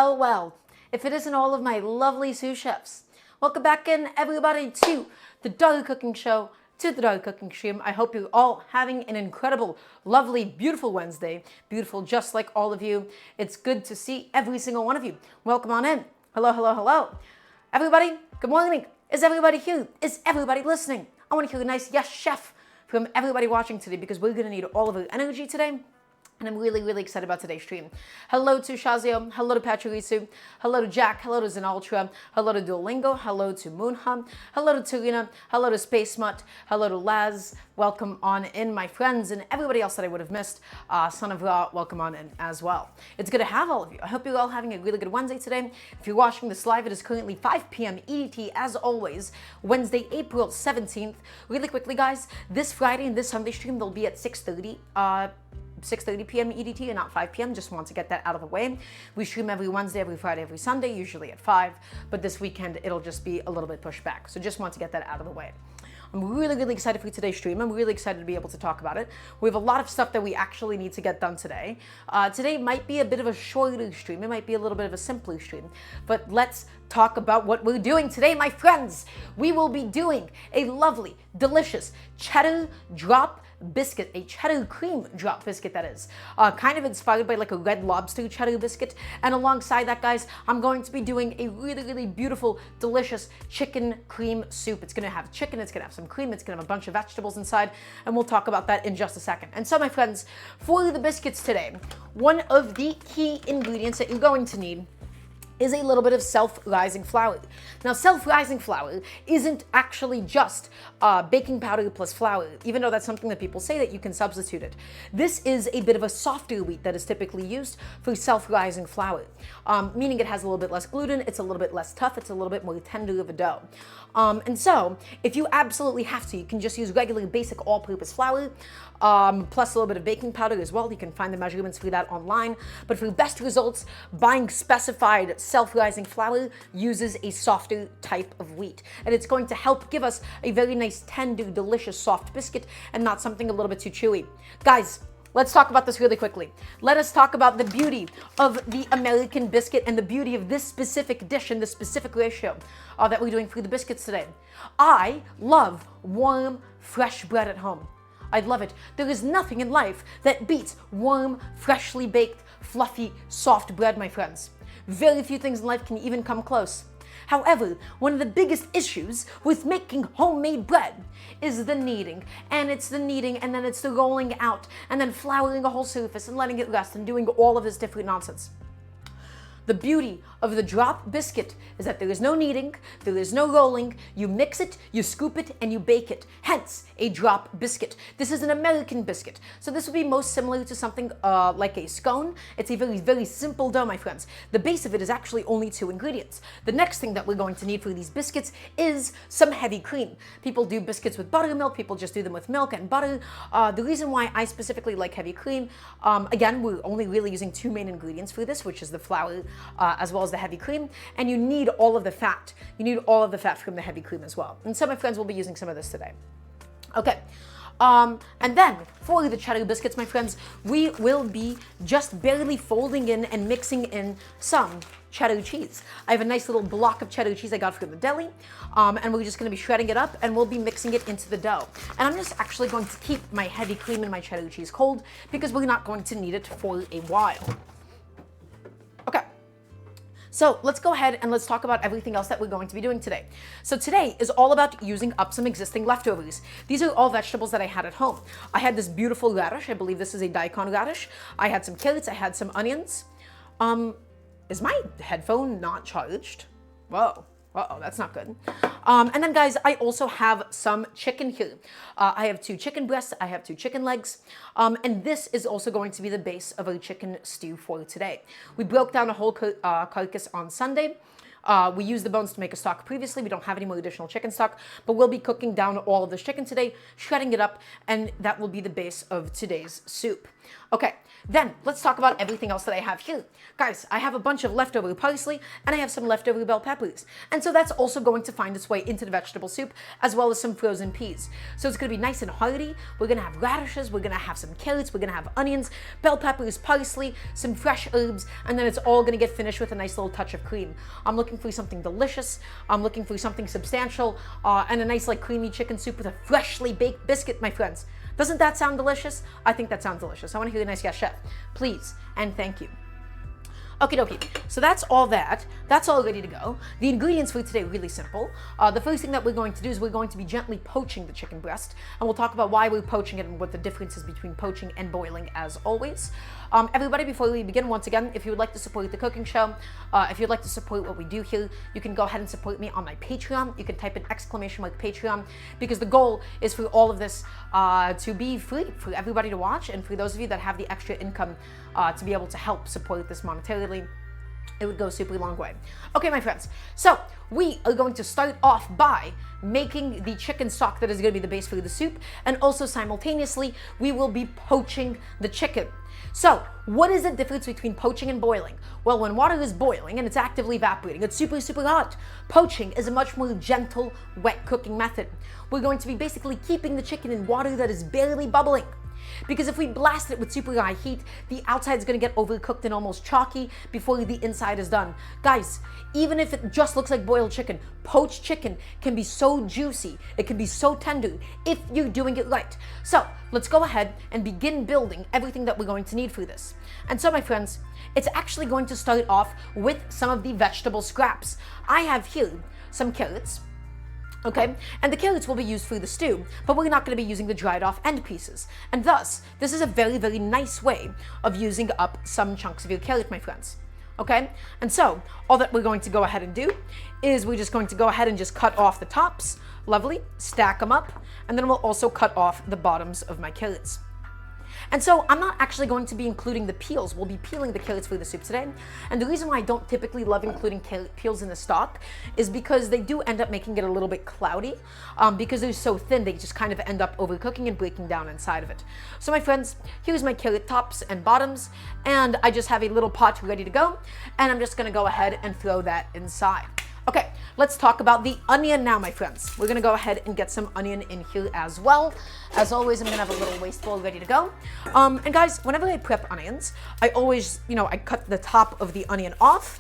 Well, if it isn't all of my lovely sous chefs. Welcome back in, everybody, to the Dog Cooking Show, to the Dog Cooking Stream. I hope you're all having an incredible, lovely, beautiful Wednesday. Beautiful just like all of you. It's good to see every single one of you. Welcome on in. Hello, hello, hello. Everybody, good morning. Is everybody here? Is everybody listening? I want to hear a nice yes, chef from everybody watching today because we're going to need all of our energy today. And I'm really, really excited about today's stream. Hello to Shazio, hello to Patrice, hello to Jack, hello to Zenultra, hello to Duolingo, hello to Moonhum, hello to Tarina, hello to Space Mutt, hello to Laz. Welcome on in, my friends, and everybody else that I would have missed. Son of Ra, welcome on in as well. It's good to have all of you. I hope you're all having a really good Wednesday today. If you're watching this live, it is currently 5 p.m. EDT, as always, Wednesday, April 17th. Really quickly, guys, this Friday and this Sunday stream, they'll be at 6:30 p.m. EDT and not 5 p.m. Just want to get that out of the way. We stream every Wednesday, every Friday, every Sunday, usually at 5, but this weekend it'll just be a little bit pushed back. So just want to get that out of the way. I'm really, really excited for today's stream. I'm really excited to be able to talk about it. We have a lot of stuff that we actually need to get done today. Today might be a bit of a shorter stream. It might be a little bit of a simpler stream, but let's talk about what we're doing today, my friends. We will be doing a lovely, delicious cheddar drop biscuit, a cheddar cream drop biscuit that is. Kind of inspired by like a Red Lobster cheddar biscuit. And alongside that, guys, I'm going to be doing a really, really beautiful, delicious chicken cream soup. It's gonna have chicken, it's gonna have some cream, it's gonna have a bunch of vegetables inside, and we'll talk about that in just a second. And so, my friends, for the biscuits today, one of the key ingredients that you're going to need is a little bit of self-rising flour. Now, self-rising flour isn't actually just baking powder plus flour, even though that's something that people say that you can substitute it. This is a bit of a softer wheat that is typically used for self-rising flour, meaning it has a little bit less gluten, it's a little bit less tough, it's a little bit more tender of a dough. And so, if you absolutely have to, you can just use regular basic all-purpose flour, plus a little bit of baking powder as well. You can find the measurements for that online. But for best results, buying specified self-rising flour uses a softer type of wheat. And it's going to help give us a very nice, tender, delicious, soft biscuit and not something a little bit too chewy. Guys, let's talk about this really quickly. Let us talk about the beauty of the American biscuit and the beauty of this specific dish and this specific ratio that we're doing for the biscuits today. I love warm, fresh bread at home. I love it. There is nothing in life that beats warm, freshly baked, fluffy, soft bread, my friends. Very few things in life can even come close. However, one of the biggest issues with making homemade bread is the kneading. And it's the kneading, and then it's the rolling out, and then flouring a whole surface and letting it rest and doing all of this different nonsense. The beauty of the drop biscuit is that there is no kneading, there is no rolling, you mix it, you scoop it, and you bake it. Hence, a drop biscuit. This is an American biscuit, so this would be most similar to something like a scone. It's a very, very simple dough, my friends. The base of it is actually only 2 ingredients. The next thing that we're going to need for these biscuits is some heavy cream. People do biscuits with buttermilk, people just do them with milk and butter. The reason why I specifically like heavy cream, again, we're only really using 2 main ingredients for this, which is the flour, as well as the heavy cream, and you need all of the fat. You need all of the fat from the heavy cream as well. And so my friends will be using some of this today. Okay, and then for the cheddar biscuits, my friends, we will be just barely folding in and mixing in some cheddar cheese. I have a nice little block of cheddar cheese I got from the deli, and we're just gonna be shredding it up and we'll be mixing it into the dough. And I'm just actually going to keep my heavy cream and my cheddar cheese cold because we're not going to need it for a while. Okay. So let's go ahead and let's talk about everything else that we're going to be doing today. So today is all about using up some existing leftovers. These are all vegetables that I had at home. I had this beautiful radish. I believe this is a daikon radish. I had some carrots. I had some onions. Is my headphone not charged? Whoa. Uh-oh, that's not good. And then, guys, I also have some chicken here. I have 2 chicken breasts, I have 2 chicken legs, and this is also going to be the base of our chicken stew for today. We broke down a whole carcass on Sunday. We used the bones to make a stock previously. We don't have any more additional chicken stock, but we'll be cooking down all of this chicken today, shredding it up, and that will be the base of today's soup. Okay, then let's talk about everything else that I have here. Guys, I have a bunch of leftover parsley, and I have some leftover bell peppers. And so that's also going to find its way into the vegetable soup, as well as some frozen peas. So it's going to be nice and hearty. We're going to have radishes, we're going to have some carrots, we're going to have onions, bell peppers, parsley, some fresh herbs, and then it's all going to get finished with a nice little touch of cream. I'm looking for something delicious. I'm looking for something substantial, and a nice like creamy chicken soup with a freshly baked biscuit, my friends. Doesn't that sound delicious? I think that sounds delicious. I want to hear a nice yes, chef. Please and thank you. Okie dokie, so that's all that. That's all ready to go. The ingredients for today are really simple. The first thing that we're going to do is we're going to be gently poaching the chicken breast, and we'll talk about why we're poaching it and what the difference is between poaching and boiling as always. Everybody, before we begin, once again, if you would like to support the cooking show, if you'd like to support what we do here, you can go ahead and support me on my Patreon. You can type in ! Patreon, because the goal is for all of this to be free for everybody to watch, and for those of you that have the extra income to be able to help support this monetarily, it would go a super long way. Okay, my friends, so we are going to start off by making the chicken stock that is going to be the base for the soup, and also simultaneously we will be poaching the chicken. So what is the difference between poaching and boiling? Well, when water is boiling and it's actively evaporating, it's super hot. Poaching is a much more gentle, wet cooking method. We're going to be basically keeping the chicken in water that is barely bubbling. Because if we blast it with super high heat, the outside is going to get overcooked and almost chalky before the inside is done. Guys, even if it just looks like boiled chicken, poached chicken can be so juicy, it can be so tender if you're doing it right. So let's go ahead and begin building everything that we're going to need for this. And so, my friends, it's actually going to start off with some of the vegetable scraps. I have here some carrots. Okay, and the carrots will be used for the stew, but we're not going to be using the dried off end pieces. And thus, this is a very, very nice way of using up some chunks of your carrot, my friends. Okay, and so all that we're going to go ahead and do is we're just going to go ahead and just cut off the tops, lovely, stack them up, and then we'll also cut off the bottoms of my carrots. And so I'm not actually going to be including the peels. We'll be peeling the carrots for the soup today. And the reason why I don't typically love including carrot peels in the stock is because they do end up making it a little bit cloudy. Because they're so thin, they just kind of end up overcooking and breaking down inside of it. So my friends, here's my carrot tops and bottoms. And I just have a little pot ready to go. And I'm just going to go ahead and throw that inside. Okay, let's talk about the onion now, my friends. We're gonna go ahead and get some onion in here as well. As always, I'm gonna have a little waste bowl ready to go. And guys, whenever I prep onions, I always, I cut the top of the onion off,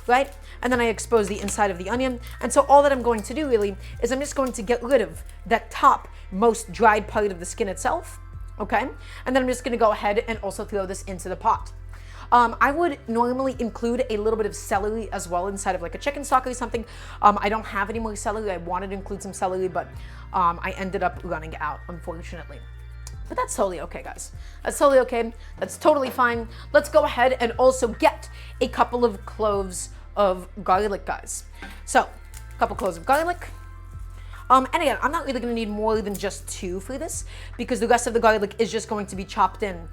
right? And then I expose the inside of the onion. And so all that I'm going to do really is I'm just going to get rid of that top most dried part of the skin itself, okay? And then I'm just gonna go ahead and also throw this into the pot. I would normally include a little bit of celery as well inside of like a chicken stock or something. I don't have any more celery. I wanted to include some celery, but I ended up running out, unfortunately. But that's totally okay, guys. That's totally okay. That's totally fine. Let's go ahead and also get a couple of cloves of garlic, guys. So, a couple cloves of garlic. And again, I'm not really going to need more than just 2 for this, because the rest of the garlic is just going to be chopped in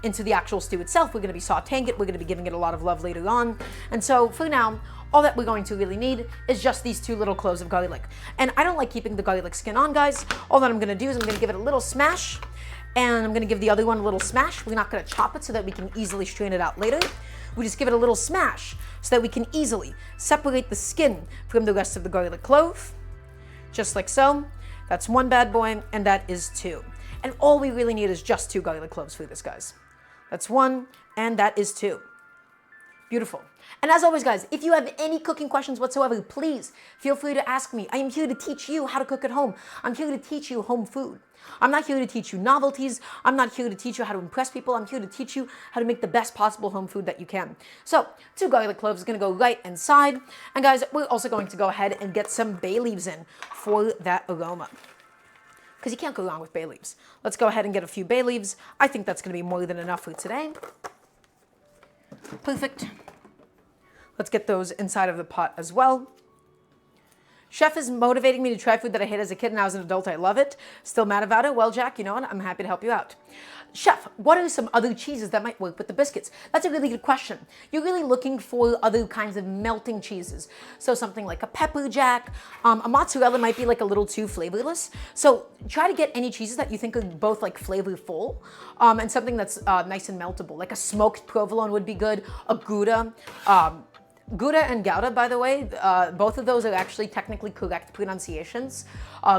into the actual stew itself. We're going to be sautéing it. We're going to be giving it a lot of love later on. And so for now, all that we're going to really need is just these 2 little cloves of garlic. And I don't like keeping the garlic skin on, guys. All that I'm going to do is I'm going to give it a little smash, and I'm going to give the other one a little smash. We're not going to chop it so that we can easily strain it out later. We just give it a little smash so that we can easily separate the skin from the rest of the garlic clove. Just like so. That's 1 bad boy, and that is 2. And all we really need is just 2 garlic cloves for this, guys. That's 1, and that is 2. Beautiful. And as always, guys, if you have any cooking questions whatsoever, please feel free to ask me. I am here to teach you how to cook at home. I'm here to teach you home food. I'm not here to teach you novelties. I'm not here to teach you how to impress people. I'm here to teach you how to make the best possible home food that you can. So, 2 garlic cloves is going to go right inside. And guys, we're also going to go ahead and get some bay leaves in for that aroma, because you can't go wrong with bay leaves. Let's go ahead and get a few bay leaves. I think that's going to be more than enough for today. Perfect. Let's get those inside of the pot as well. Chef is motivating me to try food that I hate as a kid and now as an adult I love it. Still mad about it? Well, Jack, you know what? I'm happy to help you out. Chef, what are some other cheeses that might work with the biscuits? That's a really good question. You're really looking for other kinds of melting cheeses. So something like a pepper jack, a mozzarella might be like a little too flavorless. So try to get any cheeses that you think are both like flavorful and something that's nice and meltable. Like a smoked provolone would be good, a Gouda. Gouda and Gouda, by the way, both of those are actually technically correct pronunciations.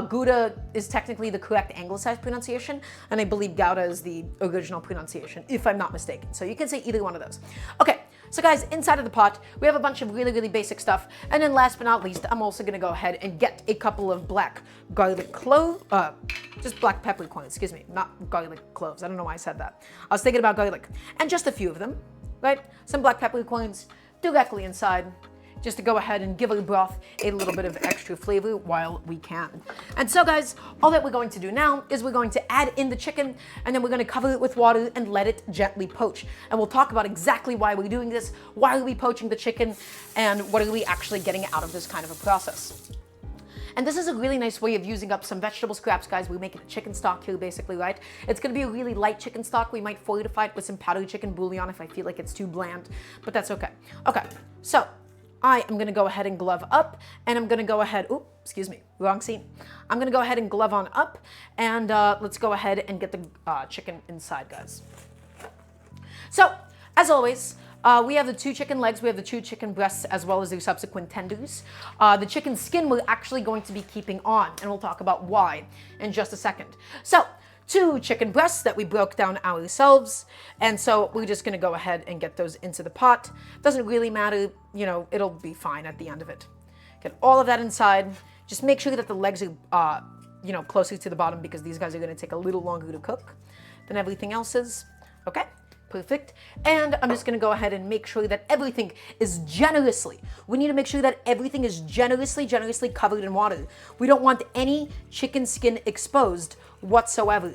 Gouda is technically the correct anglicized pronunciation, and I believe Gouda is the original pronunciation, if I'm not mistaken. So you can say either one of those. Okay, so guys, inside of the pot, we have a bunch of really, really basic stuff. And then last but not least, I'm also gonna go ahead and get a couple of black garlic cloves, just black peppercorns, excuse me, not garlic cloves. I don't know why I said that. I was thinking about garlic. And just a few of them, right? Some black peppercorns directly inside, just to go ahead and give our broth a little bit of extra flavor while we can. And so guys, all that we're going to do now is we're going to add in the chicken, and then we're going to cover it with water and let it gently poach. And we'll talk about exactly why we're doing this, why are we poaching the chicken, and what are we actually getting out of this kind of a process. And this is a really nice way of using up some vegetable scraps, guys. We're making a chicken stock here, basically, right? It's gonna be a really light chicken stock. We might fortify it with some powdered chicken bouillon if I feel like it's too bland, but that's okay. Okay, so I am gonna go ahead and glove up, and I'm gonna go ahead, oops, excuse me, wrong scene. I'm gonna go ahead and glove on up, and let's go ahead and get the chicken inside, guys. So, as always, we have the 2 chicken legs, we have the 2 chicken breasts, as well as their subsequent tenders. The chicken skin we're actually going to be keeping on, and we'll talk about why in just a second. So, 2 chicken breasts that we broke down ourselves, and so we're just gonna go ahead and get those into the pot. Doesn't really matter, you know, it'll be fine at the end of it. Get all of that inside. Just make sure that the legs are, you know, closer to the bottom because these guys are gonna take a little longer to cook than everything else is. Okay? Perfect. And I'm just gonna go ahead and make sure that everything is we need to make sure that everything is generously covered in water. We don't want any chicken skin exposed whatsoever.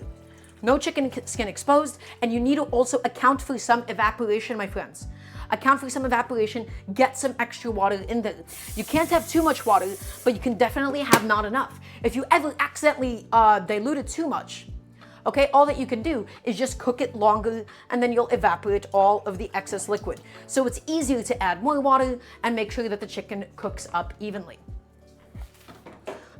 No chicken skin exposed, and you need to also account for some evaporation, my friends. Account for some evaporation, get some extra water in there. You can't have too much water, but you can definitely have not enough. If you ever accidentally dilute it too much, okay, all that you can do is just cook it longer and then you'll evaporate all of the excess liquid. So it's easier to add more water and make sure that the chicken cooks up evenly.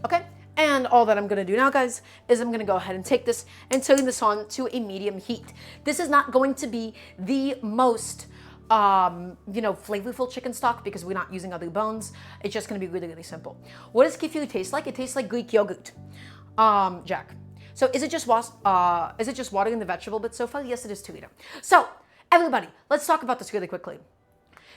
Okay, and all that I'm gonna do now, guys, is I'm gonna go ahead and take this and turn this on to a medium heat. This is not going to be the most you know, flavorful chicken stock because we're not using other bones. It's just gonna be really, really simple. What does kefir taste like? It tastes like Greek yogurt. Jack. So is it just water in the vegetable bit so far? Yes, it is too, Rita. So everybody, let's talk about this really quickly.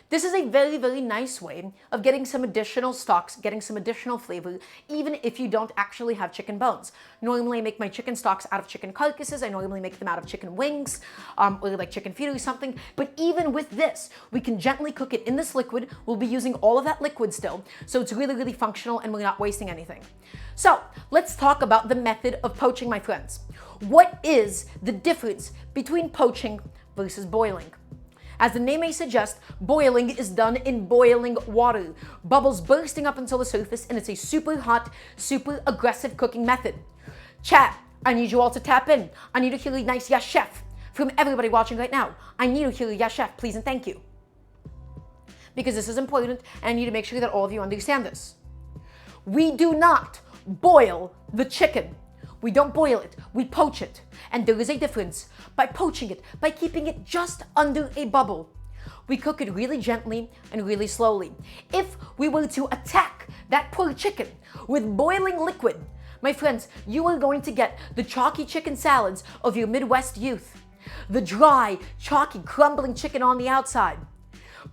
This is a very, very nice way of getting some additional stocks, getting some additional flavor, even if you don't actually have chicken bones. Normally I make my chicken stocks out of chicken carcasses. I normally make them out of chicken wings, or like chicken feet or something. But even with this, we can gently cook it in this liquid. We'll be using all of that liquid still. So it's really, really functional and we're not wasting anything. So let's talk about the method of poaching, my friends. What is the difference between poaching versus boiling? As the name may suggest, boiling is done in boiling water, bubbles bursting up until the surface, and it's a super hot, super aggressive cooking method. Chat, I need you all to tap in. I need to hear a nice yes chef from everybody watching right now. I need to hear a yes chef, please and thank you. Because this is important, and I need to make sure that all of you understand this. We do not boil the chicken. We don't boil it, we poach it. And there is a difference. By poaching it, by keeping it just under a bubble, we cook it really gently and really slowly. If we were to attack that poor chicken with boiling liquid, my friends, you are going to get the chalky chicken salads of your Midwest youth. The dry, chalky, crumbling chicken on the outside.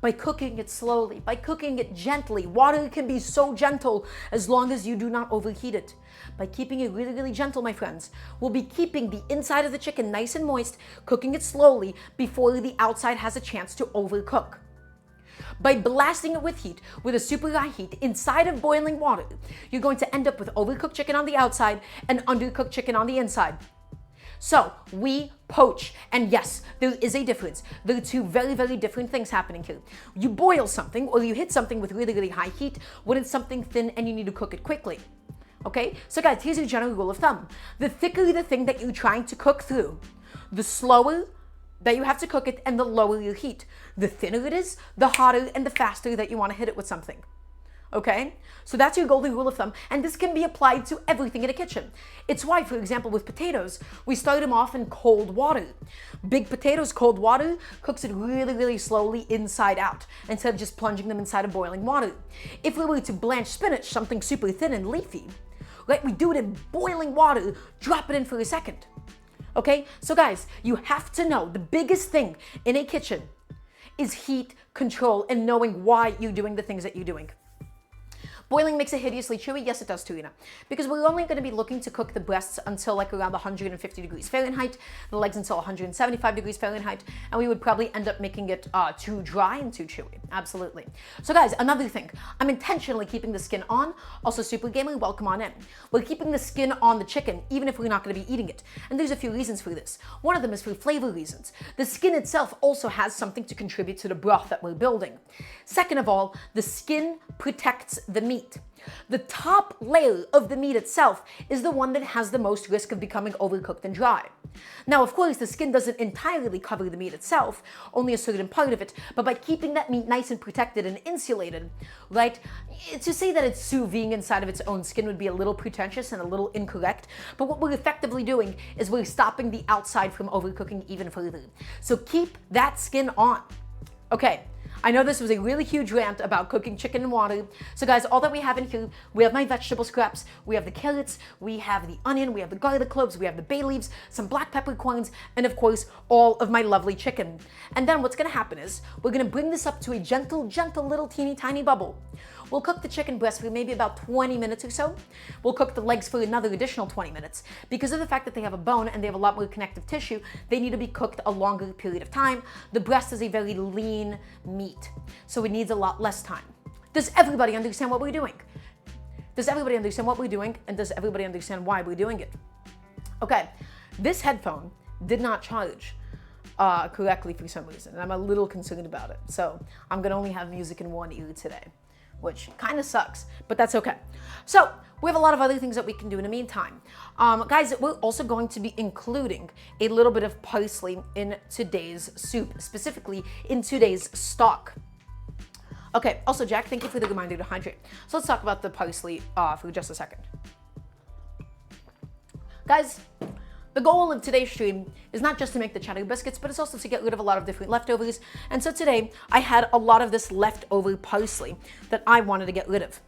By cooking it slowly, by cooking it gently. Water can be so gentle as long as you do not overheat it. By keeping it really, really gentle, my friends, we'll be keeping the inside of the chicken nice and moist, cooking it slowly before the outside has a chance to overcook. By blasting it with heat, with a super high heat inside of boiling water, you're going to end up with overcooked chicken on the outside and undercooked chicken on the inside. So we poach. And yes, there is a difference. There are two very, very different things happening here. You boil something or you hit something with really, really high heat when it's something thin and you need to cook it quickly. Okay, so guys, here's a general rule of thumb. The thicker the thing that you're trying to cook through, the slower that you have to cook it and the lower your heat. The thinner it is, the hotter and the faster that you want to hit it with something. Okay, so that's your golden rule of thumb, and this can be applied to everything in a kitchen. It's why, for example, with potatoes, we start them off in cold water. Big potatoes, cold water, cooks it really, really slowly inside out, instead of just plunging them inside of boiling water. If we were to blanch spinach, something super thin and leafy, right, we do it in boiling water, drop it in for a second. Okay, so guys, you have to know the biggest thing in a kitchen is heat control and knowing why you're doing the things that you're doing. Boiling makes it hideously chewy? Yes, it does too, because we're only going to be looking to cook the breasts until like around 150 degrees Fahrenheit, the legs until 175 degrees Fahrenheit, and we would probably end up making it too dry and too chewy. Absolutely. So guys, another thing, I'm intentionally keeping the skin on. Also, Super Gamer, welcome on in. We're keeping the skin on the chicken, even if we're not going to be eating it. And there's a few reasons for this. One of them is for flavor reasons. The skin itself also has something to contribute to the broth that we're building. Second of all, the skin protects the meat. The top layer of the meat itself is the one that has the most risk of becoming overcooked and dry. Now, of course, the skin doesn't entirely cover the meat itself, only a certain part of it, but by keeping that meat nice and protected and insulated, right, to say that it's sous vide inside of its own skin would be a little pretentious and a little incorrect, but what we're effectively doing is we're stopping the outside from overcooking even further. So keep that skin on. Okay. I know this was a really huge rant about cooking chicken in water. So guys, all that we have in here, we have my vegetable scraps, we have the carrots, we have the onion, we have the garlic cloves, we have the bay leaves, some black peppercorns, and of course, all of my lovely chicken. And then what's gonna happen is, we're gonna bring this up to a gentle, gentle little teeny tiny bubble. We'll cook the chicken breast for maybe about 20 minutes or so. We'll cook the legs for another additional 20 minutes. Because of the fact that they have a bone and they have a lot more connective tissue, they need to be cooked a longer period of time. The breast is a very lean meat, so it needs a lot less time. Does everybody understand what we're doing? Does everybody understand what we're doing? And does everybody understand why we're doing it? Okay, this headphone did not charge correctly for some reason, and I'm a little concerned about it. So I'm gonna only have music in one ear today, which kind of sucks, but that's okay. So we have a lot of other things that we can do in the meantime. Guys, we're also going to be including a little bit of parsley in today's soup, specifically in today's stock. Okay, also Jack, thank you for the reminder to hydrate. So let's talk about the parsley for just a second. Guys, the goal of today's stream is not just to make the cheddar biscuits, but it's also to get rid of a lot of different leftovers. And so today, I had a lot of this leftover parsley that I wanted to get rid of.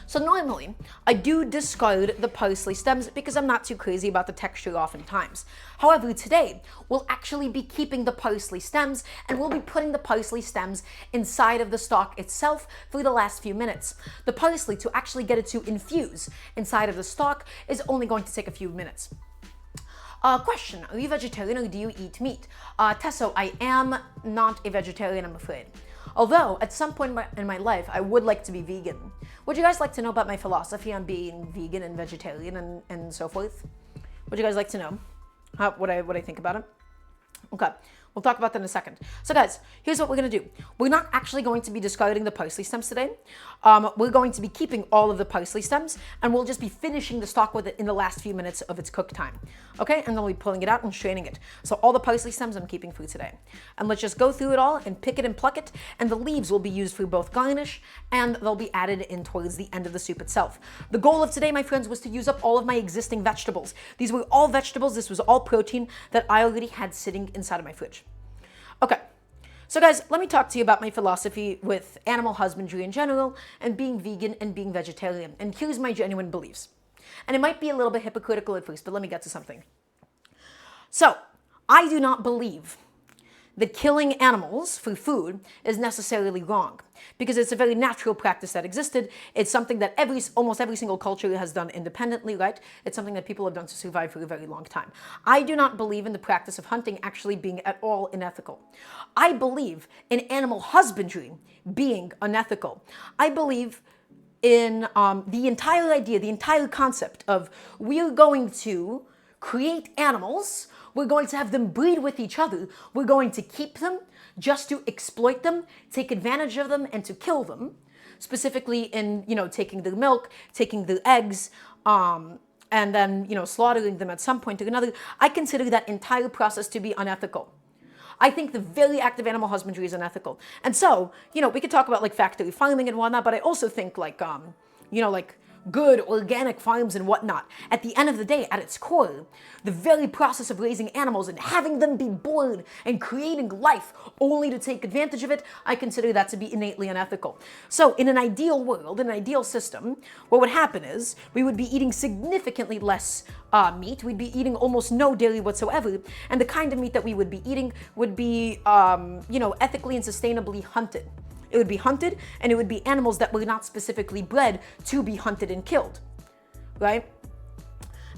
So normally, I do discard the parsley stems because I'm not too crazy about the texture oftentimes. However, today, we'll actually be keeping the parsley stems, and we'll be putting the parsley stems inside of the stock itself for the last few minutes. The parsley, to actually get it to infuse inside of the stock, is only going to take a few minutes. Question, are you vegetarian or do you eat meat? Tesso, I am not a vegetarian, I'm afraid. Although, at some point in my life, I would like to be vegan. Would you guys like to know about my philosophy on being vegan and vegetarian and so forth? Would you guys like to know what I think about it? Okay. We'll talk about that in a second. So guys, here's what we're gonna do. We're not actually going to be discarding the parsley stems today. We're going to be keeping all of the parsley stems, and we'll just be finishing the stock with it in the last few minutes of its cook time. Okay, and then we'll be pulling it out and straining it. So all the parsley stems I'm keeping for today. And let's just go through it all and pick it and pluck it, and the leaves will be used for both garnish, and they'll be added in towards the end of the soup itself. The goal of today, my friends, was to use up all of my existing vegetables. These were all vegetables, this was all protein that I already had sitting inside of my fridge. Okay, so guys, let me talk to you about my philosophy with animal husbandry in general and being vegan and being vegetarian. And here's my genuine beliefs. And it might be a little bit hypocritical at first, but let me get to something. So, I do not believe that killing animals for food is necessarily wrong, because it's a very natural practice that existed. It's something that almost every single culture has done independently, right? It's something that people have done to survive for a very long time. I do not believe in the practice of hunting actually being at all unethical. I believe in animal husbandry being unethical. I believe in the entire idea, the entire concept of we're going to create animals. We're going to have them breed with each other. We're going to keep them just to exploit them, take advantage of them, and to kill them. Specifically in, taking their milk, taking their eggs, and then, slaughtering them at some point or another. I consider that entire process to be unethical. I think the very act of animal husbandry is unethical. And so, we could talk about like factory farming and whatnot, but I also think like, good organic farms and whatnot. At the end of the day, at its core, the very process of raising animals and having them be born and creating life only to take advantage of it, I consider that to be innately unethical. So in an ideal world, in an ideal system, what would happen is we would be eating significantly less meat. We'd be eating almost no dairy whatsoever. And the kind of meat that we would be eating would be, ethically and sustainably hunted. It would be hunted, and it would be animals that were not specifically bred to be hunted and killed, right?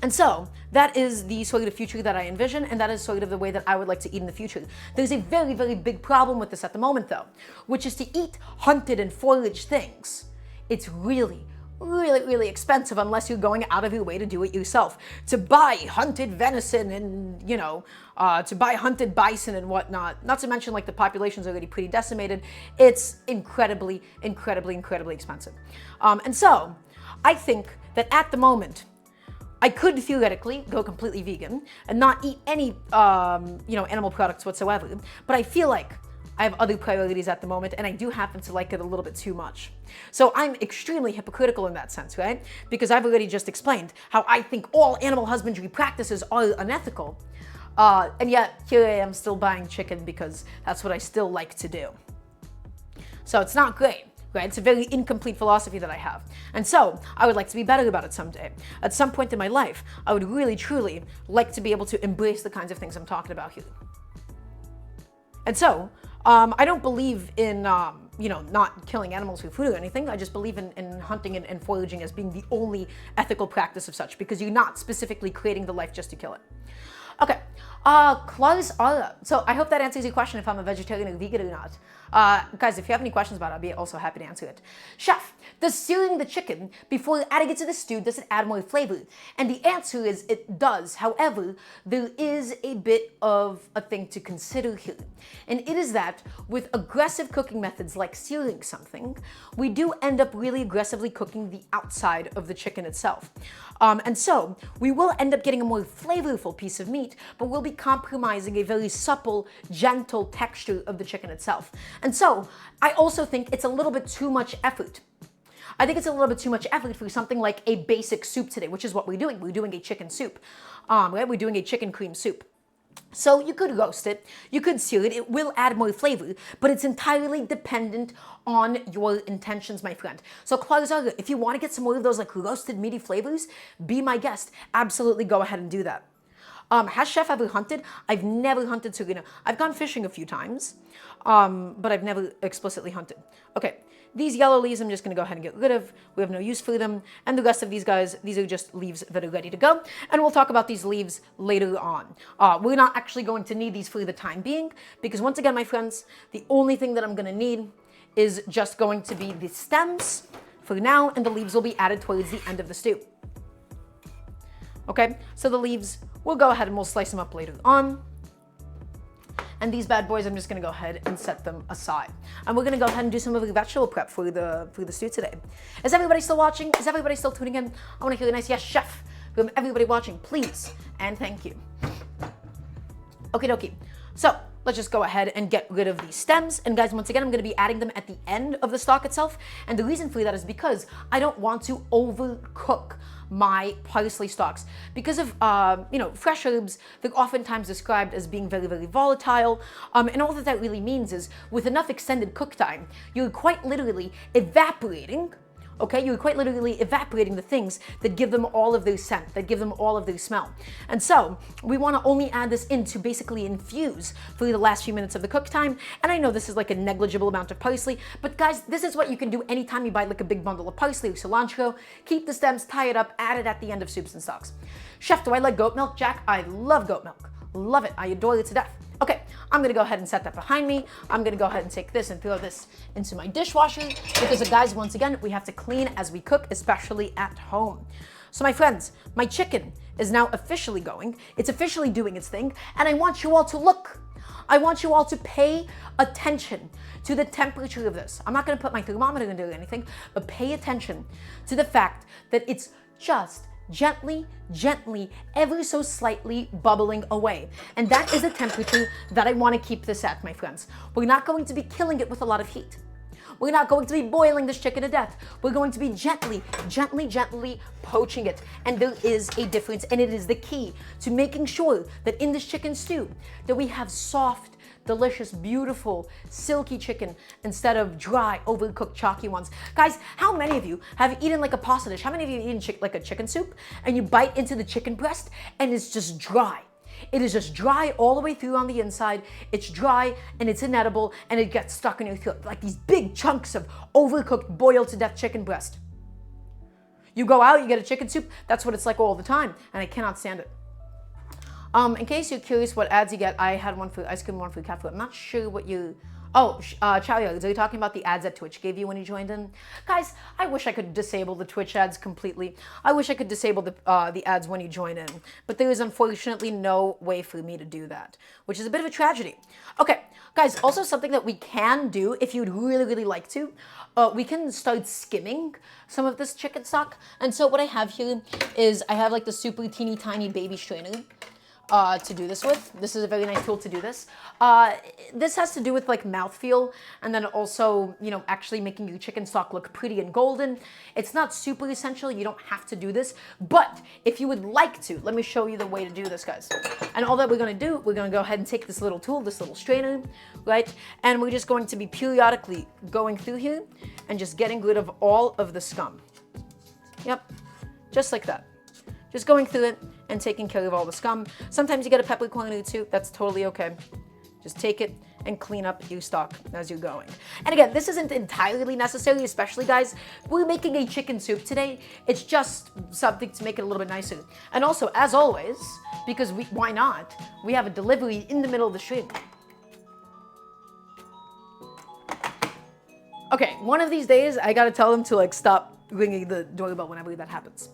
And so that is the sort of future that I envision, and that is sort of the way that I would like to eat in the future. There's a very, very big problem with this at the moment, though, which is to eat hunted and foraged things. It's really, really expensive unless you're going out of your way to do it yourself. To buy hunted venison and, to buy hunted bison and whatnot, not to mention like the population's already pretty decimated, it's incredibly expensive. And so I think that at the moment, I could theoretically go completely vegan and not eat any, animal products whatsoever, but I feel like I have other priorities at the moment, and I do happen to like it a little bit too much. So I'm extremely hypocritical in that sense, right? Because I've already just explained how I think all animal husbandry practices are unethical. And yet, here I am still buying chicken because that's what I still like to do. So it's not great, right? It's a very incomplete philosophy that I have. And so I would like to be better about it someday. At some point in my life, I would really, truly like to be able to embrace the kinds of things I'm talking about here. And so, I don't believe in, not killing animals for food or anything. I just believe in hunting and foraging as being the only ethical practice of such, because you're not specifically creating the life just to kill it. Okay, Klaus Ara. So I hope that answers your question if I'm a vegetarian or vegan or not. Guys, if you have any questions about it, I'll be also happy to answer it. Chef, does searing the chicken before adding it to the stew, does it add more flavor? And the answer is it does. However, there is a bit of a thing to consider here. And it is that with aggressive cooking methods like searing something, we do end up really aggressively cooking the outside of the chicken itself. And so we will end up getting a more flavorful piece of meat, but we'll be compromising a very supple, gentle texture of the chicken itself. And so I also think it's a little bit too much effort. I think it's a little bit too much effort for something like a basic soup today, which is what we're doing. We're doing a chicken soup, right? We're doing a chicken cream soup. So you could roast it, you could sear it, it will add more flavor, but it's entirely dependent on your intentions, my friend. So Klaus, if you want to get some more of those like roasted meaty flavors, be my guest. Absolutely go ahead and do that. Has Chef ever hunted? I've never hunted Serena. I've gone fishing a few times, but I've never explicitly hunted. Okay, these yellow leaves I'm just going to go ahead and get rid of. We have no use for them. And the rest of these guys, these are just leaves that are ready to go. And we'll talk about these leaves later on. We're not actually going to need these for the time being, because once again, my friends, the only thing that I'm going to need is just going to be the stems for now, and the leaves will be added towards the end of the stew. Okay, so the leaves, we'll go ahead and we'll slice them up later on. And these bad boys, I'm just gonna go ahead and set them aside. And we're gonna go ahead and do some of the vegetable prep for the stew today. Is everybody still watching? Is everybody still tuning in? I wanna hear a nice yes, chef, from everybody watching, please, and thank you. Okie dokie. So let's just go ahead and get rid of these stems. And guys, once again, I'm gonna be adding them at the end of the stock itself. And the reason for that is because I don't want to overcook my parsley stalks. Because of, fresh herbs, they're oftentimes described as being very, very volatile. And all that really means is with enough extended cook time, you're quite literally evaporating, okay? You're quite literally evaporating the things that give them all of their scent, that give them all of their smell. And so we want to only add this in to basically infuse for the last few minutes of the cook time. And I know this is like a negligible amount of parsley, but guys, this is what you can do anytime you buy like a big bundle of parsley or cilantro. Keep the stems, tie it up, add it at the end of soups and stocks. Chef, do I like goat milk? Jack, I love goat milk. Love it. I adore it to death. Okay, I'm gonna go ahead and set that behind me. I'm gonna go ahead and take this and throw this into my dishwasher because, guys, once again, we have to clean as we cook, especially at home. So my friends, my chicken is now officially going. It's officially doing its thing. And I want you all to look. I want you all to pay attention to the temperature of this. I'm not going to put my thermometer into anything, but pay attention to the fact that it's just gently, ever so slightly bubbling away. And that is the temperature that I want to keep this at, my friends. We're not going to be killing it with a lot of heat. We're not going to be boiling this chicken to death. We're going to be gently poaching it. And there is a difference, and it is the key to making sure that in this chicken stew that we have soft, delicious, beautiful, silky chicken instead of dry, overcooked, chalky ones. Guys, how many of you have eaten like a pasta dish? How many of you have eaten like a chicken soup and you bite into the chicken breast and it's just dry? It is just dry all the way through on the inside. It's dry and it's inedible and it gets stuck in your throat. Like these big chunks of overcooked, boiled to death chicken breast. You go out, you get a chicken soup, that's what it's like all the time, and I cannot stand it. In case you're curious what ads you get, I had one for ice cream, one for cat food. I'm not sure what you... Oh, Chaoyo, are you talking about the ads that Twitch gave you when you joined in? Guys, I wish I could disable the Twitch ads completely. I wish I could disable the ads when you join in. But there is unfortunately no way for me to do that, which is a bit of a tragedy. Okay, guys, also something that we can do, if you'd really like to, we can start skimming some of this chicken stock. And so what I have here is I have like the super teeny tiny baby strainer to do this with. This is a very nice tool to do this. This has to do with like mouthfeel and then also, you know, actually making your chicken stock look pretty and golden. It's not super essential. You don't have to do this, but if you would like to, let me show you the way to do this, guys. And all that we're going to do, we're going to go ahead and take this little tool, this little strainer, right? And we're just going to be periodically going through here and just getting rid of all of the scum. Yep, just like that. Just going through it and taking care of all the scum. Sometimes you get a peppercorn or two. That's totally okay. Just take it and clean up your stock as you're going. And again, this isn't entirely necessary, especially guys. We're making a chicken soup today. It's just something to make it a little bit nicer. And also, as always, because why not? We have a delivery in the middle of the stream. Okay, one of these days, I gotta tell them to like stop ringing the doorbell whenever that happens.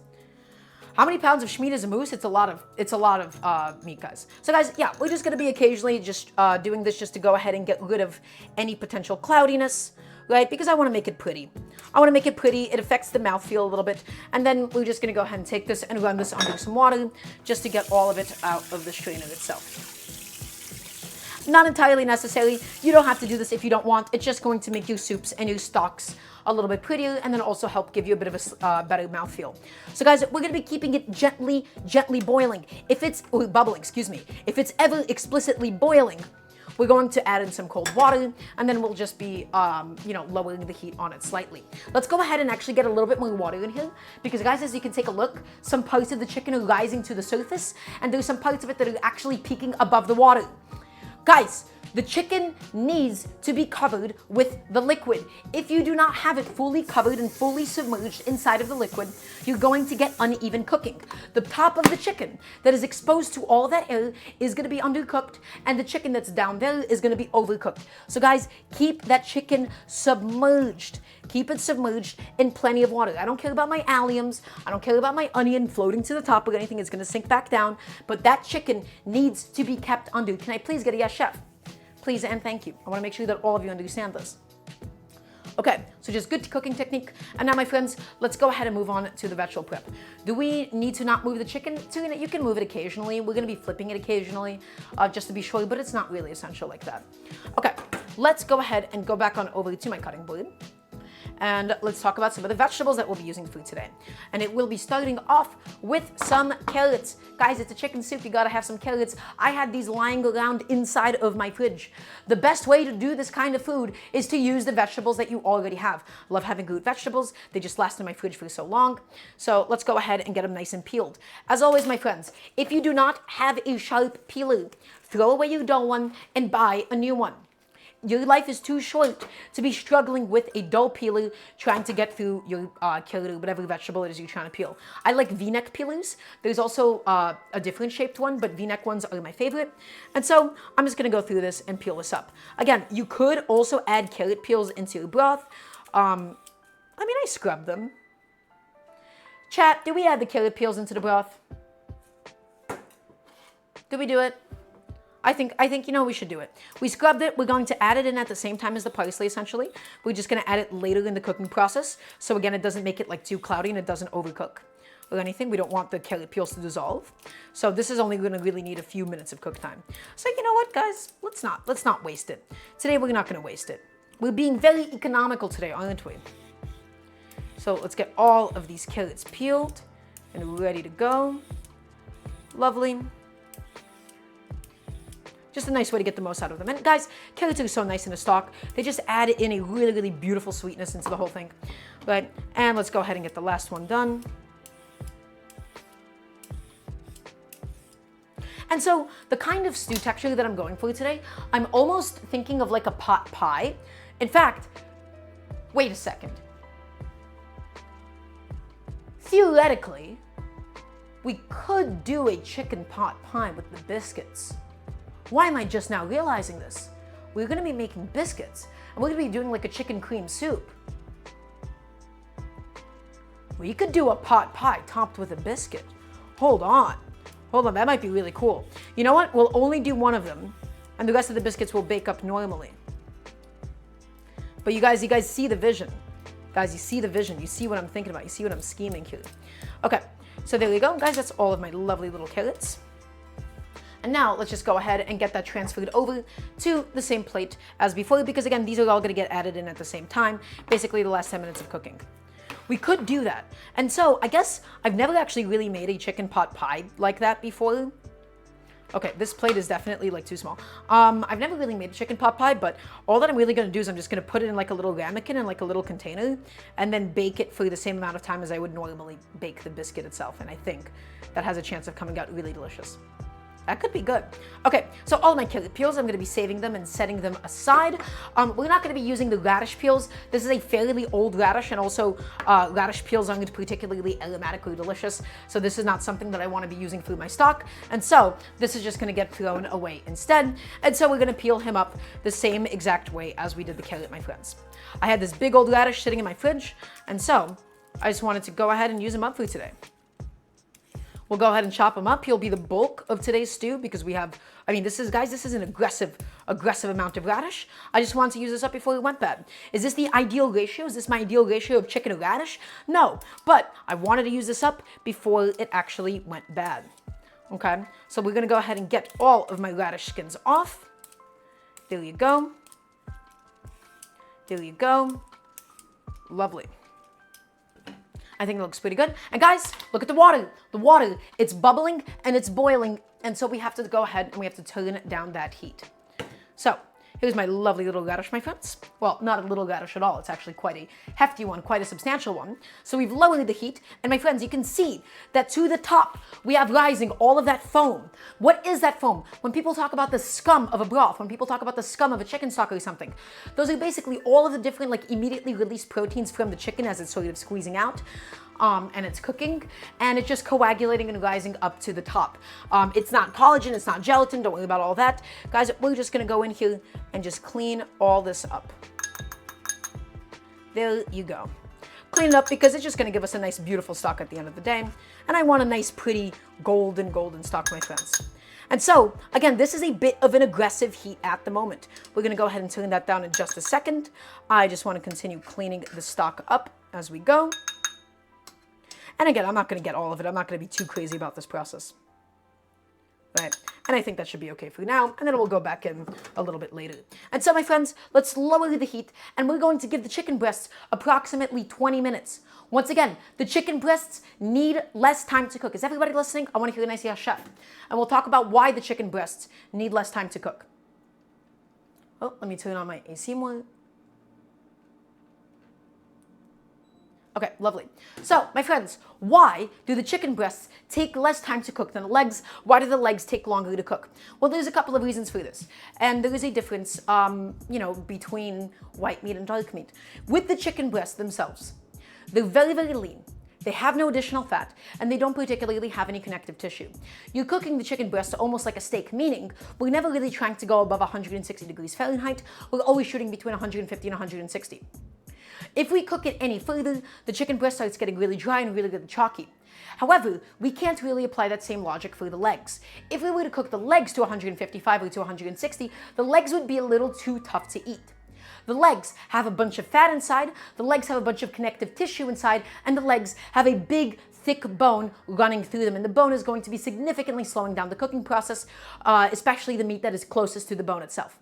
How many pounds of schmeat is a moose? It's a lot of meat, guys. So guys, yeah, we're just gonna be occasionally just doing this just to go ahead and get rid of any potential cloudiness, right? Because I wanna make it pretty. I wanna make it pretty. It affects the mouthfeel a little bit. And then we're just gonna go ahead and take this and run this under some water just to get all of it out of the strainer itself. Not entirely necessary. You don't have to do this if you don't want. It's just going to make your soups and your stocks a little bit prettier and then also help give you a bit of a better mouthfeel. So guys, we're going to be keeping it gently boiling. If it's bubbling, excuse me. If it's ever explicitly boiling, we're going to add in some cold water and then we'll just be, you know, lowering the heat on it slightly. Let's go ahead and actually get a little bit more water in here because guys, as you can take a look, some parts of the chicken are rising to the surface and there's some parts of it that are actually peeking above the water. Guys, the chicken needs to be covered with the liquid. If you do not have it fully covered and fully submerged inside of the liquid, you're going to get uneven cooking. The top of the chicken that is exposed to all that air is going to be undercooked, and the chicken that's down there is going to be overcooked. So guys, keep that chicken submerged. Keep it submerged in plenty of water. I don't care about my alliums. I don't care about my onion floating to the top or anything. It's going to sink back down, but that chicken needs to be kept under. Can I please get a yes, chef? Please and thank you. I want to make sure that all of you understand this. Okay, so just good cooking technique. And now, my friends, let's go ahead and move on to the vegetable prep. Do we need to not move the chicken? You can move it occasionally. We're going to be flipping it occasionally just to be sure, but it's not really essential like that. Okay, let's go ahead and go back on over to my cutting board. And let's talk about some of the vegetables that we'll be using for today. And it will be starting off with some carrots. Guys, it's a chicken soup, you gotta have some carrots. I had these lying around inside of my fridge. The best way to do this kind of food is to use the vegetables that you already have. I love having root vegetables. They just last in my fridge for so long. So let's go ahead and get them nice and peeled. As always, my friends, if you do not have a sharp peeler, throw away your dull one and buy a new one. Your life is too short to be struggling with a dull peeler trying to get through your carrot or whatever vegetable it is you're trying to peel. I like V-neck peelers. There's also a different shaped one, but V-neck ones are my favorite. And so I'm just going to go through this and peel this up. Again, you could also add carrot peels into your broth. I scrub them. Chat, do we add the carrot peels into the broth? Did we do it? I think, you know, we should do it. We scrubbed it. We're going to add it in at the same time as the parsley, essentially. We're just going to add it later in the cooking process. So again, it doesn't make it like too cloudy and it doesn't overcook or anything. We don't want the carrot peels to dissolve. So this is only going to really need a few minutes of cook time. So you know what, guys? Let's not waste it. Today, we're not going to waste it. We're being very economical today, aren't we? So let's get all of these carrots peeled and ready to go. Lovely. Just a nice way to get the most out of them. And guys, carrots are so nice in a stock. They just add in a really, really beautiful sweetness into the whole thing. Right? And let's go ahead and get the last one done. And so the kind of stew texture that I'm going for today, I'm almost thinking of like a pot pie. In fact, wait a second. Theoretically, we could do a chicken pot pie with the biscuits. Why am I just now realizing this? We're going to be making biscuits, and we're going to be doing like a chicken cream soup. We could do a pot pie topped with a biscuit. Hold on, that might be really cool. You know what? We'll only do one of them, and the rest of the biscuits will bake up normally. But you guys see the vision. Guys, you see the vision. You see what I'm thinking about. You see what I'm scheming here. Okay, so there we go. Guys, that's all of my lovely little carrots. And now let's just go ahead and get that transferred over to the same plate as before, because again, these are all going to get added in at the same time, basically the last 10 minutes of cooking. We could do that. And so I guess I've never actually really made a chicken pot pie like that before. Okay, this plate is definitely like too small. I've never really made a chicken pot pie, but all that I'm really going to do is I'm just going to put it in like a little ramekin in like a little container and then bake it for the same amount of time as I would normally bake the biscuit itself. And I think that has a chance of coming out really delicious. That could be good. Okay, so all my carrot peels, I'm going to be saving them and setting them aside. We're not going to be using the radish peels. This is a fairly old radish, and also radish peels aren't particularly aromatically delicious, so this is not something that I want to be using for my stock, and so this is just going to get thrown away instead. And so we're going to peel him up the same exact way as we did the carrot, my friends. I had this big old radish sitting in my fridge, and so I just wanted to go ahead and use him up for today. We'll go ahead and chop him up. He'll be the bulk of today's stew because we have, I mean, this is an aggressive amount of radish. I just wanted to use this up before it went bad. Is this the ideal ratio? Is this my ideal ratio of chicken to radish? No, but I wanted to use this up before it actually went bad. Okay, so we're gonna go ahead and get all of my radish skins off. There you go. There you go. Lovely. I think it looks pretty good. And guys, look at the water. The water, it's bubbling and it's boiling. And so we have to go ahead and we have to turn down that heat. So here's my lovely little radish, my friends. Well, not a little radish at all. It's actually quite a hefty one, quite a substantial one. So we've lowered the heat. And my friends, you can see that to the top, we have rising all of that foam. What is that foam? When people talk about the scum of a broth, when people talk about the scum of a chicken stock or something, those are basically all of the different like immediately released proteins from the chicken as it's sort of squeezing out. And it's cooking, and it's just coagulating and rising up to the top. It's not collagen, it's not gelatin, don't worry about all that. Guys, we're just gonna go in here and just clean all this up. There you go. Clean it up because it's just gonna give us a nice, beautiful stock at the end of the day. And I want a nice, pretty golden stock, my friends. And so, again, this is a bit of an aggressive heat at the moment. We're gonna go ahead and turn that down in just a second. I just wanna continue cleaning the stock up as we go. And again, I'm not going to get all of it. I'm not going to be too crazy about this process. Right? And I think that should be okay for now. And then we'll go back in a little bit later. And so, my friends, let's lower the heat. And we're going to give the chicken breasts approximately 20 minutes. Once again, the chicken breasts need less time to cook. Is everybody listening? I want to hear a nice yes, chef. And we'll talk about why the chicken breasts need less time to cook. Oh, let me turn on my AC more. Okay, lovely. So, my friends, why do the chicken breasts take less time to cook than the legs? Why do the legs take longer to cook? Well, there's a couple of reasons for this. And there is a difference, between white meat and dark meat. With the chicken breasts themselves, they're very, very lean. They have no additional fat, and they don't particularly have any connective tissue. You're cooking the chicken breast almost like a steak, meaning we're never really trying to go above 160 degrees Fahrenheit. We're always shooting between 150 and 160. If we cook it any further, the chicken breast starts getting really dry and really, really chalky. However, we can't really apply that same logic for the legs. If we were to cook the legs to 155 or to 160, the legs would be a little too tough to eat. The legs have a bunch of fat inside, the legs have a bunch of connective tissue inside, and the legs have a big, thick bone running through them. And the bone is going to be significantly slowing down the cooking process, especially the meat that is closest to the bone itself.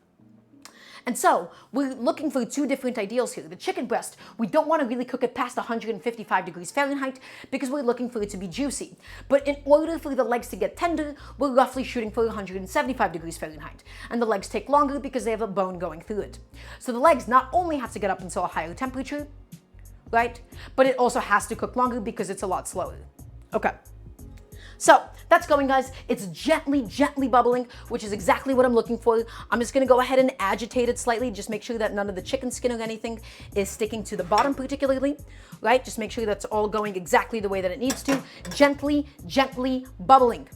And so we're looking for two different ideals here. The chicken breast, we don't want to really cook it past 155 degrees Fahrenheit because we're looking for it to be juicy. But in order for the legs to get tender, we're roughly shooting for 175 degrees Fahrenheit. And the legs take longer because they have a bone going through it. So the legs not only have to get up until a higher temperature, right? But it also has to cook longer because it's a lot slower. Okay. So that's going, guys. It's gently, gently bubbling, which is exactly what I'm looking for. I'm just going to go ahead and agitate it slightly. Just make sure that none of the chicken skin or anything is sticking to the bottom particularly, right? Just make sure that's all going exactly the way that it needs to. Gently, gently bubbling.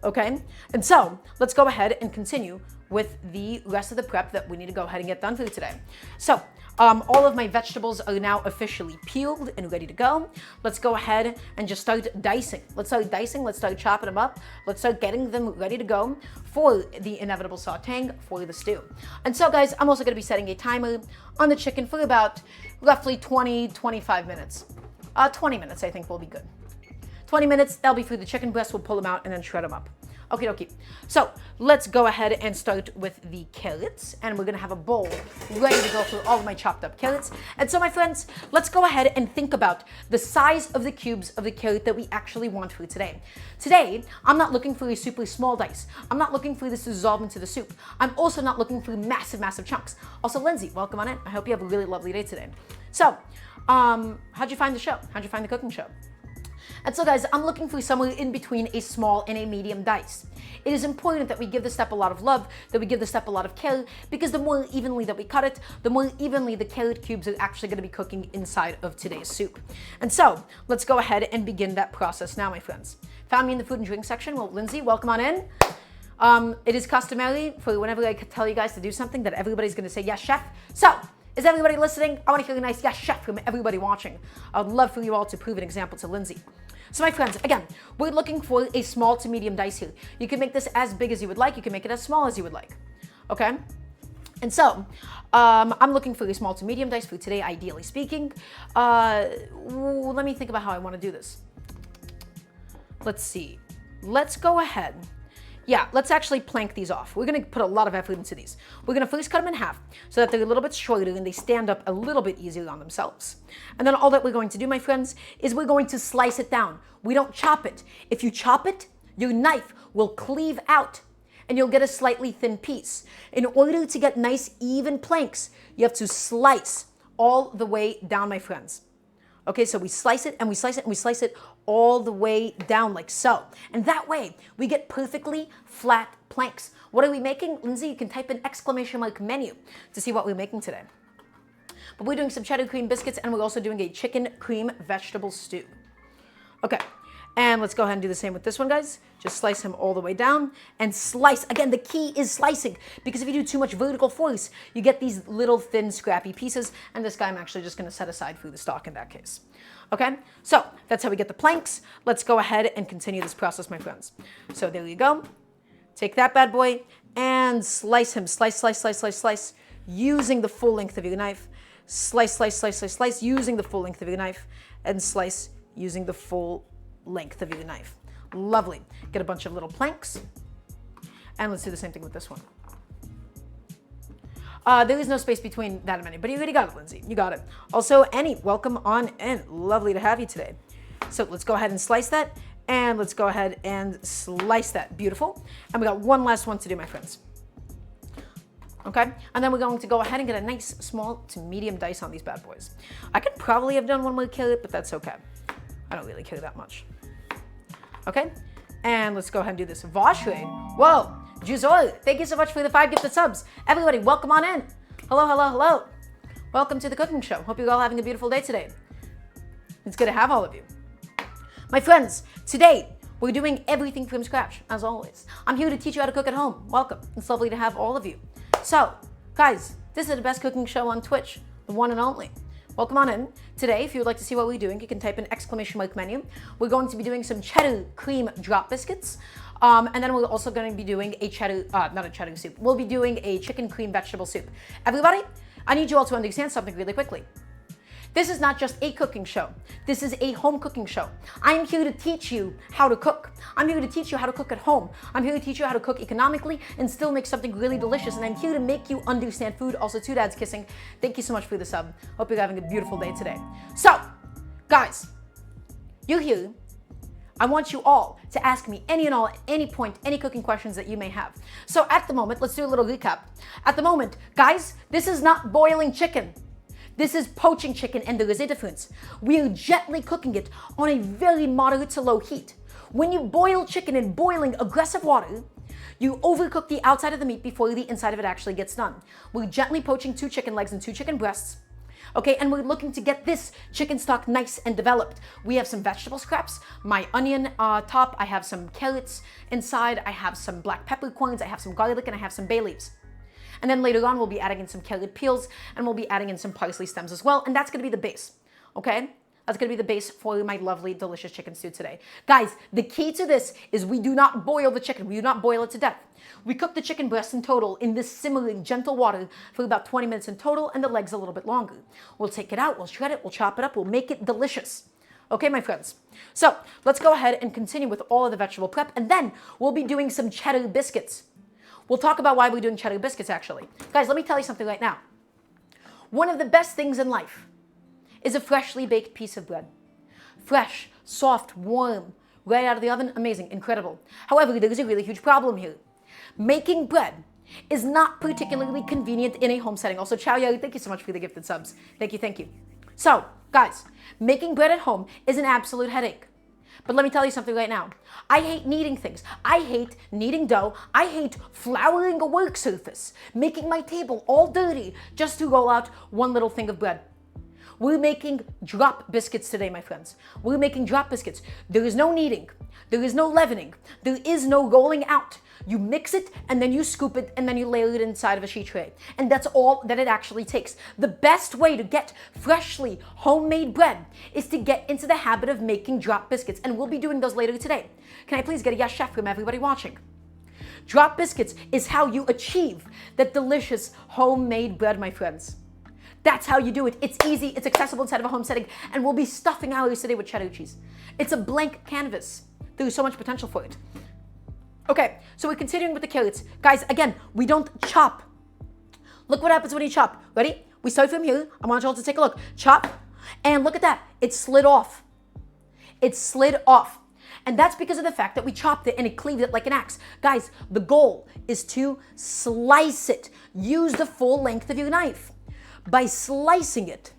Okay? And so let's go ahead and continue with the rest of the prep that we need to go ahead and get done for today. So all of my vegetables are now officially peeled and ready to go. Let's go ahead and just start dicing. Let's start chopping them up. Let's start getting them ready to go for the inevitable sautéing for the stew. And so, guys, I'm also going to be setting a timer on the chicken for about roughly 20-25 minutes. 20 minutes, I think, will be good. 20 minutes, that'll be for the chicken breast. We'll pull them out and then shred them up. Okie dokie. So let's go ahead and start with the carrots, and we're gonna have a bowl ready to go for all of my chopped up carrots. And so, my friends, let's go ahead and think about the size of the cubes of the carrot that we actually want for today. Today, I'm not looking for a super small dice. I'm not looking for this to dissolve into the soup. I'm also not looking for massive, massive chunks. Also, Lindsay, welcome on in. I hope you have a really lovely day today. So, how'd you find the show? How'd you find the cooking show? And so, guys, I'm looking for somewhere in between a small and a medium dice. It is important that we give this step a lot of love, that we give this step a lot of care, because the more evenly that we cut it, the more evenly the carrot cubes are actually going to be cooking inside of today's soup. And so, let's go ahead and begin that process now, my friends. Found me in the food and drink section. Well, Lindsay, welcome on in. It is customary for whenever I tell you guys to do something that everybody's going to say, yes, chef. So, is everybody listening? I want to hear a nice yes, chef from everybody watching. I would love for you all to prove an example to Lindsay. So, my friends, again, we're looking for a small to medium dice here. You can make this as big as you would like. You can make it as small as you would like. Okay? And so, I'm looking for a small to medium dice for today, ideally speaking. Let me think about how I want to do this. Let's see. Let's go ahead. Yeah, let's actually plank these off. We're going to put a lot of effort into these. We're going to first cut them in half so that they're a little bit shorter and they stand up a little bit easier on themselves. And then all that we're going to do, my friends, is we're going to slice it down. We don't chop it. If you chop it, your knife will cleave out and you'll get a slightly thin piece. In order to get nice, even planks, you have to slice all the way down, my friends. Okay, so we slice it and we slice it and we slice it all the way down like so. And that way, we get perfectly flat planks. What are we making? Lindsay, you can type in !menu to see what we're making today. But we're doing some cheddar cream biscuits and we're also doing a chicken cream vegetable stew. Okay, and let's go ahead and do the same with this one, guys. Just slice him all the way down and slice. Again, the key is slicing, because if you do too much vertical force, you get these little thin scrappy pieces, and this guy I'm actually just gonna set aside for the stock in that case. Okay, so that's how we get the planks. Let's go ahead and continue this process, my friends. So there you go. Take that bad boy and slice him. Slice, slice, slice, slice, slice, using the full length of your knife. Slice, slice, slice, slice, slice, using the full length of your knife, and slice using the full length of your knife. Lovely. Get a bunch of little planks. And let's do the same thing with this one. There is no space between that and many, but you already got it, Lindsay. You got it. Also, Annie, welcome on in. Lovely to have you today. So let's go ahead and slice that, and let's go ahead and slice that. Beautiful. And we got one last one to do, my friends. Okay, and then we're going to go ahead and get a nice small to medium dice on these bad boys. I could probably have done one more carrot, but that's okay. I don't really care that much. Okay, and let's go ahead and do this. Vashre, whoa, Juzol, thank you so much for the 5 gifted subs. Everybody, welcome on in. Hello, hello, hello. Welcome to the cooking show. Hope you're all having a beautiful day today. It's good to have all of you. My friends, today we're doing everything from scratch, as always. I'm here to teach you how to cook at home. Welcome. It's lovely to have all of you. So, guys, this is the best cooking show on Twitch, the one and only. welcome on in. Today, if you would like to see what we're doing, you can type in !menu. We're going to be doing some cheddar cream drop biscuits. And then we're also going to be doing a cheddar, not a cheddar soup. We'll be doing a chicken cream vegetable soup. Everybody, I need you all to understand something really quickly. This is not just a cooking show. This is a home cooking show. I'm here to teach you how to cook. I'm here to teach you how to cook at home. I'm here to teach you how to cook economically and still make something really delicious. And I'm here to make you understand food. Also, two dads kissing. Thank you so much for the sub. Hope you're having a beautiful day today. So, guys, you're here. I want you all to ask me any and all, at any point, any cooking questions that you may have. So at the moment, let's do a little recap. At the moment, guys, this is not boiling chicken. This is poaching chicken, and there is a difference. We are gently cooking it on a very moderate to low heat. When you boil chicken in boiling aggressive water, you overcook the outside of the meat before the inside of it actually gets done. We're gently poaching 2 chicken legs and 2 chicken breasts. Okay, and we're looking to get this chicken stock nice and developed. We have some vegetable scraps, my onion top, I have some carrots inside, I have some black peppercorns, I have some garlic, and I have some bay leaves. And then later on, we'll be adding in some carrot peels, and we'll be adding in some parsley stems as well, and that's gonna be the base, okay? That's gonna be the base for my lovely, delicious chicken stew today. Guys, the key to this is we do not boil the chicken. We do not boil it to death. We cook the chicken breast in total in this simmering, gentle water for about 20 minutes in total, and the legs a little bit longer. We'll take it out, we'll shred it, we'll chop it up, we'll make it delicious. Okay, my friends? So let's go ahead and continue with all of the vegetable prep, and then we'll be doing some cheddar biscuits. We'll talk about why we're doing cheddar biscuits, actually. Guys, let me tell you something right now. One of the best things in life is a freshly baked piece of bread. Fresh, soft, warm, right out of the oven, amazing, incredible. However, there is a really huge problem here. Making bread is not particularly convenient in a home setting. Also, ciao, Yari, thank you so much for the gifted subs. Thank you, thank you. So, guys, making bread at home is an absolute headache. But let me tell you something right now. I hate kneading things. I hate kneading dough. I hate flouring a work surface, making my table all dirty just to roll out one little thing of bread. We're making drop biscuits today, my friends. We're making drop biscuits. There is no kneading. There is no leavening. There is no rolling out. You mix it, and then you scoop it, and then you layer it inside of a sheet tray. And that's all that it actually takes. The best way to get freshly homemade bread is to get into the habit of making drop biscuits, and we'll be doing those later today. Can I please get a yes, chef, from everybody watching? Drop biscuits is how you achieve that delicious homemade bread, my friends. That's how you do it. It's easy, it's accessible inside of a home setting, and we'll be stuffing ours today with cheddar cheese. It's a blank canvas. There is so much potential for it. Okay, so we're continuing with the carrots. Guys, again, we don't chop. Look what happens when you chop. Ready? We start from here. I want you all to take a look. Chop, and look at that. It slid off. It slid off. And that's because of the fact that we chopped it and it cleaved it like an axe. Guys, the goal is to slice it. Use the full length of your knife. By slicing it,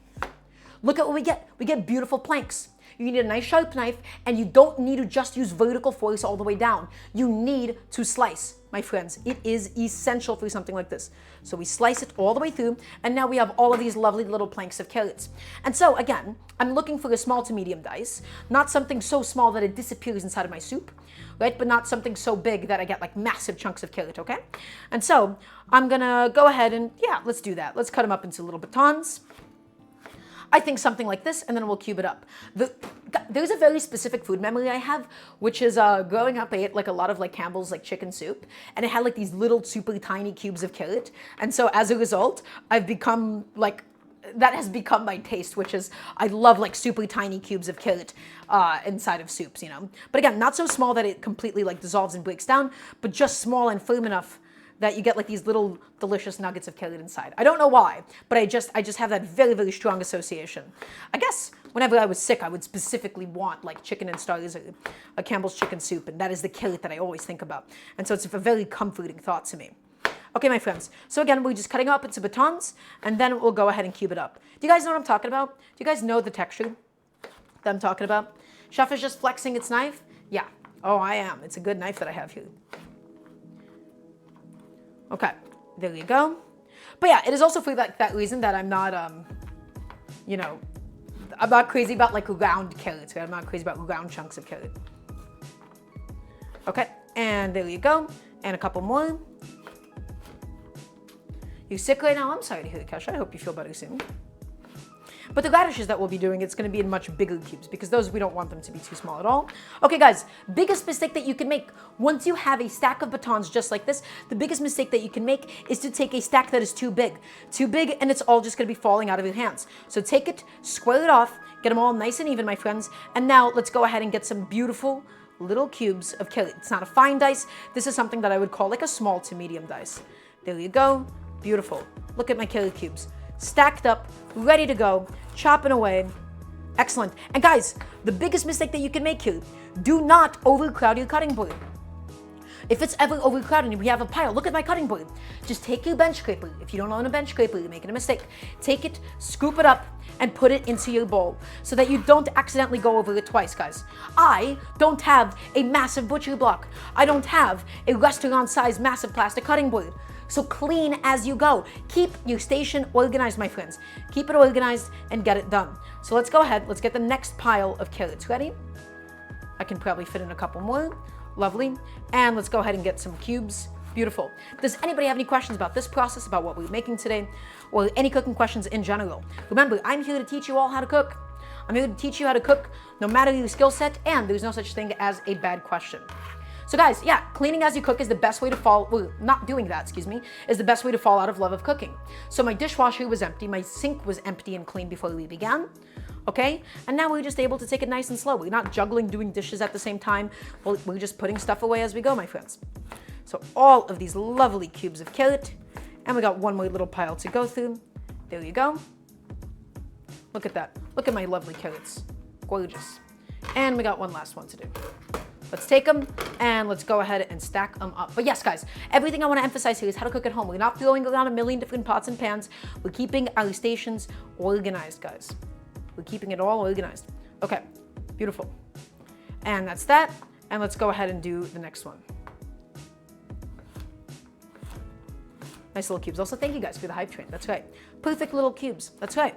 look at what we get. We get beautiful planks. You need a nice sharp knife, and you don't need to just use vertical force all the way down. You need to slice, my friends. It is essential for something like this. So we slice it all the way through, and now we have all of these lovely little planks of carrots. And so, again, I'm looking for a small to medium dice, not something so small that it disappears inside of my soup, right? But not something so big that I get like massive chunks of carrot, okay? And so I'm gonna go ahead and, yeah, let's do that. Let's cut them up into little batons. I think something like this, and then we'll cube it up. There's a very specific food memory I have, which is growing up, I ate like a lot of like Campbell's like chicken soup, and it had like these little super tiny cubes of carrot. And so as a result, I've become like, that has become my taste, which is I love like super tiny cubes of carrot inside of soups, you know. But again, not so small that it completely like dissolves and breaks down, but just small and firm enough that you get like these little delicious nuggets of carrot inside. I don't know why, but I just have that very, very strong association. I guess whenever I was sick, I would specifically want like chicken and stars or a Campbell's chicken soup, and that is the carrot that I always think about. And so it's a very comforting thought to me. Okay, my friends. So again, we're just cutting up into batons, and then we'll go ahead and cube it up. Do you guys know what I'm talking about? Do you guys know the texture that I'm talking about? Chef is just flexing its knife. Yeah. Oh, I am. It's a good knife that I have here. Okay, there you go. But yeah, it is also for that reason that I'm not, you know, I'm not crazy about like round carrots. Right? I'm not crazy about round chunks of carrot. Okay, and there you go. And a couple more. You sick right now? I'm sorry to hear, Kesha. I hope you feel better soon. But the radishes that we'll be doing, it's going to be in much bigger cubes because those, we don't want them to be too small at all. Okay, guys, biggest mistake that you can make once you have a stack of batons just like this, the biggest mistake that you can make is to take a stack that is too big, and it's all just going to be falling out of your hands. So take it, square it off, get them all nice and even, my friends. And now let's go ahead and get some beautiful little cubes of kelly. It's not a fine dice. This is something that I would call like a small to medium dice. There you go. Beautiful. Look at my kelly cubes. Stacked up, ready to go, chopping away. Excellent. And guys, the biggest mistake that you can make here, do not overcrowd your cutting board. If it's ever overcrowded and we have a pile, look at my cutting board. Just take your bench scraper. If you don't own a bench scraper, you're making a mistake. Take it, scoop it up, and put it into your bowl so that you don't accidentally go over it twice, guys. I don't have a massive butcher block. I don't have a restaurant-sized massive plastic cutting board. So clean as you go. Keep your station organized, my friends. Keep it organized and get it done. So let's go ahead. Let's get the next pile of carrots ready. I can probably fit in a couple more. Lovely. And let's go ahead and get some cubes. Beautiful. Does anybody have any questions about this process, about what we're making today, or any cooking questions in general? Remember, I'm here to teach you all how to cook. I'm here to teach you how to cook no matter your skill set, and there's no such thing as a bad question. So guys, yeah, cleaning as you cook is the best way to fall, well, not doing that, excuse me, is the best way to fall out of love of cooking. So my dishwasher was empty, my sink was empty and clean before we began, okay? And now we're just able to take it nice and slow. We're not juggling doing dishes at the same time. We're just putting stuff away as we go, my friends. So all of these lovely cubes of carrot, and we got one more little pile to go through. There you go. Look at that. Look at my lovely carrots. Gorgeous. And we got one last one to do. Let's take them and let's go ahead and stack them up. But yes, guys, everything I want to emphasize here is how to cook at home. We're not throwing around a million different pots and pans. We're keeping our stations organized, guys. We're keeping it all organized. Okay, beautiful. And that's that. And let's go ahead and do the next one. Nice little cubes. Also, thank you guys for the hype train. That's right. Perfect little cubes. That's right.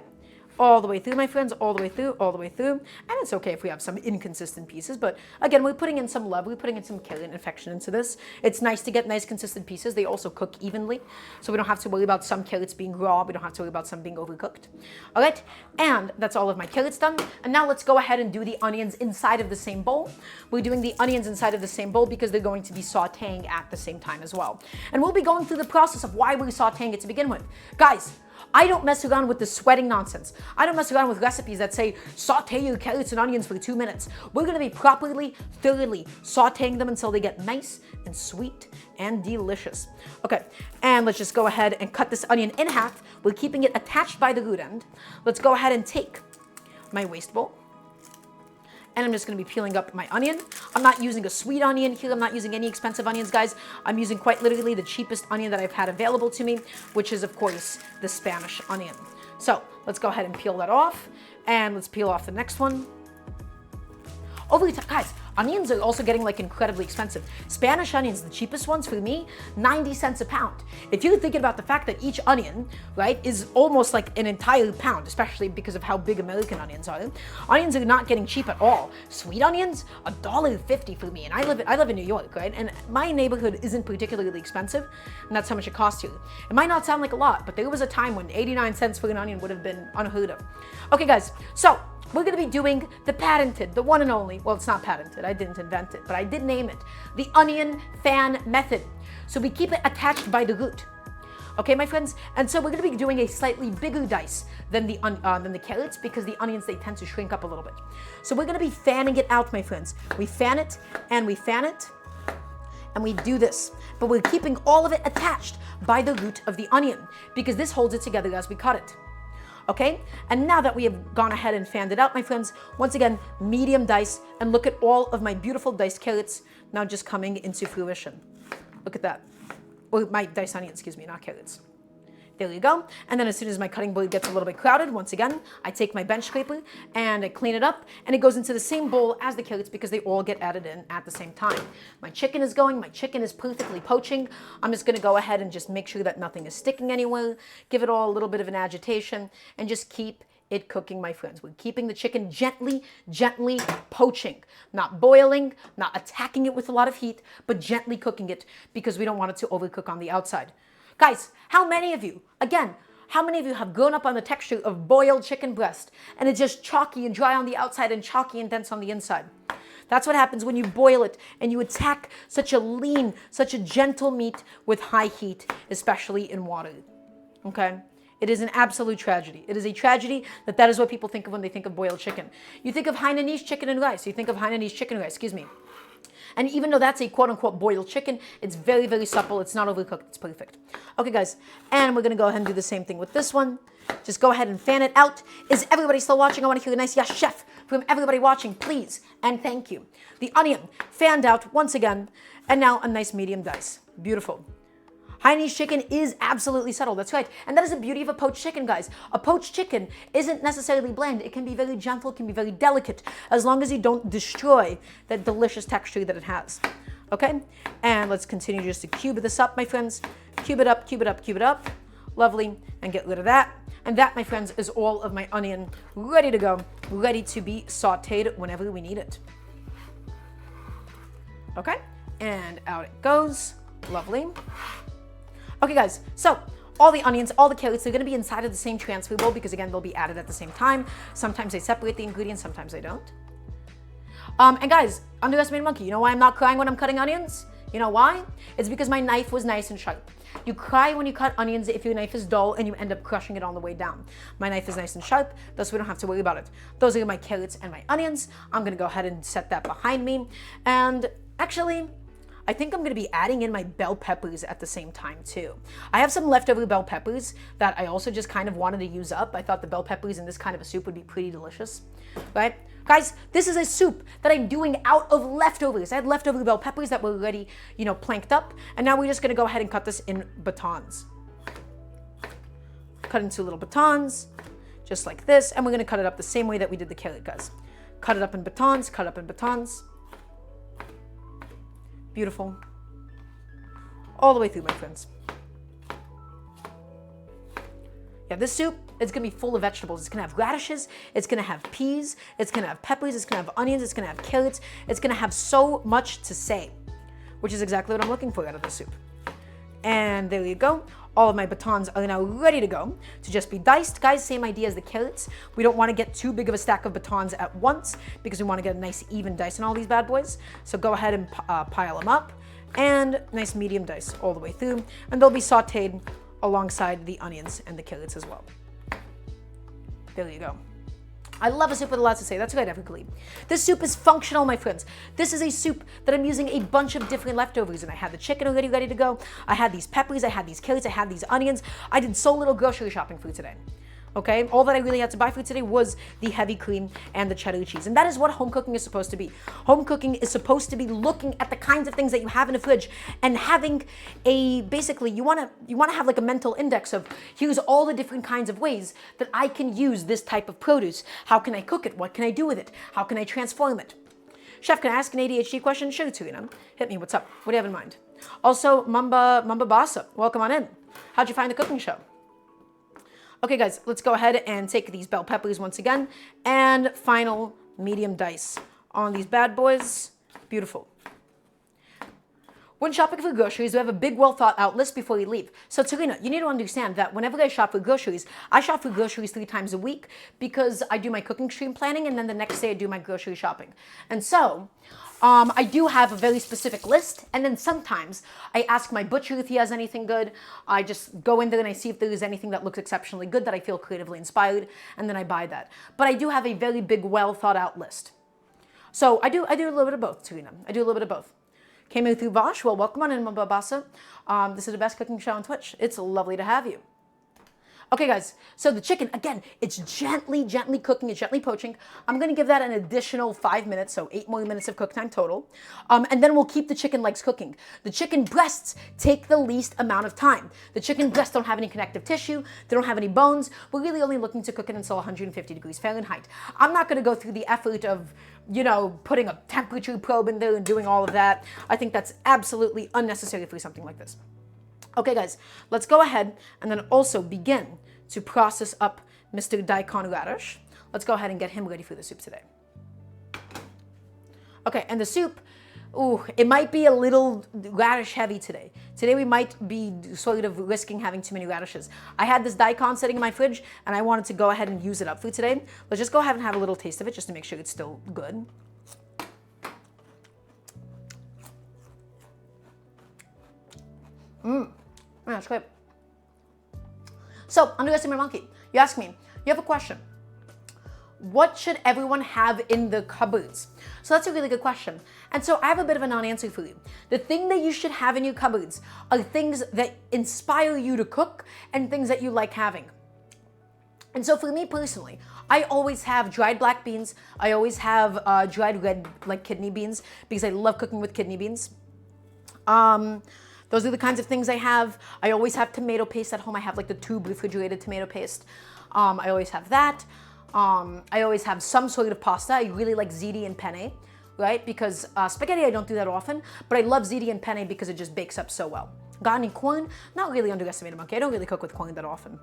All the way through, my friends, all the way through, all the way through. And it's okay if we have some inconsistent pieces, but again, we're putting in some love, we're putting in some care and affection into this. It's nice to get nice consistent pieces. They also cook evenly, so we don't have to worry about some carrots being raw, we don't have to worry about some being overcooked. All right, and that's all of my carrots done. And now let's go ahead and do the onions inside of the same bowl. We're doing the onions inside of the same bowl because they're going to be sauteing at the same time as well. And we'll be going through the process of why we're sauteing it to begin with. Guys, I don't mess around with the sweating nonsense. I don't mess around with recipes that say saute your carrots and onions for 2 minutes. We're going to be properly, thoroughly sauteing them until they get nice and sweet and delicious. Okay, and let's just go ahead and cut this onion in half. We're keeping it attached by the root end. Let's go ahead and take my waste bowl. And I'm just going to be peeling up my onion. I'm not using a sweet onion here. I'm not using any expensive onions, guys. I'm using quite literally the cheapest onion that I've had available to me, which is, of course, the Spanish onion. So let's go ahead and peel that off. And let's peel off the next one. Over time, guys, onions are also getting like incredibly expensive. Spanish onions, the cheapest ones for me, 90 cents a pound. If you're thinking about the fact that each onion, right, is almost like an entire pound, especially because of how big American onions are, onions are not getting cheap at all. Sweet onions, $1.50 for me, and I live in New York, right, and my neighborhood isn't particularly expensive, and that's how much it costs you. It might not sound like a lot, but there was a time when 89 cents for an onion would have been unheard of. Okay, guys, so we're going to be doing the patented, the one and only, well, it's not patented, I didn't invent it, but I did name it, the onion fan method. So we keep it attached by the root. Okay, my friends? And so we're going to be doing a slightly bigger dice than the carrots because the onions, they tend to shrink up a little bit. So we're going to be fanning it out, my friends. We fan it, and we fan it, and we do this. But we're keeping all of it attached by the root of the onion because this holds it together as we cut it. Okay, and now that we have gone ahead and fanned it out, my friends, once again, medium dice, and look at all of my beautiful diced carrots now just coming into fruition. Look at that. Or my diced onions, excuse me, not carrots. There you go. And then as soon as my cutting board gets a little bit crowded, once again, I take my bench scraper and I clean it up, and it goes into the same bowl as the carrots because they all get added in at the same time. My chicken is going. My chicken is perfectly poaching. I'm just going to go ahead and just make sure that nothing is sticking anywhere, give it all a little bit of an agitation, and just keep it cooking, my friends. We're keeping the chicken gently, gently poaching, not boiling, not attacking it with a lot of heat, but gently cooking it because we don't want it to overcook on the outside. Guys, how many of you, again, How many of you have grown up on the texture of boiled chicken breast and it's just chalky and dry on the outside and chalky and dense on the inside? That's what happens when you boil it and you attack such a lean, such a gentle meat with high heat, especially in water. Okay? It is an absolute tragedy. It is a tragedy that is what people think of when they think of boiled chicken. You think of Hainanese chicken and rice. You think of Hainanese chicken and rice, excuse me. And even though that's a quote-unquote boiled chicken, it's very, very supple. It's not overcooked. It's perfect. Okay, guys. And we're going to go ahead and do the same thing with this one. Just go ahead and fan it out. Is everybody still watching? I want to hear a nice yes, chef, from everybody watching, please. And thank you. The onion fanned out once again. And now a nice medium dice. Beautiful. Hainanese chicken is absolutely subtle. That's right. And that is the beauty of a poached chicken, guys. A poached chicken isn't necessarily bland. It can be very gentle, it can be very delicate, as long as you don't destroy that delicious texture that it has. Okay? And let's continue just to cube this up, my friends. Cube it up, cube it up, cube it up. Lovely. And get rid of that. And that, my friends, is all of my onion ready to go, ready to be sauteed whenever we need it. Okay? And out it goes. Lovely. Okay, guys, so all the onions, all the carrots, they're going to be inside of the same transfer bowl because, again, they'll be added at the same time. Sometimes they separate the ingredients, sometimes they don't. And guys, underestimated monkey, you know why I'm not crying when I'm cutting onions? You know why? It's because my knife was nice and sharp. You cry when you cut onions if your knife is dull and you end up crushing it on the way down. My knife is nice and sharp, thus we don't have to worry about it. Those are my carrots and my onions. I'm going to go ahead and set that behind me. And actually, I think I'm going to be adding in my bell peppers at the same time too. I have some leftover bell peppers that I also just kind of wanted to use up. I thought the bell peppers in this kind of a soup would be pretty delicious, right? Guys, this is a soup that I'm doing out of leftovers. I had leftover bell peppers that were already, planked up. And now we're just going to go ahead and cut this in batons. Cut into little batons, just like this. And we're going to cut it up the same way that we did the carrot, guys. Cut it up in batons, cut up in batons. Beautiful. All the way through, my friends. Yeah, this soup is going to be full of vegetables. It's going to have radishes. It's going to have peas. It's going to have peppers. It's going to have onions. It's going to have carrots. It's going to have so much to say, which is exactly what I'm looking for out of this soup. And there you go. All of my batons are now ready to go to just be diced. Guys, same idea as the carrots. We don't want to get too big of a stack of batons at once because we want to get a nice even dice in all these bad boys. So go ahead and pile them up and nice medium dice all the way through. And they'll be sauteed alongside the onions and the carrots as well. There you go. I love a soup with a lot to say. That's right, everybody. This soup is functional, my friends. This is a soup that I'm using a bunch of different leftovers in. I had the chicken already ready to go. I had these peppers. I had these carrots. I had these onions. I did so little grocery shopping for today. Okay, all that I really had to buy for today was the heavy cream and the cheddar cheese. And that is what home cooking is supposed to be. Home cooking is supposed to be looking at the kinds of things that you have in the fridge and having basically, you want to have like a mental index of here's all the different kinds of ways that I can use this type of produce. How can I cook it? What can I do with it? How can I transform it? Chef, can I ask an ADHD question? Sure, Turina. Hit me, what's up? What do you have in mind? Also, Mamba Basa, welcome on in. How'd you find the cooking show? Okay, guys, let's go ahead and take these bell peppers once again. And final medium dice on these bad boys. Beautiful. When shopping for groceries, we have a big, well-thought-out list before we leave. So, Tarina, you need to understand that whenever I shop for groceries, I shop for groceries 3 times a week because I do my cooking stream planning, and then the next day I do my grocery shopping. And so, I do have a very specific list, and then sometimes I ask my butcher if he has anything good. I just go in there and I see if there is anything that looks exceptionally good that I feel creatively inspired, and then I buy that. But I do have a very big, well-thought-out list. So I do a little bit of both, Tarina. I do a little bit of both. Came in through Vosh. Well, welcome on in, Mababasa. This is the best cooking show on Twitch. It's lovely to have you. Okay, guys, so the chicken, again, it's gently cooking, it's gently poaching. I'm going to give that an additional 5 minutes, so 8 more minutes of cook time total. And then we'll keep the chicken legs cooking. The chicken breasts take the least amount of time. The chicken breasts don't have any connective tissue. They don't have any bones. We're really only looking to cook it until 150 degrees Fahrenheit. I'm not going to go through the effort of, putting a temperature probe in there and doing all of that. I think that's absolutely unnecessary for something like this. Okay, guys, let's go ahead and then also begin to process up Mr. Daikon Radish. Let's go ahead and get him ready for the soup today. Okay, and the soup, ooh, it might be a little radish heavy today. Today we might be sort of risking having too many radishes. I had this daikon sitting in my fridge and I wanted to go ahead and use it up for today. Let's just go ahead and have a little taste of it just to make sure it's still good. That's great. So, underestimate monkey. You ask me, you have a question. What should everyone have in the cupboards? So that's a really good question. And so I have a bit of a non-answer for you. The thing that you should have in your cupboards are things that inspire you to cook and things that you like having. And so for me personally, I always have dried black beans. I always have dried red, like kidney beans, because I love cooking with kidney beans. Those are the kinds of things I have. I always have tomato paste at home. I have like the tube refrigerated tomato paste. I always have that. I always have some sort of pasta. I really like ziti and penne, right? Because spaghetti, I don't do that often, but I love ziti and penne because it just bakes up so well. Got any corn? Not really underestimated monkey. I don't really cook with corn that often.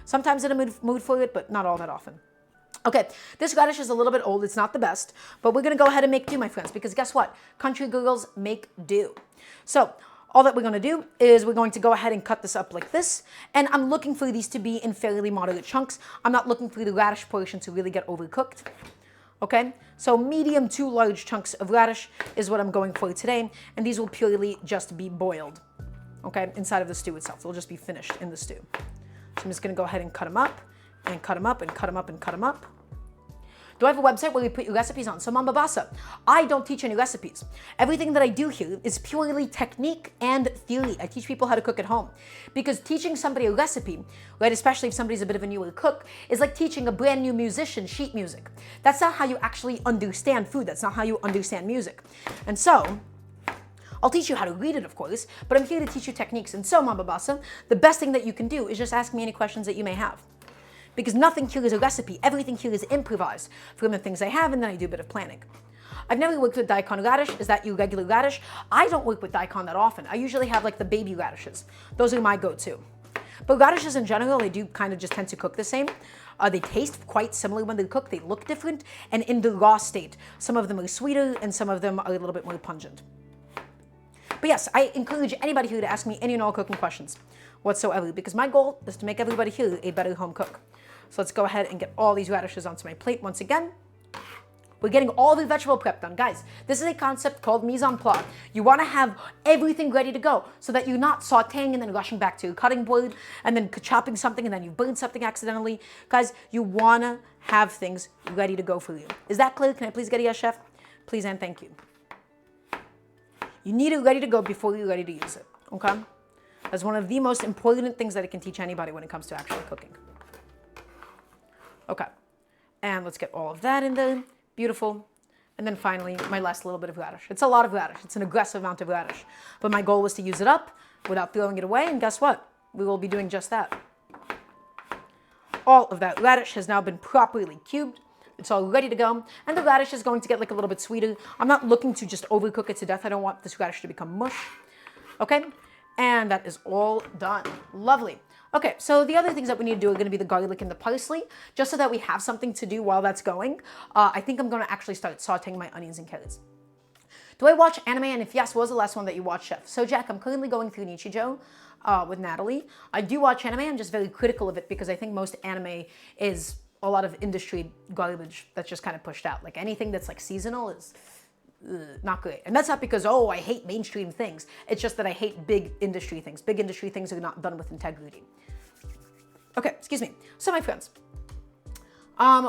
Sometimes in a mood for it, but not all that often. Okay, this radish is a little bit old. It's not the best, but we're gonna go ahead and make do, my friends, because guess what? Country girls make do. So, all that we're going to do is we're going to go ahead and cut this up like this. And I'm looking for these to be in fairly moderate chunks. I'm not looking for the radish portion to really get overcooked. Okay, so medium to large chunks of radish is what I'm going for today. And these will purely just be boiled, okay, inside of the stew itself. They'll just be finished in the stew. So I'm just going to go ahead and cut them up and cut them up and cut them up and cut them up. Do I have a website where we put your recipes on? So Mambabasa, I don't teach any recipes. Everything that I do here is purely technique and theory. I teach people how to cook at home. Because teaching somebody a recipe, right, especially if somebody's a bit of a newer cook, is like teaching a brand new musician sheet music. That's not how you actually understand food. That's not how you understand music. And so, I'll teach you how to read it, of course, but I'm here to teach you techniques. And so, Mambabasa, the best thing that you can do is just ask me any questions that you may have. Because nothing here is a recipe. Everything here is improvised from the things I have, and then I do a bit of planning. I've never worked with daikon radish. Is that your regular radish? I don't work with daikon that often. I usually have like the baby radishes. Those are my go-to. But radishes in general, they do kind of just tend to cook the same. They taste quite similar when they cook. They look different. And in the raw state, some of them are sweeter and some of them are a little bit more pungent. But yes, I encourage anybody here to ask me any and all cooking questions whatsoever, because my goal is to make everybody here a better home cook. So let's go ahead and get all these radishes onto my plate once again. We're getting all the vegetable prep done. Guys, this is a concept called mise en place. You want to have everything ready to go so that you're not sauteing and then rushing back to your cutting board and then chopping something and then you burn something accidentally. Guys, you want to have things ready to go for you. Is that clear? Can I please get a yes, chef? Please and thank you. You need it ready to go before you're ready to use it, okay? That's one of the most important things that I can teach anybody when it comes to actually cooking. Okay, and let's get all of that in there. Beautiful. And then finally, my last little bit of radish. It's a lot of radish. It's an aggressive amount of radish. But my goal was to use it up without throwing it away, and guess what? We will be doing just that. All of that radish has now been properly cubed. It's all ready to go. And the radish is going to get like a little bit sweeter. I'm not looking to just overcook it to death. I don't want this radish to become mush. Okay, and that is all done. Lovely. Okay, so the other things that we need to do are going to be the garlic and the parsley, just so that we have something to do while that's going. I think I'm going to actually start sauteing my onions and carrots. Do I watch anime? And if yes, what was the last one that you watched, Chef? So Jack, I'm currently going through Nichijou with Natalie. I do watch anime. I'm just very critical of it because I think most anime is a lot of industry garbage that's just kind of pushed out. Like anything that's like seasonal is not great. And that's not because, oh, I hate mainstream things. It's just that I hate big industry things. Big industry things are not done with integrity. Okay, excuse me. So my friends,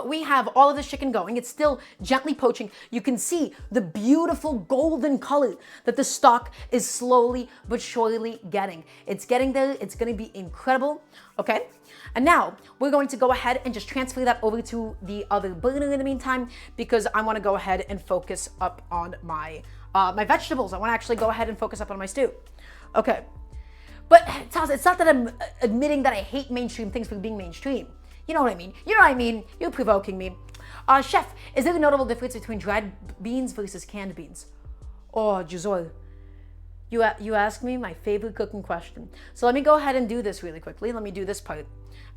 we have all of this chicken going. It's still gently poaching. You can see the beautiful golden color that the stock is slowly but surely getting. It's getting there. It's going to be incredible. Okay. And now we're going to go ahead and just transfer that over to the other burner in the meantime, because I want to go ahead and focus up on my my vegetables. I want to actually go ahead and focus up on my stew. Okay. But it's not that I'm admitting that I hate mainstream things for being mainstream. You know what I mean? You know what I mean? You're provoking me. Chef, is there a notable difference between dried beans versus canned beans? Oh, Juzor, you ask me my favorite cooking question. So let me go ahead and do this really quickly. Let me do this part,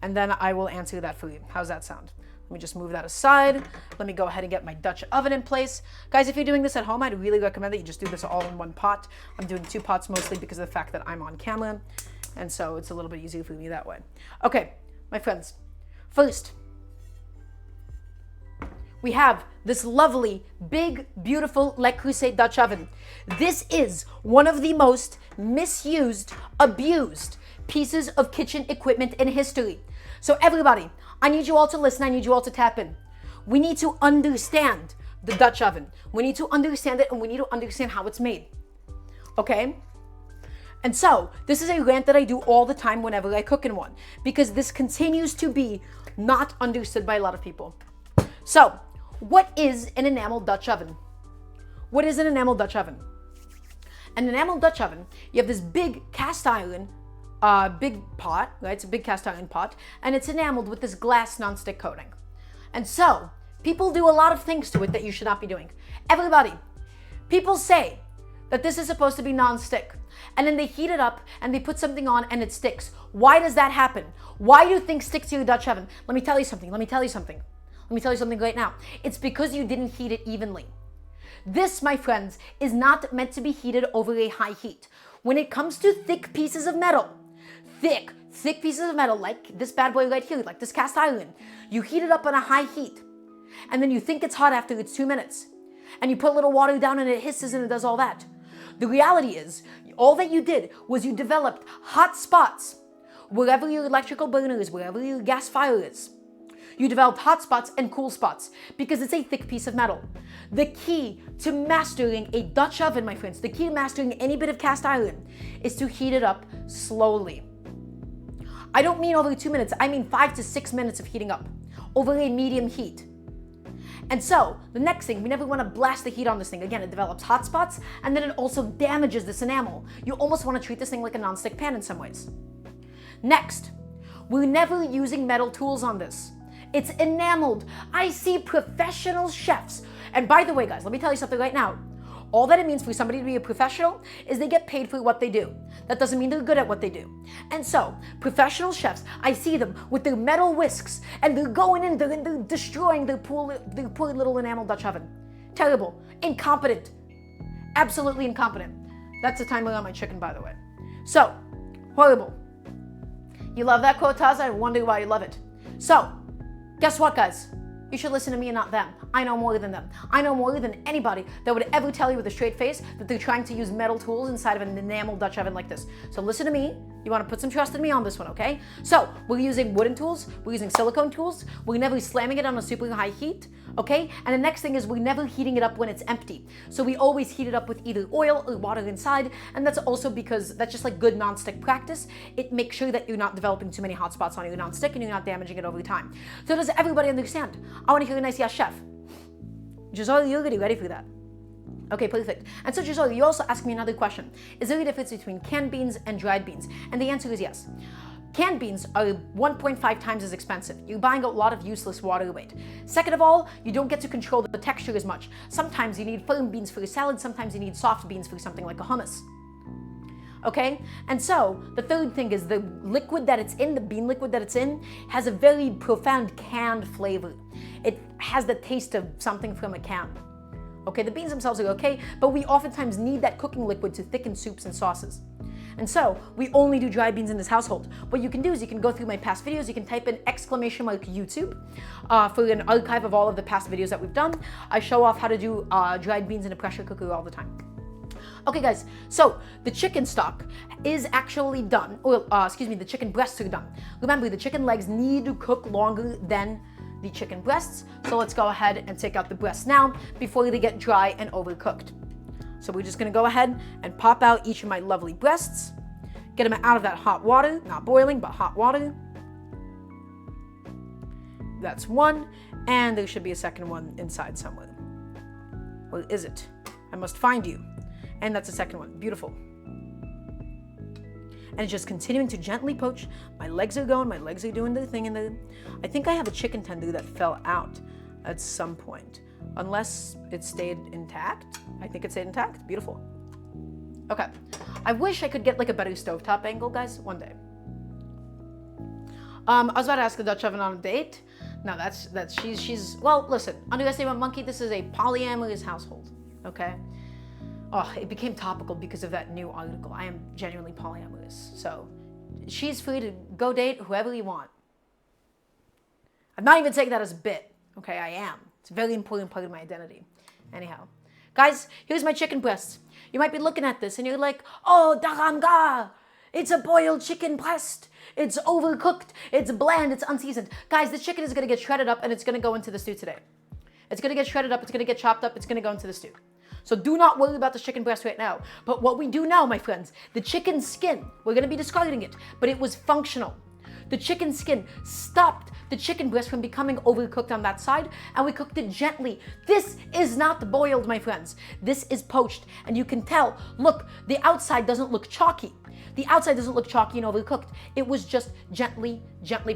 and then I will answer that for you. How's that sound? Let me just move that aside. Let me go ahead and get my Dutch oven in place. Guys, if you're doing this at home, I'd really recommend that you just do this all in one pot. I'm doing 2 pots mostly because of the fact that I'm on camera. And so it's a little bit easier for me that way. Okay, my friends. First, we have this lovely, big, beautiful Le Creuset Dutch oven. This is one of the most misused, abused pieces of kitchen equipment in history. So everybody, I need you all to listen. I need you all to tap in. We need to understand the Dutch oven. We need to understand it, and we need to understand how it's made. Okay? And so, this is a rant that I do all the time whenever I cook in one, because this continues to be not understood by a lot of people. So, what is an enamel Dutch oven? What is an enamel Dutch oven? An enamel Dutch oven, you have this big cast iron, big pot, right? It's a big cast iron pot, and it's enameled with this glass nonstick coating. And so, people do a lot of things to it that you should not be doing. Everybody, people say that this is supposed to be nonstick, and then they heat it up and they put something on and it sticks. Why does that happen? Why do things stick to your Dutch oven? Let me tell you something. Let me tell you something right now. It's because you didn't heat it evenly. This, my friends, is not meant to be heated over a high heat. When it comes to thick pieces of metal, thick pieces of metal, like this bad boy right here, like this cast iron, you heat it up on a high heat, and then you think it's hot after it's 2 minutes, and you put a little water down and it hisses and it does all that. The reality is, all that you did was you developed hot spots wherever your electrical burner is, wherever your gas fire is. You developed hot spots and cool spots because it's a thick piece of metal. The key to mastering a Dutch oven, my friends, the key to mastering any bit of cast iron is to heat it up slowly. I don't mean over 2 minutes, I mean 5 to 6 minutes of heating up over a medium heat. And so, the next thing, we never want to blast the heat on this thing. Again, it develops hot spots, and then it also damages this enamel. You almost want to treat this thing like a nonstick pan in some ways. Next, we're never using metal tools on this. It's enameled. I see professional chefs. And by the way, guys, let me tell you something right now. All that it means for somebody to be a professional is they get paid for what they do. That doesn't mean they're good at what they do. And so, professional chefs, I see them with their metal whisks, and they're going in there and they're destroying their poor little enamel Dutch oven. Terrible. Incompetent. Absolutely incompetent. That's the timer on my chicken, by the way. So, horrible. You love that quote, Taz? I wonder why you love it. So, guess what, guys? You should listen to me and not them. I know more than them. I know more than anybody that would ever tell you with a straight face that they're trying to use metal tools inside of an enamel Dutch oven like this. So listen to me. You want to put some trust in me on this one, okay? So we're using wooden tools. We're using silicone tools. We're never slamming it on a super high heat, okay? And the next thing is we're never heating it up when it's empty. So we always heat it up with either oil or water inside. And that's also because that's just like good nonstick practice. It makes sure that you're not developing too many hot spots on your nonstick and you're not damaging it over time. So does everybody understand? I want to hear a nice yes, chef. Giselle, you're already ready for that. Okay, perfect. And so Giselle, you also asked me another question. Is there a difference between canned beans and dried beans? And the answer is yes. Canned beans are 1.5 times as expensive. You're buying a lot of useless water weight. Second of all, you don't get to control the texture as much. Sometimes you need firm beans for a salad, sometimes you need soft beans for something like a hummus. Okay? And so, the third thing is the liquid that it's in, the bean liquid that it's in, has a very profound canned flavor. It has the taste of something from a can. Okay, the beans themselves are okay, but we oftentimes need that cooking liquid to thicken soups and sauces. And so, we only do dried beans in this household. What you can do is you can go through my past videos, you can type in !YouTube for an archive of all of the past videos that we've done. I show off how to do dried beans in a pressure cooker all the time. Okay guys, so the chicken stock is actually done, or the chicken breasts are done. Remember, the chicken legs need to cook longer than the chicken breasts, so let's go ahead and take out the breasts now before they get dry and overcooked. So we're just gonna go ahead and pop out each of my lovely breasts, get them out of that hot water, not boiling, but hot water. That's one, and there should be a second one inside somewhere. Where is it? I must find you. And that's the second one. Beautiful. And it's just continuing to gently poach. My legs are going, my legs are doing their thing in there. I think I have a chicken tender that fell out at some point. Unless it stayed intact. I think it stayed intact. Beautiful. Okay. I wish I could get like a better stovetop angle, guys, one day. I was about to ask the Dutch oven on a date. No, she's well, listen, underestimate a monkey, this is a polyamorous household, okay? Oh, it became topical because of that new article. I am genuinely polyamorous. So she's free to go date whoever you want. I'm not even saying that as a bit, okay? I am. It's a very important part of my identity. Anyhow, guys, here's my chicken breast. You might be looking at this and you're like, oh, Daramgar, it's a boiled chicken breast. It's overcooked, it's bland, it's unseasoned. Guys, this chicken is gonna get shredded up and it's gonna go into the stew today. It's gonna get shredded up, it's gonna get chopped up, it's gonna go into the stew. So do not worry about the chicken breast right now. But what we do now, my friends, the chicken skin, we're gonna be discarding it, but it was functional. The chicken skin stopped the chicken breast from becoming overcooked on that side, and we cooked it gently. This is not boiled, my friends. This is poached, and you can tell, look, the outside doesn't look chalky. The outside doesn't look chalky and overcooked. It was just gently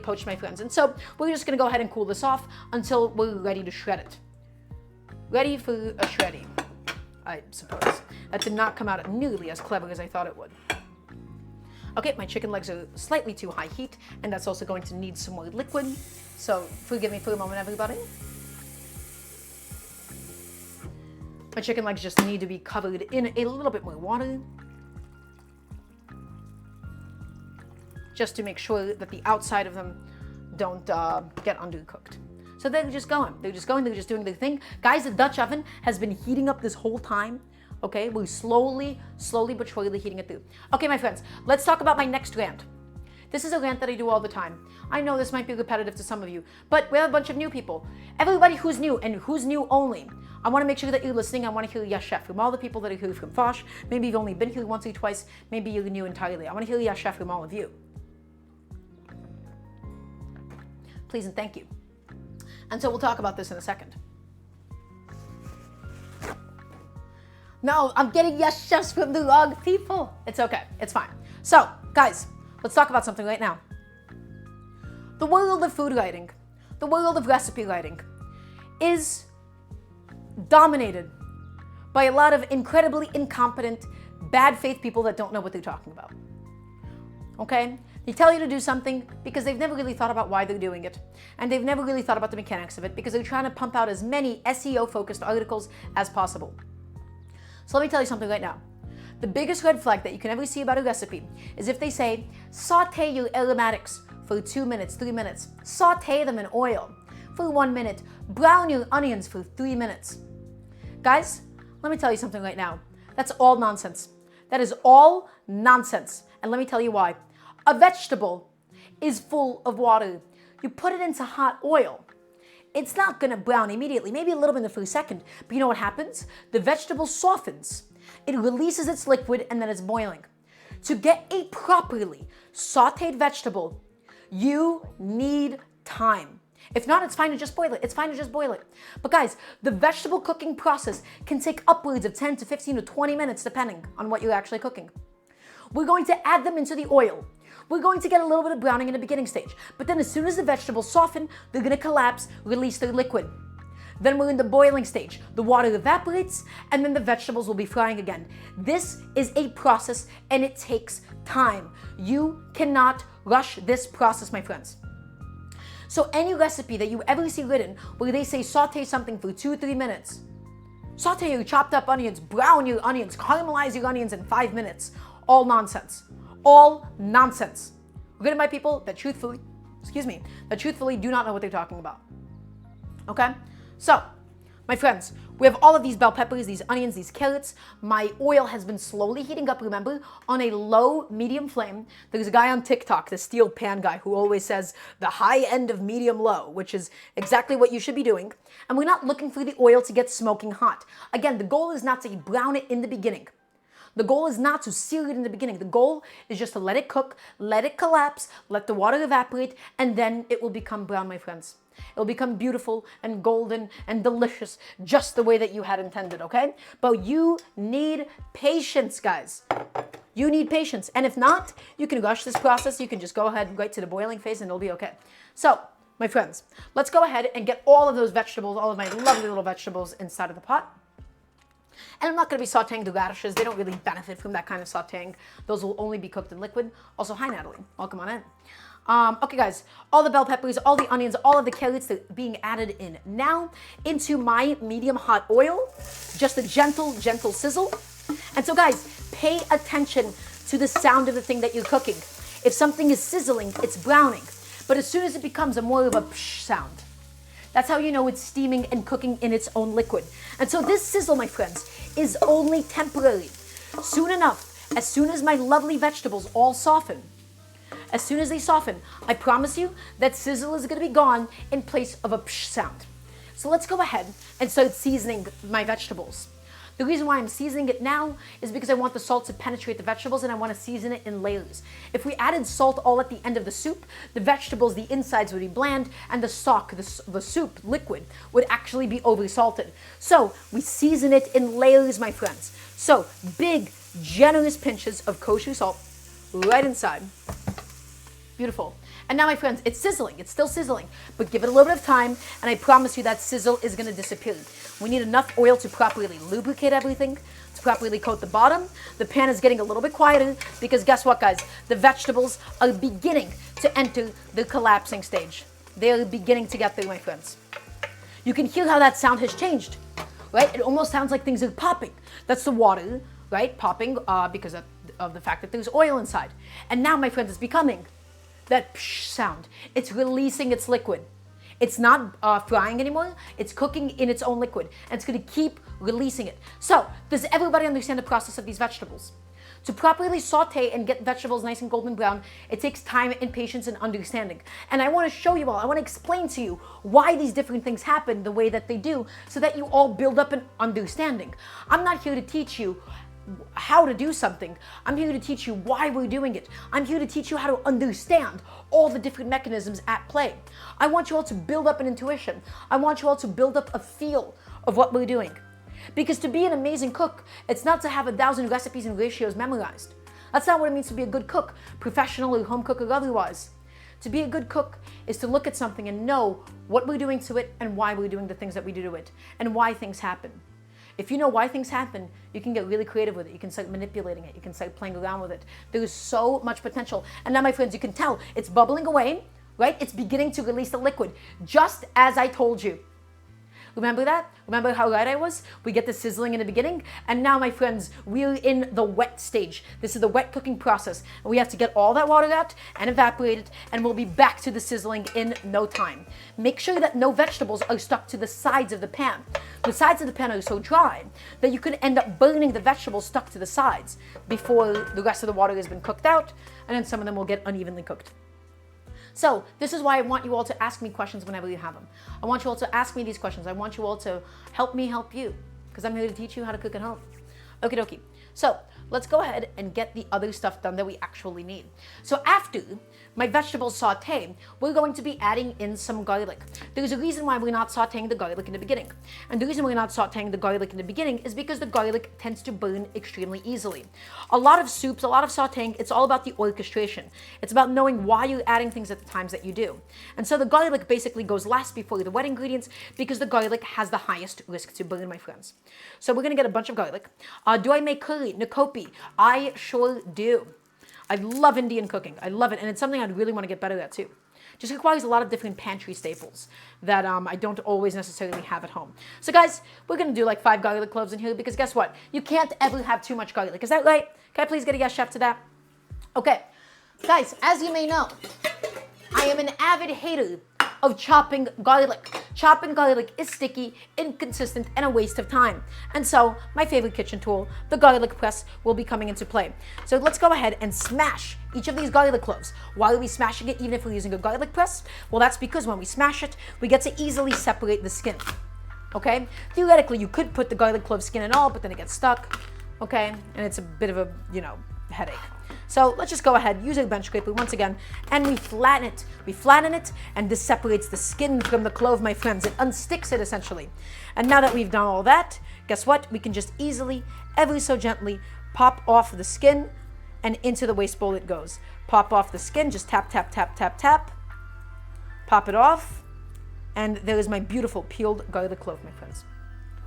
poached, my friends. And so we're just gonna go ahead and cool this off until we're ready to shred it. Ready for a shredding, I suppose. That did not come out nearly as clever as I thought it would. Okay, my chicken legs are slightly too high heat, and that's also going to need some more liquid. So forgive me for a moment, everybody. My chicken legs just need to be covered in a little bit more water, just to make sure that the outside of them don't get undercooked. So they're just going, they're just doing their thing. Guys, the Dutch oven has been heating up this whole time. Okay, we're slowly but surely heating it through. Okay, my friends, let's talk about my next rant. This is a rant that I do all the time. I know this might be repetitive to some of you, but we have a bunch of new people. Everybody who's new and who's new only, I want to make sure that you're listening. I want to hear yes, chef, from all the people that are here from Fosh. Maybe you've only been here once or twice. Maybe you're new entirely. I want to hear yes, chef, from all of you. Please and thank you. And so we'll talk about this in a second. No, I'm getting yes chefs from the wrong people. It's okay, it's fine. So, guys, let's talk about something right now. The world of food writing, the world of recipe writing is dominated by a lot of incredibly incompetent, bad faith people that don't know what they're talking about. Okay? They tell you to do something because they've never really thought about why they're doing it. And they've never really thought about the mechanics of it because they're trying to pump out as many SEO-focused articles as possible. So let me tell you something right now. The biggest red flag that you can ever see about a recipe is if they say, saute your aromatics for 2 minutes, 3 minutes. Saute them in oil for 1 minute. Brown your onions for 3 minutes. Guys, let me tell you something right now. That's all nonsense. That is all nonsense. And let me tell you why. A vegetable is full of water. You put it into hot oil. It's not gonna brown immediately, maybe a little bit in the first second, but you know what happens? The vegetable softens, it releases its liquid, and then it's boiling. To get a properly sauteed vegetable, you need time. If not, it's fine to just boil it. It's fine to just boil it. But guys, the vegetable cooking process can take upwards of 10 to 15 to 20 minutes, depending on what you're actually cooking. We're going to add them into the oil. We're going to get a little bit of browning in the beginning stage, but then as soon as the vegetables soften, they're gonna collapse, release their liquid. Then we're in the boiling stage. The water evaporates, and then the vegetables will be frying again. This is a process, and it takes time. You cannot rush this process, my friends. So any recipe that you ever see written where they say saute something for 2-3 minutes, saute your chopped up onions, brown your onions, caramelize your onions in 5 minutes, all nonsense. All nonsense. Written by people that truthfully do not know what they're talking about. Okay? So, my friends, we have all of these bell peppers, these onions, these carrots. My oil has been slowly heating up, remember, on a low, medium flame. There's a guy on TikTok, the steel pan guy, who always says the high end of medium low, which is exactly what you should be doing. And we're not looking for the oil to get smoking hot. Again, the goal is not to brown it in the beginning. The goal is not to sear it in the beginning. The goal is just to let it cook, let it collapse, let the water evaporate, and then it will become brown, my friends. It will become beautiful and golden and delicious, just the way that you had intended, okay? But you need patience, guys. You need patience. And if not, you can rush this process. You can just go ahead right to the boiling phase and it'll be okay. So, my friends, let's go ahead and get all of those vegetables, all of my lovely little vegetables inside of the pot. And I'm not going to be sauteing the radishes. They don't really benefit from that kind of sauteing. Those will only be cooked in liquid. Also, hi, Natalie. Welcome on in. Okay, guys, all the bell peppers, all the onions, all of the carrots, they're being added in now into my medium hot oil. Just a gentle, gentle sizzle. And so, guys, pay attention to the sound of the thing that you're cooking. If something is sizzling, it's browning. But as soon as it becomes a more of a psh sound, that's how you know it's steaming and cooking in its own liquid. And so this sizzle, my friends, is only temporary. Soon enough, as soon as my lovely vegetables all soften, as soon as they soften, I promise you that sizzle is going to be gone in place of a psh sound. So let's go ahead and start seasoning my vegetables. The reason why I'm seasoning it now is because I want the salt to penetrate the vegetables and I want to season it in layers. If we added salt all at the end of the soup, the vegetables, the insides would be bland and the stock, the soup liquid, would actually be over salted. So we season it in layers, my friends. So big, generous pinches of kosher salt right inside. Beautiful. And now, my friends, it's sizzling. It's still sizzling, but give it a little bit of time, and I promise you that sizzle is going to disappear. We need enough oil to properly lubricate everything, to properly coat the bottom. The pan is getting a little bit quieter because guess what, guys? The vegetables are beginning to enter the collapsing stage. They are beginning to get there, my friends. You can hear how that sound has changed, right? It almost sounds like things are popping. That's the water, right? Popping because of the fact that there's oil inside. And now, my friends, it's becoming that psh sound. It's releasing its liquid. It's not frying anymore. It's cooking in its own liquid, and it's going to keep releasing it. So, does everybody understand the process of these vegetables? To properly saute and get vegetables nice and golden brown, it takes time and patience and understanding. And I want to show you all, I want to explain to you why these different things happen the way that they do, so that you all build up an understanding. I'm not here to teach you how to do something. I'm here to teach you why we're doing it. I'm here to teach you how to understand all the different mechanisms at play. I want you all to build up an intuition. I want you all to build up a feel of what we're doing. Because to be an amazing cook, it's not to have 1,000 recipes and ratios memorized. That's not what it means to be a good cook, professional or home cook or otherwise. To be a good cook is to look at something and know what we're doing to it and why we're doing the things that we do to it and why things happen. If you know why things happen, you can get really creative with it. You can start manipulating it. You can start playing around with it. There is so much potential. And now, my friends, you can tell it's bubbling away, right? It's beginning to release the liquid, just as I told you. Remember that? Remember how right I was? We get the sizzling in the beginning, and now, my friends, we're in the wet stage. This is the wet cooking process, and we have to get all that water out and evaporate it, and we'll be back to the sizzling in no time. Make sure that no vegetables are stuck to the sides of the pan. The sides of the pan are so dry that you could end up burning the vegetables stuck to the sides before the rest of the water has been cooked out, and then some of them will get unevenly cooked. So this is why I want you all to ask me questions whenever you have them. I want you all to ask me these questions. I want you all to help me help you, because I'm here to teach you how to cook at home. Okie dokie. So let's go ahead and get the other stuff done that we actually need. So after my vegetables saute, we're going to be adding in some garlic. There's a reason why we're not sauteing the garlic in the beginning. And the reason we're not sauteing the garlic in the beginning is because the garlic tends to burn extremely easily. A lot of soups, a lot of sauteing, it's all about the orchestration. It's about knowing why you're adding things at the times that you do. And so the garlic basically goes last before the wet ingredients because the garlic has the highest risk to burn, my friends. So we're going to get a bunch of garlic. Do I make curry, nakopi? I sure do. I love Indian cooking. I love it. And it's something I'd really want to get better at too. Just requires a lot of different pantry staples that I don't always necessarily have at home. So guys, we're going to do like 5 garlic cloves in here because guess what? You can't ever have too much garlic. Is that right? Can I please get a yes, chef, to that? Okay. Guys, as you may know, I am an avid hater of chopping garlic. Chopping garlic is sticky, inconsistent, and a waste of time. And so, my favorite kitchen tool, the garlic press, will be coming into play. So let's go ahead and smash each of these garlic cloves. Why are we smashing it even if we're using a garlic press? Well, that's because when we smash it, we get to easily separate the skin. Okay? Theoretically, you could put the garlic clove skin and all, but then it gets stuck. Okay? And it's a bit of a, headache. So let's just go ahead, use a bench scraper once again, and we flatten it. We flatten it, and this separates the skin from the clove, my friends. It unsticks it, essentially. And now that we've done all that, guess what? We can just easily, ever so gently, pop off the skin, and into the waste bowl it goes. Pop off the skin, just tap, tap, tap, tap, tap. Pop it off, and there is my beautiful peeled garlic clove, my friends.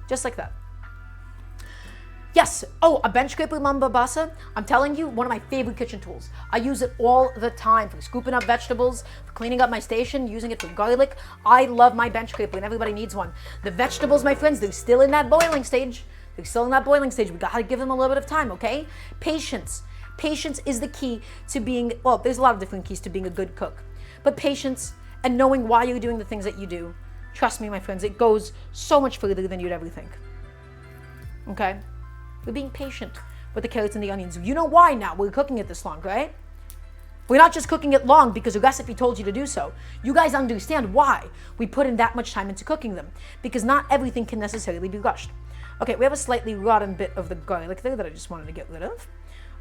Just like that. Yes. Oh, a bench scraper mambabasa. I'm telling you, one of my favorite kitchen tools. I use it all the time for scooping up vegetables, for cleaning up my station, using it for garlic. I love my bench scraper and everybody needs one. The vegetables, my friends, they're still in that boiling stage. They're still in that boiling stage. We gotta give them a little bit of time, okay? Patience. Patience is the key to being, well, there's a lot of different keys to being a good cook. But patience and knowing why you're doing the things that you do, trust me, my friends, it goes so much further than you'd ever think. Okay? We're being patient with the carrots and the onions. You know why now we're cooking it this long, right? We're not just cooking it long because the recipe told you to do so. You guys understand why we put in that much time into cooking them. Because not everything can necessarily be rushed. Okay, we have a slightly rotten bit of the garlic there that I just wanted to get rid of.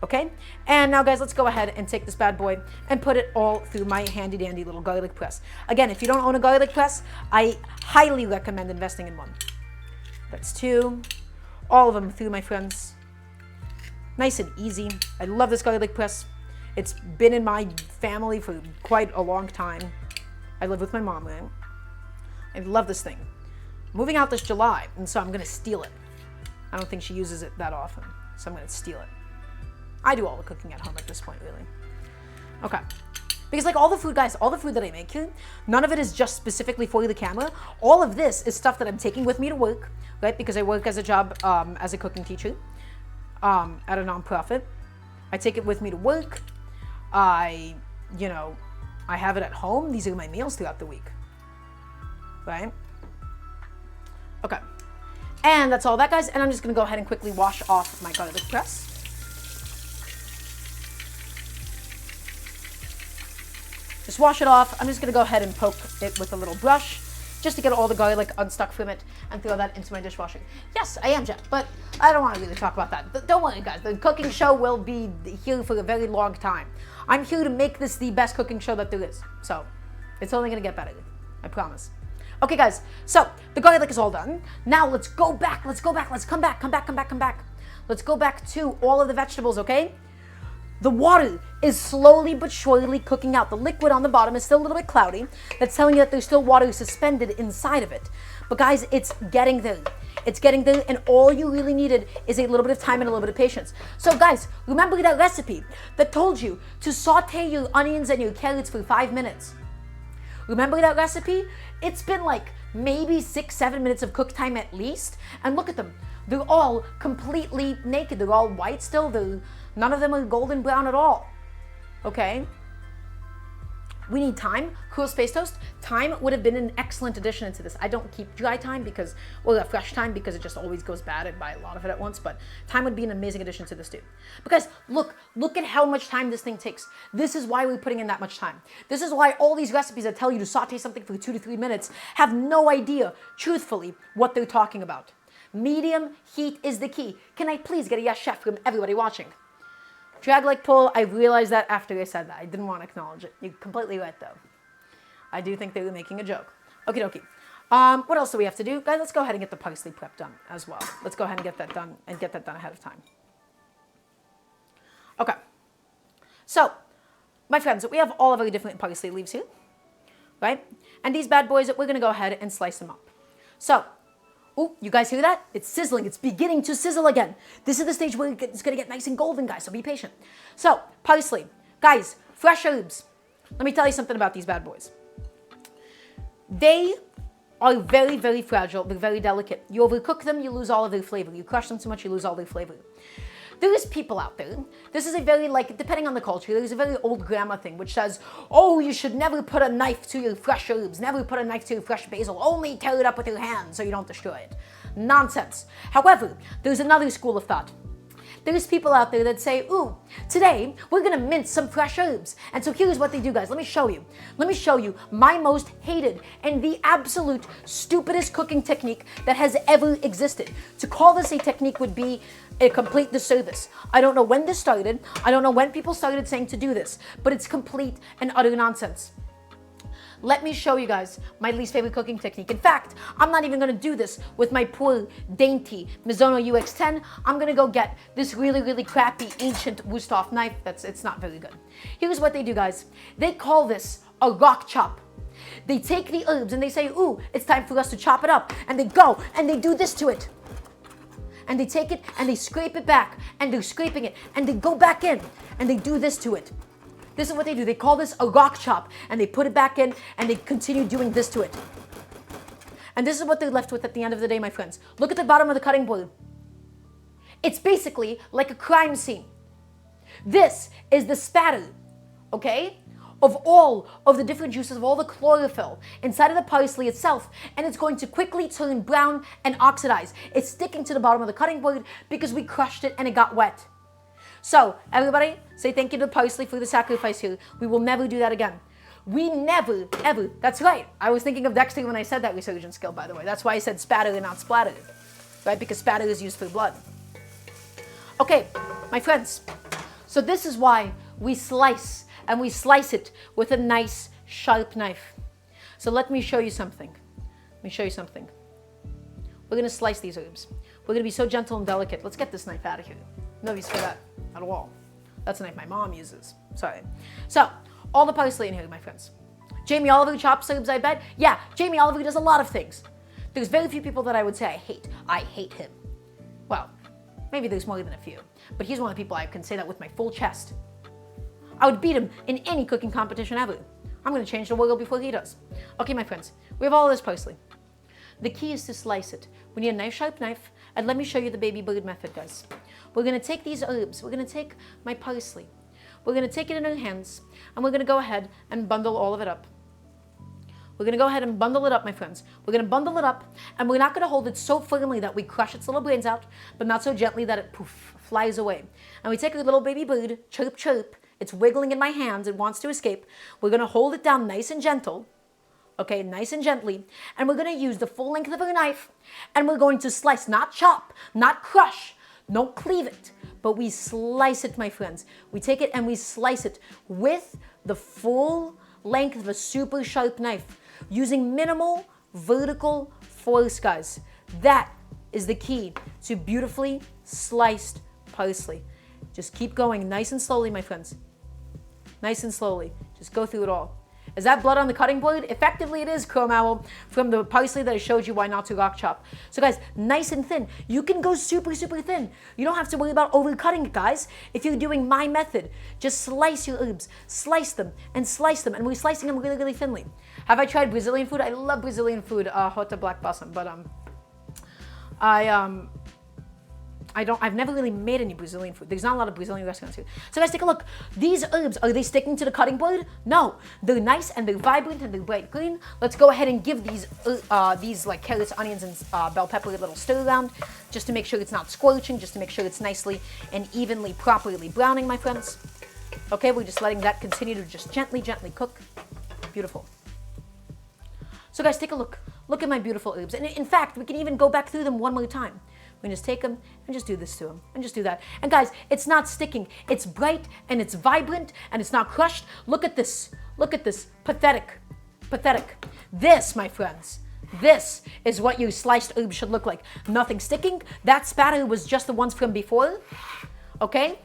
Okay? And now, guys, let's go ahead and take this bad boy and put it all through my handy-dandy little garlic press. Again, if you don't own a garlic press, I highly recommend investing in one. That's 2. All of them through, my friends. Nice and easy. I love this garlic press. It's been in my family for quite a long time. I live with my mom, right? I love this thing. Moving out this July, and so I'm going to steal it. I don't think she uses it that often, so I'm going to steal it. I do all the cooking at home at this point, really. Okay. Because like all the food, guys, all the food that I make here, none of it is just specifically for the camera. All of this is stuff that I'm taking with me to work, right? Because I work as a job as a cooking teacher at a nonprofit. I take it with me to work. I have it at home. These are my meals throughout the week, right? Okay. And that's all that, guys. And I'm just going to go ahead and quickly wash off my garlic press. Just wash it off. I'm just going to go ahead and poke it with a little brush just to get all the garlic unstuck from it and throw that into my dishwasher. Yes, I am, Jeff, but I don't want to really talk about that. Don't worry, guys. The cooking show will be here for a very long time. I'm here to make this the best cooking show that there is. So it's only going to get better. I promise. Okay, guys. So the garlic is all done. Now let's go back. Let's go back. Let's come back. Come back. Let's go back to all of the vegetables, okay? The water is slowly but surely cooking out. The liquid on the bottom is still a little bit cloudy. That's telling you that there's still water suspended inside of it. But guys, it's getting there. It's getting there, and all you really needed is a little bit of time and a little bit of patience. So guys, remember that recipe that told you to saute your onions and your carrots for 5 minutes? Remember that recipe? It's been like maybe 6-7 minutes of cook time at least. And look at them. They're all completely naked. They're all white still. None of them are golden brown at all. Okay? We need thyme, cool space toast. Thyme would have been an excellent addition into this. I don't keep dry thyme because, well, fresh thyme because it just always goes bad. I buy a lot of it at once, but thyme would be an amazing addition to this too. Because look at how much time this thing takes. This is why we're putting in that much time. This is why all these recipes that tell you to saute something for 2 to 3 minutes have no idea, truthfully, what they're talking about. Medium heat is the key. Can I please get a yes, chef, from everybody watching? Drag like pull, I realized that after I said that. I didn't want to acknowledge it. You're completely right, though. I do think they were making a joke. Okie dokie. What else do we have to do? Guys, let's go ahead and get the parsley prep done as well. Let's go ahead and get that done ahead of time. Okay. So, my friends, we have all of our different parsley leaves here, right? And these bad boys, we're going to go ahead and slice them up. So, oh, you guys hear that? It's sizzling. It's beginning to sizzle again. This is the stage where it's going to get nice and golden, guys, so be patient. So, parsley. Guys, fresh herbs. Let me tell you something about these bad boys. They are very, very fragile. They're very delicate. You overcook them, you lose all of their flavor. You crush them too much, you lose all their flavor. There is people out there, this is a very, depending on the culture, there's a very old grandma thing which says, oh, you should never put a knife to your fresh herbs, never put a knife to your fresh basil, only tear it up with your hands so you don't destroy it. Nonsense. However, there's another school of thought. There's people out there that say, ooh, today we're gonna mince some fresh herbs. And so here's what they do, guys. Let me show you. Let me show you my most hated and the absolute stupidest cooking technique that has ever existed. To call this a technique would be a complete disservice. I don't know when this started. I don't know when people started saying to do this, but it's complete and utter nonsense. Let me show you guys my least favorite cooking technique. In fact, I'm not even gonna do this with my poor, dainty Mizuno UX10. I'm gonna go get this really, really crappy, ancient Wusthof knife. It's not very good. Here's what they do, guys. They call this a rock chop. They take the herbs and they say, ooh, it's time for us to chop it up. And they go and they do this to it. and they take it and they scrape it back and they're scraping it and they go back in and they do this to it. This is what they do. They call this a rock chop and they put it back in and they continue doing this to it. And this is what they're left with at the end of the day, my friends. Look at the bottom of the cutting board. It's basically like a crime scene. This is the spatter, okay, of all of the different juices, of all the chlorophyll inside of the parsley itself, and it's going to quickly turn brown and oxidize. It's sticking to the bottom of the cutting board because we crushed it and it got wet. So, everybody, say thank you to the parsley for the sacrifice here. We will never do that again. We never, ever, that's right. I was thinking of Dexter when I said that resurgent skill, by the way. That's why I said spatter and not splatter, right? Because spatter is used for blood. Okay, my friends, so this is why we slice, and we slice it with a nice sharp knife. So let me show you something. Let me show you something. We're gonna slice these herbs. We're gonna be so gentle and delicate. Let's get this knife out of here. No use for that at all. That's a knife my mom uses. Sorry. So, all the parsley in here, my friends. Jamie Oliver chops herbs, I bet. Yeah, Jamie Oliver does a lot of things. There's very few people that I would say I hate. I hate him. Well, maybe there's more than a few. But he's one of the people I can say that with my full chest. I would beat him in any cooking competition ever. I'm going to change the world before he does. Okay, my friends, we have all this parsley. The key is to slice it. We need a nice sharp knife, and let me show you the baby bird method, guys. We're going to take these herbs. We're going to take my parsley. We're going to take it in our hands, and we're going to go ahead and bundle all of it up. We're going to go ahead and bundle it up, my friends. We're going to bundle it up, and we're not going to hold it so firmly that we crush its little brains out, but not so gently that it poof, flies away. And we take our little baby bird, chirp, chirp. It's wiggling in my hands. It wants to escape. We're going to hold it down nice and gentle, okay, nice and gently, and we're going to use the full length of our knife, and we're going to slice, not chop, not crush, don't cleave it, but we slice it, my friends. We take it and we slice it with the full length of a super sharp knife, using minimal vertical force, guys. That is the key to beautifully sliced parsley. Just keep going nice and slowly, my friends. Nice and slowly. Just go through it all. Is that blood on the cutting board? Effectively it is, Chrome Owl, from the parsley that I showed you why not to rock chop. So guys, nice and thin. You can go super, super thin. You don't have to worry about overcutting it, guys. If you're doing my method, just slice your herbs. Slice them, and we're slicing them really, really thinly. Have I tried Brazilian food? I love Brazilian food, Rota Black Blossom, but I've never really made any Brazilian food. There's not a lot of Brazilian restaurants here. So guys, take a look. These herbs, are they sticking to the cutting board? No. They're nice and they're vibrant and they're bright green. Let's go ahead and give these like carrots, onions, and bell pepper a little stir around, just to make sure it's not scorching, just to make sure it's nicely and evenly, properly browning, my friends. Okay, we're just letting that continue to just gently, gently cook. Beautiful. So guys, take a look. Look at my beautiful herbs. And in fact, we can even go back through them one more time. We just take them and just do this to them and just do that. And guys, it's not sticking. It's bright and it's vibrant and it's not crushed. Look at this. Look at this. Pathetic. Pathetic. This, my friends, this is what your sliced herbs should look like. Nothing sticking. That spatter was just the ones from before. Okay?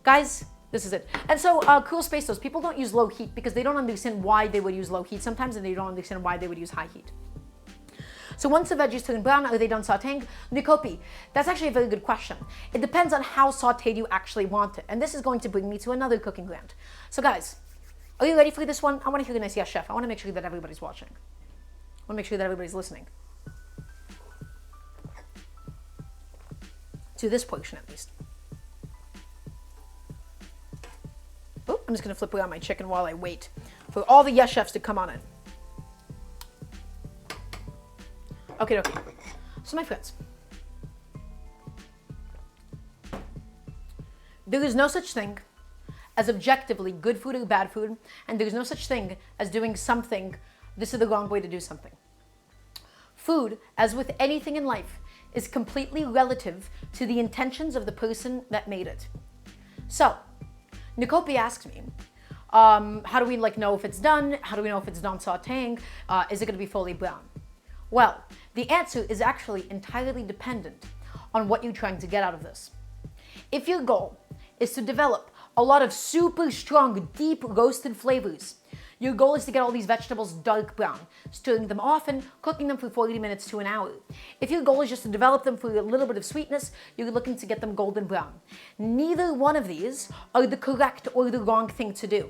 Guys, this is it. And so, cool space those. People don't use low heat because they don't understand why they would use low heat sometimes, and they don't understand why they would use high heat. So once the veggies turn brown, are they done sautéing? Nikopi, that's actually a very good question. It depends on how sautéed you actually want it. And this is going to bring me to another cooking rant. So guys, are you ready for this one? I want to hear a nice yes, chef. I want to make sure that everybody's watching. I want to make sure that everybody's listening. To this portion, at least. Oh, I'm just going to flip around my chicken while I wait for all the yes chefs to come on in. Okay. So my friends, there is no such thing as objectively good food or bad food, and there is no such thing as doing something, this is the wrong way to do something. Food, as with anything in life, is completely relative to the intentions of the person that made it. So, Nikopi asks me, how do we know if it's done? How do we know if it's done sautéing? Is it going to be fully brown? Well, the answer is actually entirely dependent on what you're trying to get out of this. If your goal is to develop a lot of super strong, deep roasted flavors, Your goal is to get all these vegetables dark brown, stirring them often, cooking them for 40 minutes to an hour. If your goal is just to develop them for a little bit of sweetness, you're looking to get them golden brown. Neither one of these are the correct or the wrong thing to do.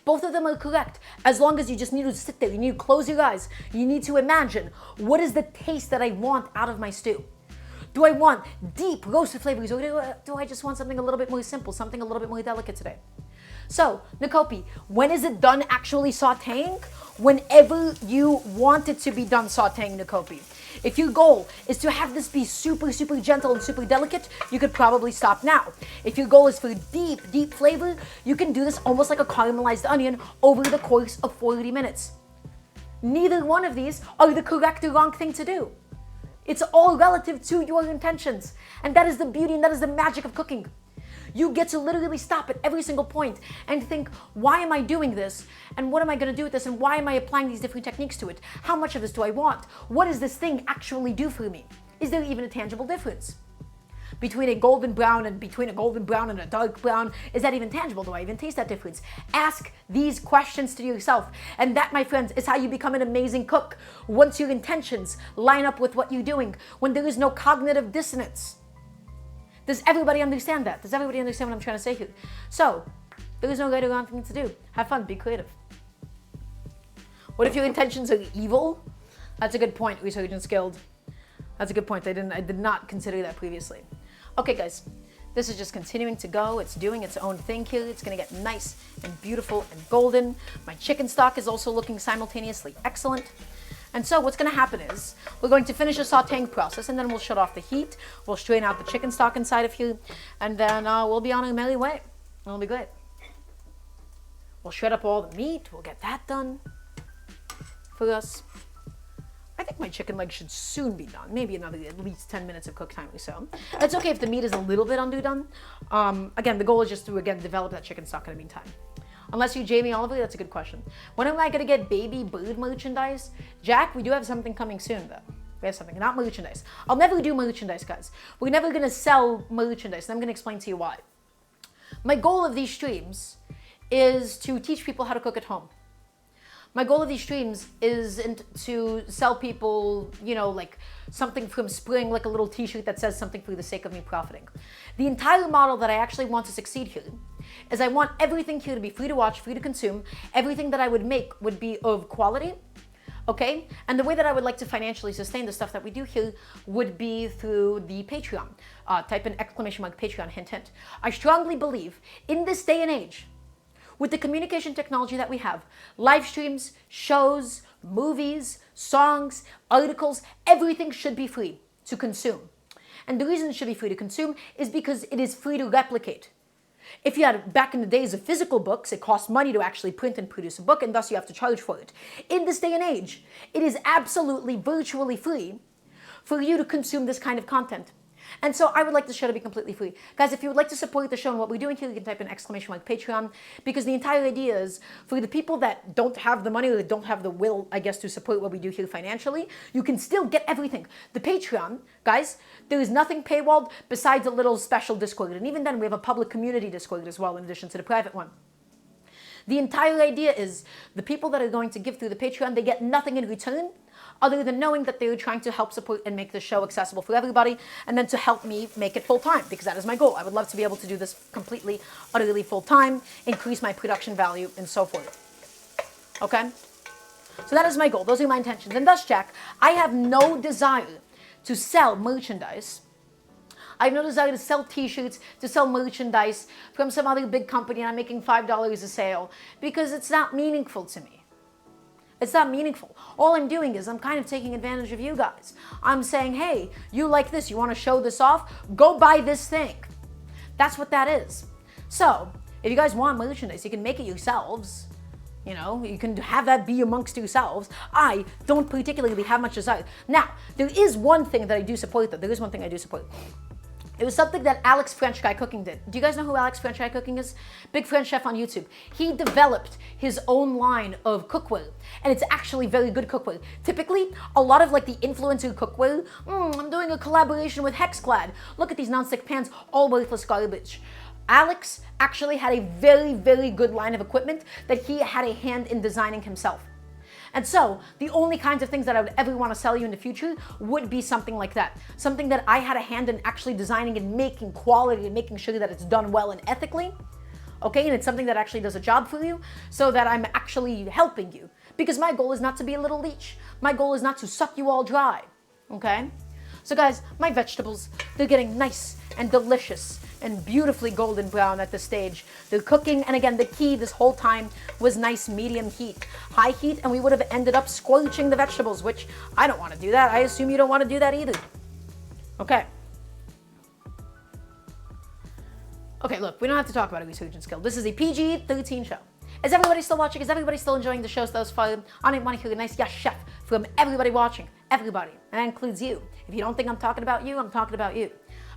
Both of them are correct, as long as you just need to sit there, you need to close your eyes, you need to imagine, what is the taste that I want out of my stew? Do I want deep roasted flavors, or do I just want something a little bit more simple, something a little bit more delicate today? So, Nakopi, when is it done actually sauteing? Whenever you want it to be done sauteing, Nakopi. If your goal is to have this be super, super gentle and super delicate, you could probably stop now. If your goal is for deep, deep flavor, you can do this almost like a caramelized onion over the course of 40 minutes. Neither one of these are the correct or wrong thing to do. It's all relative to your intentions. And that is the beauty and that is the magic of cooking. You get to literally stop at every single point and think, why am I doing this? And what am I going to do with this? And why am I applying these different techniques to it? How much of this do I want? What does this thing actually do for me? Is there even a tangible difference between a golden brown and a dark brown? Is that even tangible? Do I even taste that difference? Ask these questions to yourself. And that, my friends, is how you become an amazing cook. Once your intentions line up with what you're doing, when there is no cognitive dissonance. Does everybody understand that? Does everybody understand what I'm trying to say here? So, there is no right or wrong thing to do. Have fun, be creative. What if your intentions are evil? That's a good point, Resurgence Guild. That's a good point. I did not consider that previously. Okay, guys, this is just continuing to go. It's doing its own thing here. It's gonna get nice and beautiful and golden. My chicken stock is also looking simultaneously excellent. And so what's going to happen is we're going to finish the sauteing process, and then we'll shut off the heat. We'll strain out the chicken stock inside of here, and then we'll be on our merry way. It'll be great. We'll shred up all the meat. We'll get that done for us. I think my chicken leg should soon be done. Maybe another at least 10 minutes of cook time or so. It's okay if the meat is a little bit underdone. Again, the goal is just to, develop that chicken stock in the meantime. Unless you're Jamie Oliver, that's a good question. When am I going to get baby bird merchandise? Jack, we do have something coming soon, though. We have something, not merchandise. I'll never do merchandise, guys. We're never going to sell merchandise, and I'm going to explain to you why. My goal of these streams is to teach people how to cook at home. My goal of these streams isn't to sell people, like something from Spring, like a little t-shirt that says something for the sake of me profiting. The entire model that I actually want to succeed here is I want everything here to be free to watch, free to consume. Everything that I would make would be of quality, okay? And the way that I would like to financially sustain the stuff that we do here would be through the Patreon. Type in ! Patreon, hint, hint. I strongly believe in this day and age, with the communication technology that we have, live streams, shows, movies, songs, articles, everything should be free to consume. And the reason it should be free to consume is because it is free to replicate. If you had, back in the days of physical books, it cost money to actually print and produce a book, and thus you have to charge for it. In this day and age, it is absolutely virtually free for you to consume this kind of content. And so I would like the show to be completely free. Guys, if you would like to support the show and what we're doing here, you can type in ! Patreon, because the entire idea is for the people that don't have the money or that don't have the will, I guess, to support what we do here financially, you can still get everything. The Patreon, guys, there is nothing paywalled besides a little special Discord. And even then, we have a public community Discord as well, in addition to the private one. The entire idea is the people that are going to give through the Patreon, they get nothing in return other than knowing that they're trying to help support and make the show accessible for everybody, and then to help me make it full-time, because that is my goal. I would love to be able to do this completely, utterly full-time, increase my production value, and so forth. Okay? So that is my goal. Those are my intentions. And thus, Jack, I have no desire to sell merchandise. I have no desire to sell t-shirts, to sell merchandise from some other big company, and I'm making $5 a sale, because it's not meaningful to me. It's not meaningful. All I'm doing is I'm kind of taking advantage of you guys. I'm saying, hey, you like this, you want to show this off? Go buy this thing. That's what that is. So, if you guys want merchandise, you can make it yourselves. You can have that be amongst yourselves. I don't particularly have much desire. Now, there is one thing that I do support, though. There is one thing I do support. It was something that Alex French Guy Cooking did. Do you guys know who Alex French Guy Cooking is? Big French chef on YouTube. He developed his own line of cookware, and it's actually very good cookware. Typically, a lot of like the influencer cookware, I'm doing a collaboration with Hexclad. Look at these nonstick pans, all worthless garbage. Alex actually had a very, very good line of equipment that he had a hand in designing himself. And so the only kinds of things that I would ever want to sell you in the future would be something like that. Something that I had a hand in actually designing and making quality and making sure that it's done well and ethically. Okay, and it's something that actually does a job for you so that I'm actually helping you. Because my goal is not to be a little leech. My goal is not to suck you all dry. Okay? So guys, my vegetables, they're getting nice and delicious and beautifully golden brown at this stage. They're cooking, and again, the key this whole time was nice medium heat. High heat, and we would have ended up scorching the vegetables, which I don't want to do that. I assume you don't want to do that either. Okay. Okay, look, we don't have to talk about a resurgent skill. This is a PG-13 show. Is everybody still watching? Is everybody still enjoying the shows thus far? I want to hear a nice yes chef from everybody watching. Everybody. And that includes you. If you don't think I'm talking about you, I'm talking about you.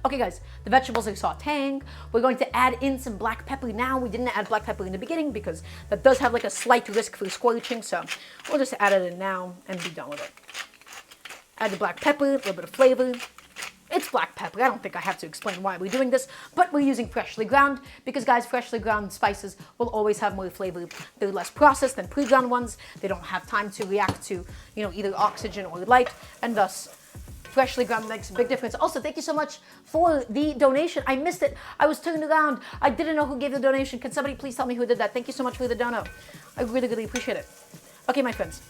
Okay, guys, the vegetables are sautéing. We're going to add in some black pepper now. We didn't add black pepper in the beginning because that does have like a slight risk for scorching, so we'll just add it in now and be done with it. Add the black pepper, a little bit of flavor. It's black pepper. I don't think I have to explain why we're doing this, but we're using freshly ground because, guys, freshly ground spices will always have more flavor. They're less processed than pre-ground ones. They don't have time to react to, either oxygen or light, and thus freshly ground makes a big difference. Also, thank you so much for the donation. I missed it. I was turned around. I didn't know who gave the donation. Can somebody please tell me who did that? Thank you so much for the dono. I really, really appreciate it. Okay, my friends.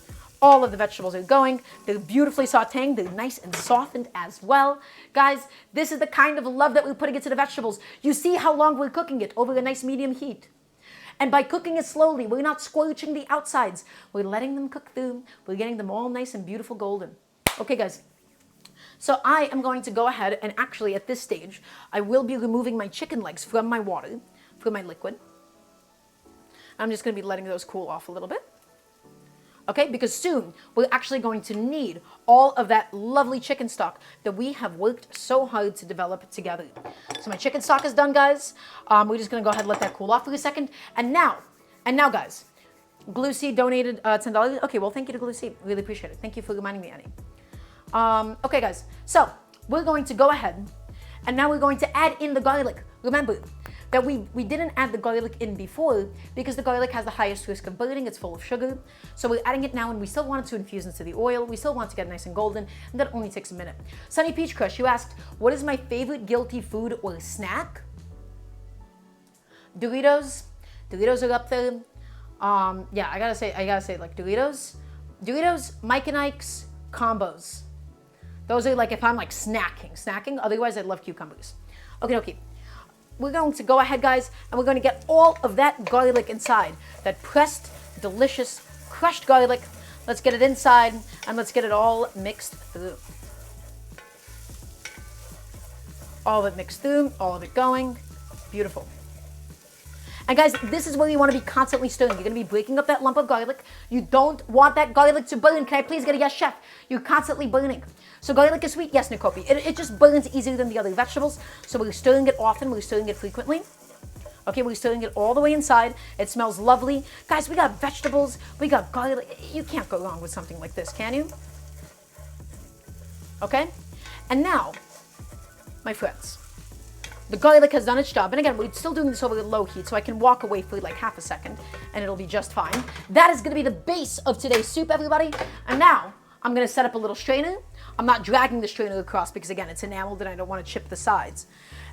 All of the vegetables are going. They're beautifully sautéing. They're nice and softened as well. Guys, this is the kind of love that we're putting into the vegetables. You see how long we're cooking it over a nice medium heat. And by cooking it slowly, we're not scorching the outsides. We're letting them cook through. We're getting them all nice and beautiful golden. Okay, guys. So I am going to go ahead and actually at this stage, I will be removing my chicken legs from my water, from my liquid. I'm just going to be letting those cool off a little bit. Okay, because soon we're actually going to need all of that lovely chicken stock that we have worked so hard to develop together. So my chicken stock is done, guys. We're just going to go ahead and let that cool off for a second. And now, guys, Glue Seed donated $10. Okay, well, thank you to Glue Seed. Really appreciate it. Thank you for reminding me, Annie. Okay, guys, so we're going to go ahead and now we're going to add in the garlic. Remember that we didn't add the garlic in before because the garlic has the highest risk of burning. It's full of sugar. So we're adding it now, and we still want it to infuse into the oil. We still want it to get nice and golden, and that only takes a minute. Sunny Peach Crush, you asked, what is my favorite guilty food or snack? Doritos. Doritos are up there. Yeah, I gotta say, like Doritos, Mike and Ike's combos. Those are like if I'm like snacking. Otherwise, I love cucumbers. Okay. We're going to go ahead, guys, and we're going to get all of that garlic inside. That pressed, delicious, crushed garlic. Let's get it inside, and let's get it all mixed through. All of it mixed through, all of it going. Beautiful. And guys, this is where you want to be constantly stirring. You're going to be breaking up that lump of garlic. You don't want that garlic to burn. Can I please get a yes, chef? You're constantly burning. So garlic is sweet? Yes, Nikopi. It just burns easier than the other vegetables. So we're stirring it often. We're stirring it frequently. Okay, we're stirring it all the way inside. It smells lovely. Guys, we got vegetables. We got garlic. You can't go wrong with something like this, can you? Okay? And now, my friends, the garlic has done its job. And again, we're still doing this over low heat, so I can walk away for like half a second, and it'll be just fine. That is going to be the base of today's soup, everybody. And now, I'm going to set up a little strainer. I'm not dragging the strainer across because, again, it's enameled and I don't want to chip the sides.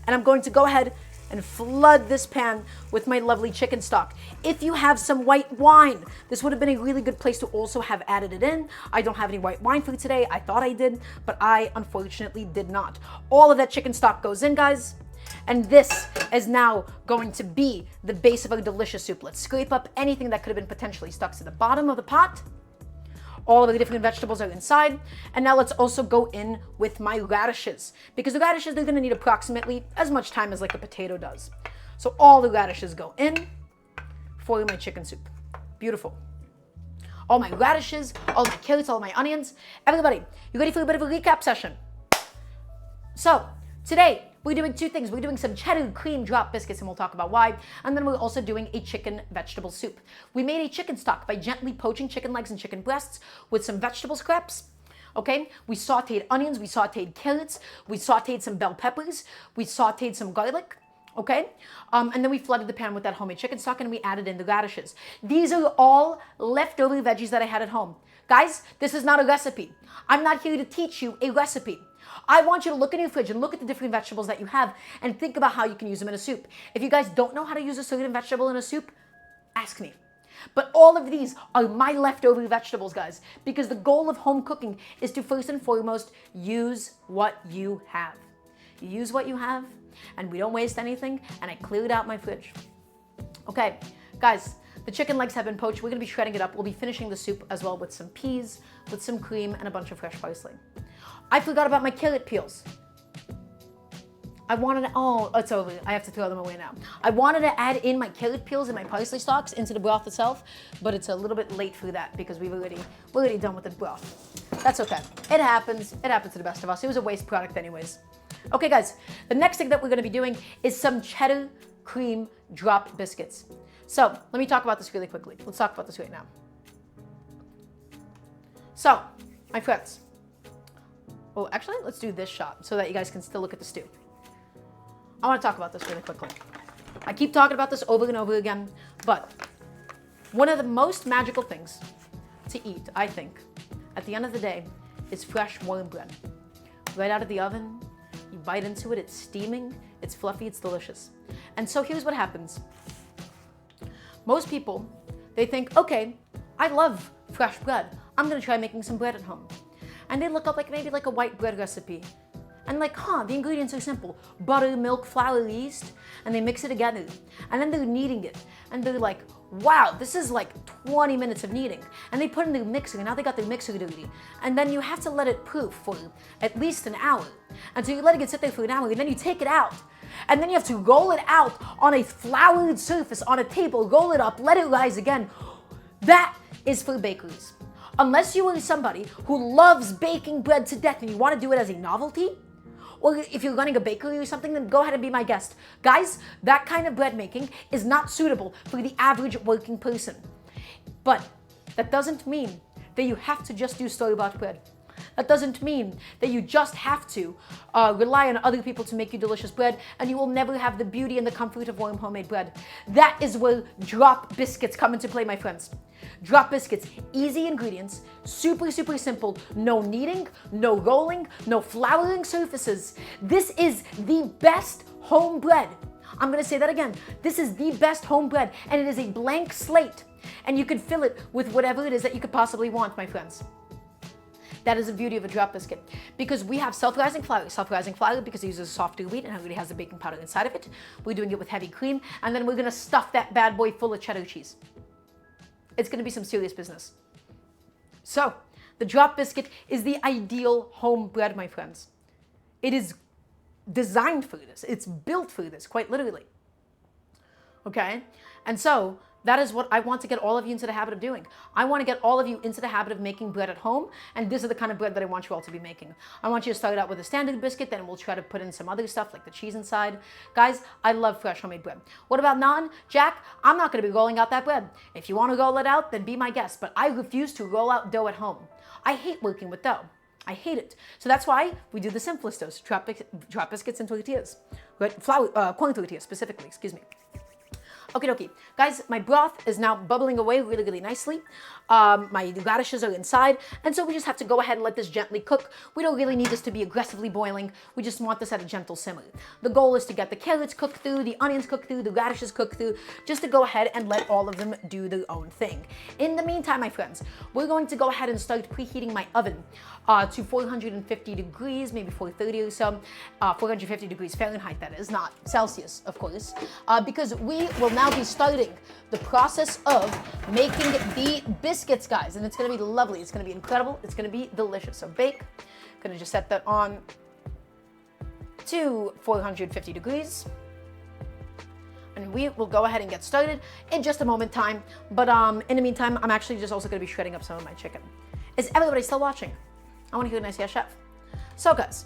And I'm going to go ahead and flood this pan with my lovely chicken stock. If you have some white wine, this would have been a really good place to also have added it in. I don't have any white wine for today. I thought I did, but I unfortunately did not. All of that chicken stock goes in, guys. And this is now going to be the base of our delicious soup. Let's scrape up anything that could have been potentially stuck to the bottom of the pot. All of the different vegetables are inside. And now let's also go in with my radishes. Because the radishes, they're going to need approximately as much time as like a potato does. So all the radishes go in for my chicken soup. Beautiful. All my radishes, all my carrots, all my onions. Everybody, you ready for a bit of a recap session? So, today, we're doing two things. We're doing some cheddar cream drop biscuits, and we'll talk about why. And then we're also doing a chicken vegetable soup. We made a chicken stock by gently poaching chicken legs and chicken breasts with some vegetable scraps. Okay, we sauteed onions, we sauteed carrots, we sauteed some bell peppers, we sauteed some garlic. Okay, and then we flooded the pan with that homemade chicken stock and we added in the radishes. These are all leftover veggies that I had at home. Guys, this is not a recipe. I'm not here to teach you a recipe. I want you to look in your fridge and look at the different vegetables that you have and think about how you can use them in a soup. If you guys don't know how to use a certain vegetable in a soup, ask me. But all of these are my leftover vegetables, guys, because the goal of home cooking is to first and foremost use what you have. You use what you have, and we don't waste anything, and I cleared out my fridge. Okay, guys, the chicken legs have been poached. We're gonna be shredding it up. We'll be finishing the soup as well with some peas, with some cream, and a bunch of fresh parsley. I forgot about my carrot peels. It's over. I have to throw them away now. I wanted to add in my carrot peels and my parsley stalks into the broth itself, but it's a little bit late for that because we're already done with the broth. That's okay. It happens. It happens to the best of us. It was a waste product anyways. Okay, guys, the next thing that we're gonna be doing is some cheddar cream drop biscuits. So let me talk about this really quickly. Let's talk about this right now. So, my friends. Oh, actually, let's do this shot so that you guys can still look at the stew. I want to talk about this really quickly. I keep talking about this over and over again, but one of the most magical things to eat, I think, at the end of the day, is fresh warm bread. Right out of the oven, you bite into it, it's steaming, it's fluffy, it's delicious. And so here's what happens. Most people, they think, okay, I love fresh bread. I'm gonna try making some bread at home. And they look up maybe a white bread recipe. And the ingredients are simple. Butter, milk, flour, yeast, and they mix it together. And then they're kneading it. And they're like, wow, this is 20 minutes of kneading. And they put it in their mixer, and now they got their mixer dirty. And then you have to let it proof for at least an hour. And so you let it sit there for an hour, and then you take it out. And then you have to roll it out on a floured surface, on a table, roll it up, let it rise again. That is for bakeries. Unless you are somebody who loves baking bread to death and you want to do it as a novelty, or if you're running a bakery or something, then go ahead and be my guest. Guys, that kind of bread making is not suitable for the average working person. But that doesn't mean that you have to just do store-bought bread. That doesn't mean that you just have to rely on other people to make you delicious bread, and you will never have the beauty and the comfort of warm homemade bread. That is where drop biscuits come into play, my friends. Drop biscuits, easy ingredients, super, super simple, no kneading, no rolling, no flouring surfaces. This is the best home bread. I'm gonna say that again. This is the best home bread, and it is a blank slate, and you can fill it with whatever it is that you could possibly want, my friends. That is the beauty of a drop biscuit. Because we have self-rising flour because it uses softer wheat and it already has the baking powder inside of it. We're doing it with heavy cream, and then we're gonna stuff that bad boy full of cheddar cheese. It's gonna be some serious business. So, the drop biscuit is the ideal home bread, my friends. It is designed for this. It's built for this, quite literally. Okay? And so, that is what I want to get all of you into the habit of doing. I want to get all of you into the habit of making bread at home, and this is the kind of bread that I want you all to be making. I want you to start out with a standard biscuit, then we'll try to put in some other stuff like the cheese inside. Guys, I love fresh homemade bread. What about naan? Jack, I'm not going to be rolling out that bread. If you want to roll it out, then be my guest, but I refuse to roll out dough at home. I hate working with dough. I hate it. So that's why we do the simplest doughs, drop biscuits and tortillas. Right? Corn tortillas specifically, excuse me. Okie dokie. Guys, my broth is now bubbling away really, really nicely. My radishes are inside, and so we just have to go ahead and let this gently cook. We don't really need this to be aggressively boiling. We just want this at a gentle simmer. The goal is to get the carrots cooked through, the onions cooked through, the radishes cooked through, just to go ahead and let all of them do their own thing. In the meantime, my friends, we're going to go ahead and start preheating my oven to 450 degrees, maybe 430 or so. 450 degrees Fahrenheit, that is, not Celsius, of course, because we will now be starting the process of making the biscuits, guys, and it's going to be lovely. It's going to be incredible. It's going to be delicious. So bake. Going to just set that on to 450 degrees. And we will go ahead and get started in just a moment time. But in the meantime, I'm actually just also going to be shredding up some of my chicken. Is everybody still watching? I want to hear a nice yes, chef. So guys,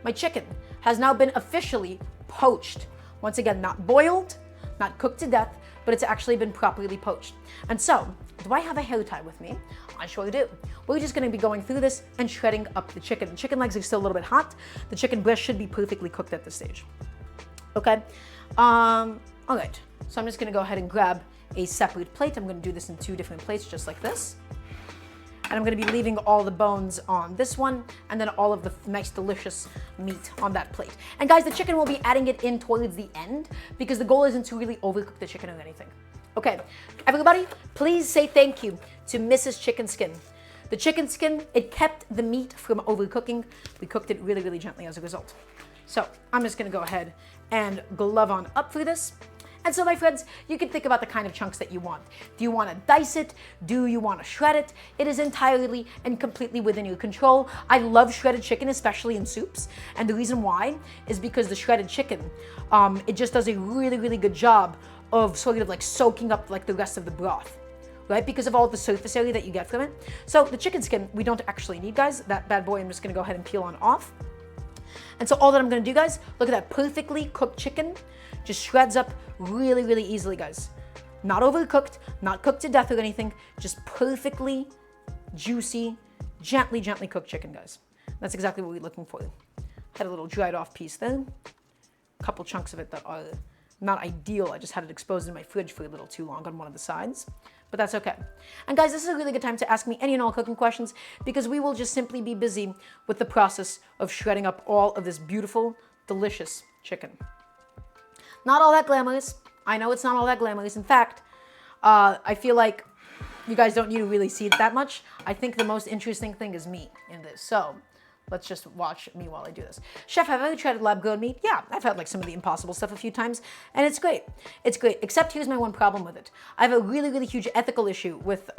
my chicken has now been officially poached. Once again, not boiled, not cooked to death, but it's actually been properly poached. And so, do I have a hair tie with me? I sure do. We're just gonna be going through this and shredding up the chicken. The chicken legs are still a little bit hot. The chicken breast should be perfectly cooked at this stage. Okay. All right. So I'm just going to go ahead and grab a separate plate. I'm going to do this in 2 different plates, just like this. And I'm going to be leaving all the bones on this one, and then all of the nice, delicious meat on that plate. And guys, the chicken, will be adding it in towards the end, because the goal isn't to really overcook the chicken or anything. Okay, everybody, please say thank you to Mrs. Chicken Skin. The chicken skin, it kept the meat from overcooking. We cooked it really, really gently as a result. So I'm just going to go ahead and glove on up for this. And so, my friends, you can think about the kind of chunks that you want. Do you want to dice it? Do you want to shred it? It is entirely and completely within your control. I love shredded chicken, especially in soups. And the reason why is because the shredded chicken, it just does a really, really good job of sort of like soaking up like the rest of the broth, right? Because of all the surface area that you get from it. So the chicken skin, we don't actually need, guys. That bad boy, I'm just going to go ahead and peel on off. And so all that I'm going to do, guys, look at that perfectly cooked chicken. Just shreds up really, really easily, guys. Not overcooked, not cooked to death or anything. Just perfectly juicy, gently, gently cooked chicken, guys. That's exactly what we're looking for. Had a little dried off piece there. A couple chunks of it that are not ideal. I just had it exposed in my fridge for a little too long on one of the sides. But that's okay. And guys, this is a really good time to ask me any and all cooking questions, because we will just simply be busy with the process of shredding up all of this beautiful, delicious chicken. Not all that glamorous. I know it's not all that glamorous. In fact, I feel like you guys don't need to really see it that much. I think the most interesting thing is me in this. So let's just watch me while I do this. Chef, have I ever tried lab-grown meat? Yeah, I've had like some of the Impossible stuff a few times, and it's great. It's great, except here's my one problem with it. I have a really, really huge ethical issue with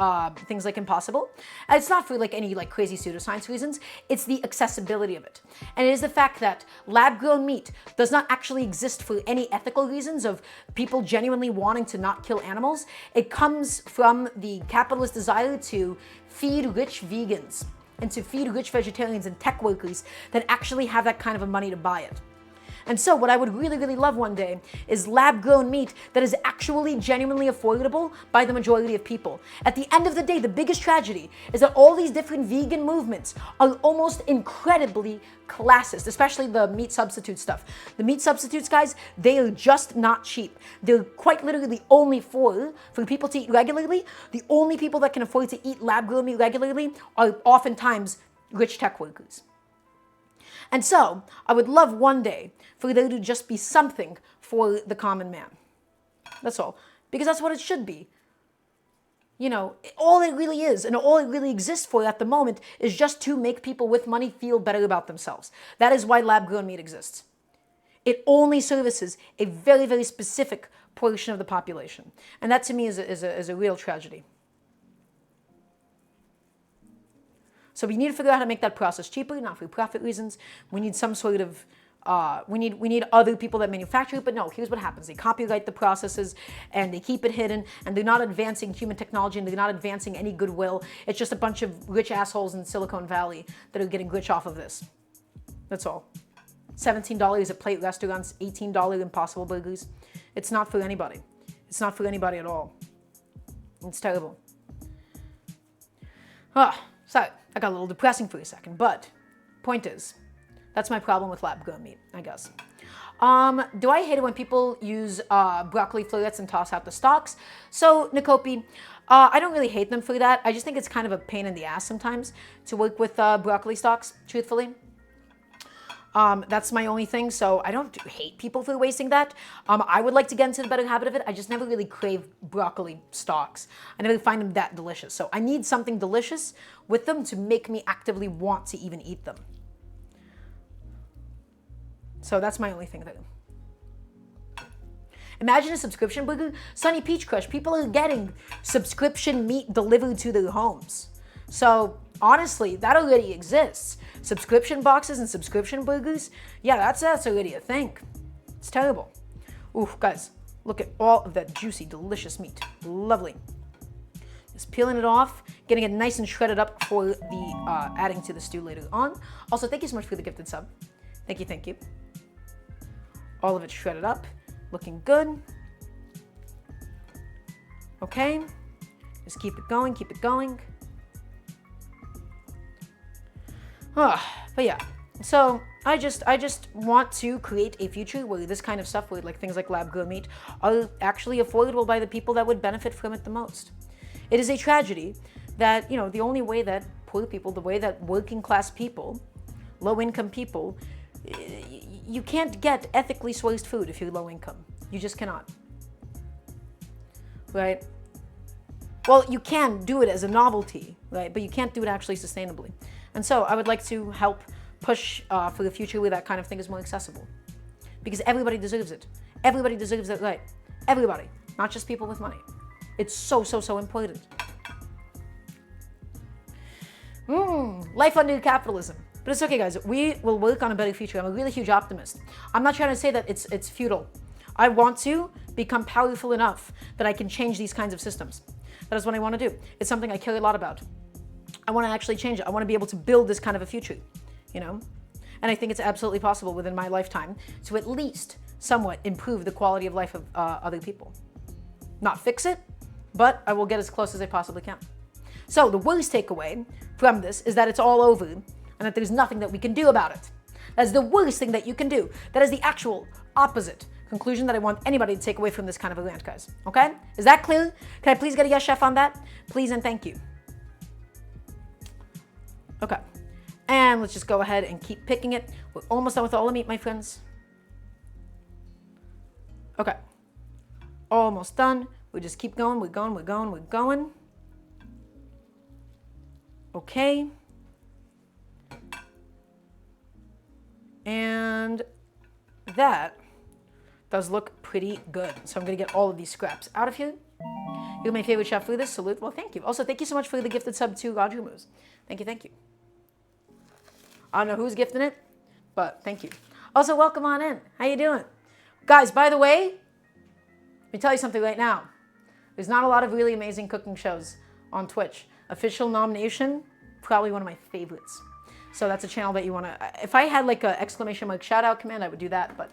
things like Impossible. And it's not for like any like crazy pseudoscience reasons. It's the accessibility of it. And it is the fact that lab-grown meat does not actually exist for any ethical reasons of people genuinely wanting to not kill animals. It comes from the capitalist desire to feed rich vegans and to feed rich vegetarians and tech workers that actually have that kind of money to buy it. And so what I would really, really love one day is lab-grown meat that is actually genuinely affordable by the majority of people. At the end of the day, the biggest tragedy is that all these different vegan movements are almost incredibly classist, especially the meat substitute stuff. The meat substitutes, guys, they are just not cheap. They're quite literally only for people to eat regularly. The only people that can afford to eat lab-grown meat regularly are oftentimes rich tech workers. And so, I would love one day for there to just be something for the common man. That's all. Because that's what it should be. You know, all it really is and all it really exists for at the moment is just to make people with money feel better about themselves. That is why lab-grown meat exists. It only services a very, very specific portion of the population. And that to me is a real tragedy. So we need to figure out how to make that process cheaper, not for profit reasons. We need some sort of, we need other people that manufacture it, but no, here's what happens. They copyright the processes and they keep it hidden, and they're not advancing human technology, and they're not advancing any goodwill. It's just a bunch of rich assholes in Silicon Valley that are getting rich off of this. That's all. $17 a plate restaurants, $18 Impossible burgers. It's not for anybody. It's not for anybody at all. It's terrible. So I got a little depressing for a second, but point is, that's my problem with lab-grown meat, I guess. Do I hate it when people use broccoli florets and toss out the stalks? So, Nikopi, I don't really hate them for that. I just think it's kind of a pain in the ass sometimes to work with broccoli stalks, truthfully. That's my only thing, so I don't hate people for wasting that. I would like to get into the better habit of it. I just never really crave broccoli stalks. I never find them that delicious. So I need something delicious with them to make me actively want to even eat them. So that's my only thing there. Imagine a subscription burger. Sunny Peach Crush, people are getting subscription meat delivered to their homes. So honestly, that already exists. Subscription boxes and subscription burgers, yeah, that's already a thing. It's terrible. Ooh, guys, look at all of that juicy, delicious meat. Lovely. Just peeling it off, getting it nice and shredded up for the adding to the stew later on. Also, thank you so much for the gifted sub. Thank you, thank you. All of it shredded up, looking good. Okay, just keep it going, keep it going. But yeah, so I just want to create a future where this kind of stuff, where like things like lab grown meat, are actually affordable by the people that would benefit from it the most. It is a tragedy that, you know, the only way that poor people, the way that working class people, low income people, you can't get ethically sourced food if you're low income. You just cannot. Right? Well, you can do it as a novelty, right? But you can't do it actually sustainably. And so I would like to help push for the future where that kind of thing is more accessible. Because everybody deserves it. Everybody deserves that right. Everybody, not just people with money. It's so, so, so important. Life under capitalism. But it's okay, guys. We will work on a better future. I'm a really huge optimist. I'm not trying to say that it's futile. I want to become powerful enough that I can change these kinds of systems. That is what I want to do. It's something I care a lot about. I want to actually change it. I want to be able to build this kind of a future, you know? And I think it's absolutely possible within my lifetime to at least somewhat improve the quality of life of other people. Not fix it, but I will get as close as I possibly can. So the worst takeaway from this is that it's all over and that there's nothing that we can do about it. That's the worst thing that you can do. That is the actual opposite conclusion that I want anybody to take away from this kind of a rant, guys. Okay? Is that clear? Can I please get a yes, chef, on that? Please and thank you. Okay. And let's just go ahead and keep picking it. We're almost done with all the meat, my friends. Okay. Almost done. We just keep going. We're going, we're going, we're going. Okay. And that does look pretty good. So I'm going to get all of these scraps out of here. You're my favorite chef for this. Salute. Well, thank you. Also, thank you so much for the gifted sub to Roger Moose. Thank you, thank you. I don't know who's gifting it, but thank you. Also, welcome on in. How you doing? Guys, by the way, let me tell you something right now. There's not a lot of really amazing cooking shows on Twitch. Official Nomination, probably one of my favorites. So that's a channel that you want to... If I had like an exclamation mark shout out command, I would do that, but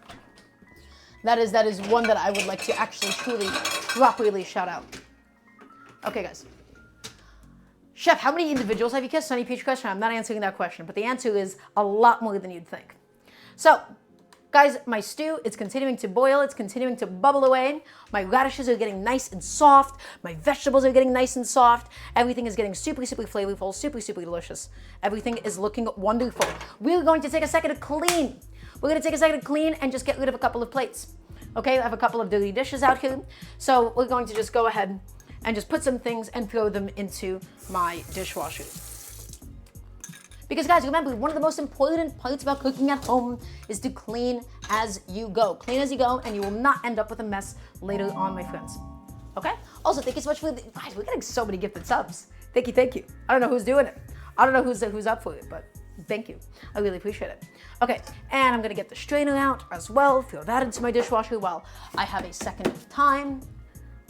that is one that I would like to actually truly, properly shout out. Okay, guys. Chef, how many individuals have you kissed? Sunny Peach question. I'm not answering that question, but the answer is a lot more than you'd think. So, guys, my stew, it's continuing to boil. It's continuing to bubble away. My radishes are getting nice and soft. My vegetables are getting nice and soft. Everything is getting super, super flavorful, super, super delicious. Everything is looking wonderful. We're going to take a second to clean. We're going to take a second to clean and just get rid of a couple of plates. Okay, I have a couple of dirty dishes out here. So we're going to just go ahead and just put some things and throw them into my dishwasher. Because guys, remember, one of the most important parts about cooking at home is to clean as you go. Clean as you go, and you will not end up with a mess later on, my friends. Okay? Also, thank you so much for guys, we're getting so many gifted subs. Thank you, thank you. I don't know who's doing it. I don't know who's up for it, but thank you. I really appreciate it. Okay, and I'm gonna get the strainer out as well, throw that into my dishwasher while I have a second of time.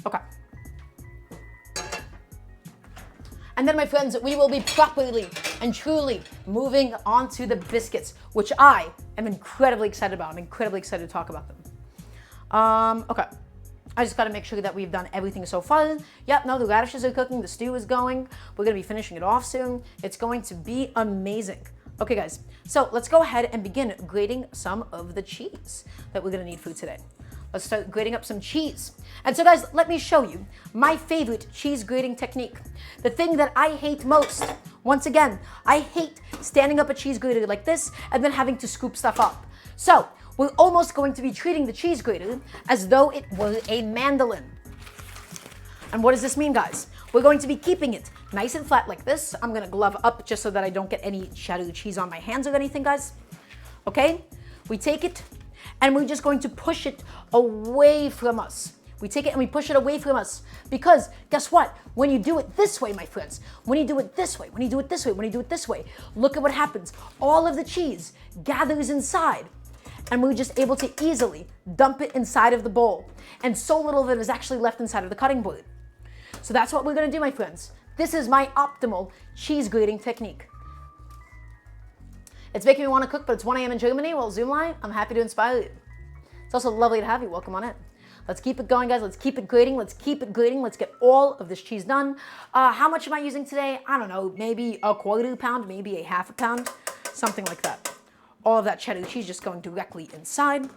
Okay. And then, my friends, we will be properly and truly moving on to the biscuits, which I am incredibly excited about. I'm incredibly excited to talk about them. Okay. I just got to make sure that we've done everything so far. Yep, no, the radishes are cooking. The stew is going. We're going to be finishing it off soon. It's going to be amazing. Okay, guys. So let's go ahead and begin grating some of the cheese that we're going to need for today. Let's start grating up some cheese. And so, guys, let me show you my favorite cheese grating technique. The thing that I hate most. Once again, I hate standing up a cheese grater like this and then having to scoop stuff up. So, we're almost going to be treating the cheese grater as though it were a mandolin. And what does this mean, guys? We're going to be keeping it nice and flat like this. I'm going to glove up just so that I don't get any cheddar cheese on my hands or anything, guys. Okay? We take it and we're just going to push it away from us. We take it and we push it away from us. Because guess what? When you do it this way, my friends, when you do it this way, when you do it this way, when you do it this way, look at what happens. All of the cheese gathers inside. And we're just able to easily dump it inside of the bowl. And so little of it is actually left inside of the cutting board. So that's what we're going to do, my friends. This is my optimal cheese grating technique. It's making me want to cook, but it's 1 a.m. in Germany. Well, Zoom line, I'm happy to inspire you. It's also lovely to have you. Welcome on in. Let's keep it going, guys. Let's keep it grating. Let's keep it grating. Let's get all of this cheese done. How much am I using today? I don't know. Maybe a 1/4 pound, maybe a 1/2 pound, something like that. all of that cheddar cheese just going directly inside.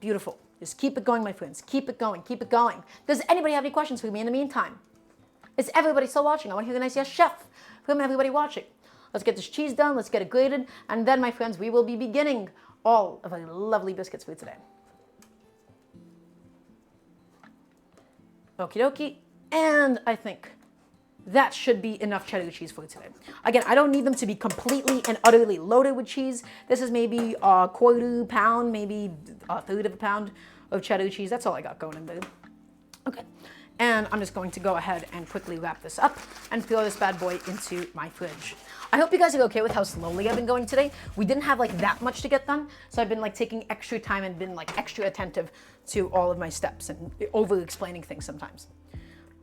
Beautiful. Just keep it going, my friends. Keep it going. Keep it going. Does anybody have any questions for me in the meantime? Is everybody still watching? I want to hear the nice yes, chef from everybody watching. Let's get this cheese done. Let's get it grated. And then, my friends, we will be beginning all of our lovely biscuits for today. Okie dokie. And I think that should be enough cheddar cheese for today. Again, I don't need them to be completely and utterly loaded with cheese. This is maybe a quarter pound, maybe a third of a pound of cheddar cheese. That's all I got going in there. Okay. And I'm just going to go ahead and quickly wrap this up and throw this bad boy into my fridge. I hope you guys are okay with how slowly I've been going today. We didn't have like that much to get done, so I've been like taking extra time and been like extra attentive to all of my steps and over explaining things sometimes.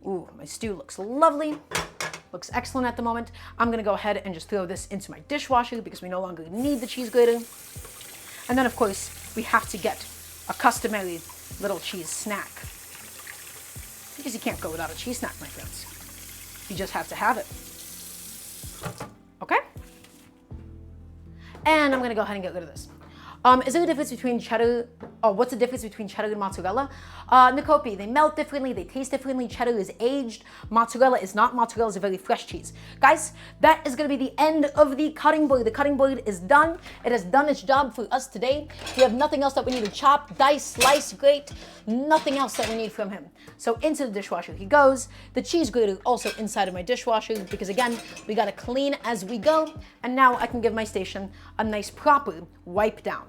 Ooh, my stew looks lovely. Looks excellent at the moment. I'm gonna go ahead and just throw this into my dishwasher because we no longer need the cheese grater. And then of course, we have to get a customary little cheese snack. Because you can't go without a cheese snack, my friends. You just have to have it. Okay? And I'm gonna go ahead and get rid of this. Is there a difference between cheddar, what's the difference between cheddar and mozzarella? Nicopi, they melt differently, they taste differently. Cheddar is aged, mozzarella is not. Mozzarella is a very fresh cheese. Guys, that is gonna be the end of the cutting board. The cutting board is done. It has done its job for us today. We have nothing else that we need to chop, dice, slice, grate, nothing else that we need from him. So into the dishwasher he goes. The cheese grater also inside of my dishwasher because again, we gotta clean as we go. And now I can give my station a nice proper wipe down.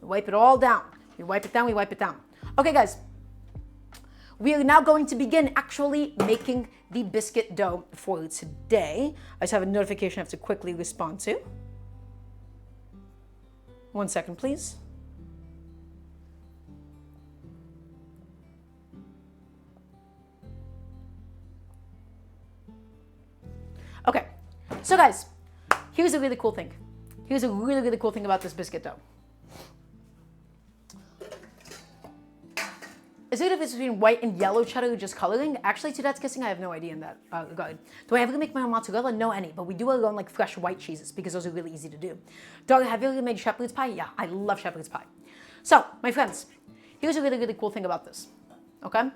We wipe it all down. We wipe it down, we wipe it down. Okay guys, we are now going to begin actually making the biscuit dough for today. I just have a notification I have to quickly respond to. 1 second, please. Okay, so guys, here's a really cool thing. Here's a really, really cool thing about this biscuit dough. Is there a difference between white and yellow cheddar just coloring? Actually, to that's kissing, I have no idea in that regard. Do I ever make my own mozzarella? No, any, but we do our own like fresh white cheeses because those are really easy to do. Dog, have you ever made shepherd's pie? Yeah, I love shepherd's pie. So, my friends, here's a really, really cool thing about this, okay?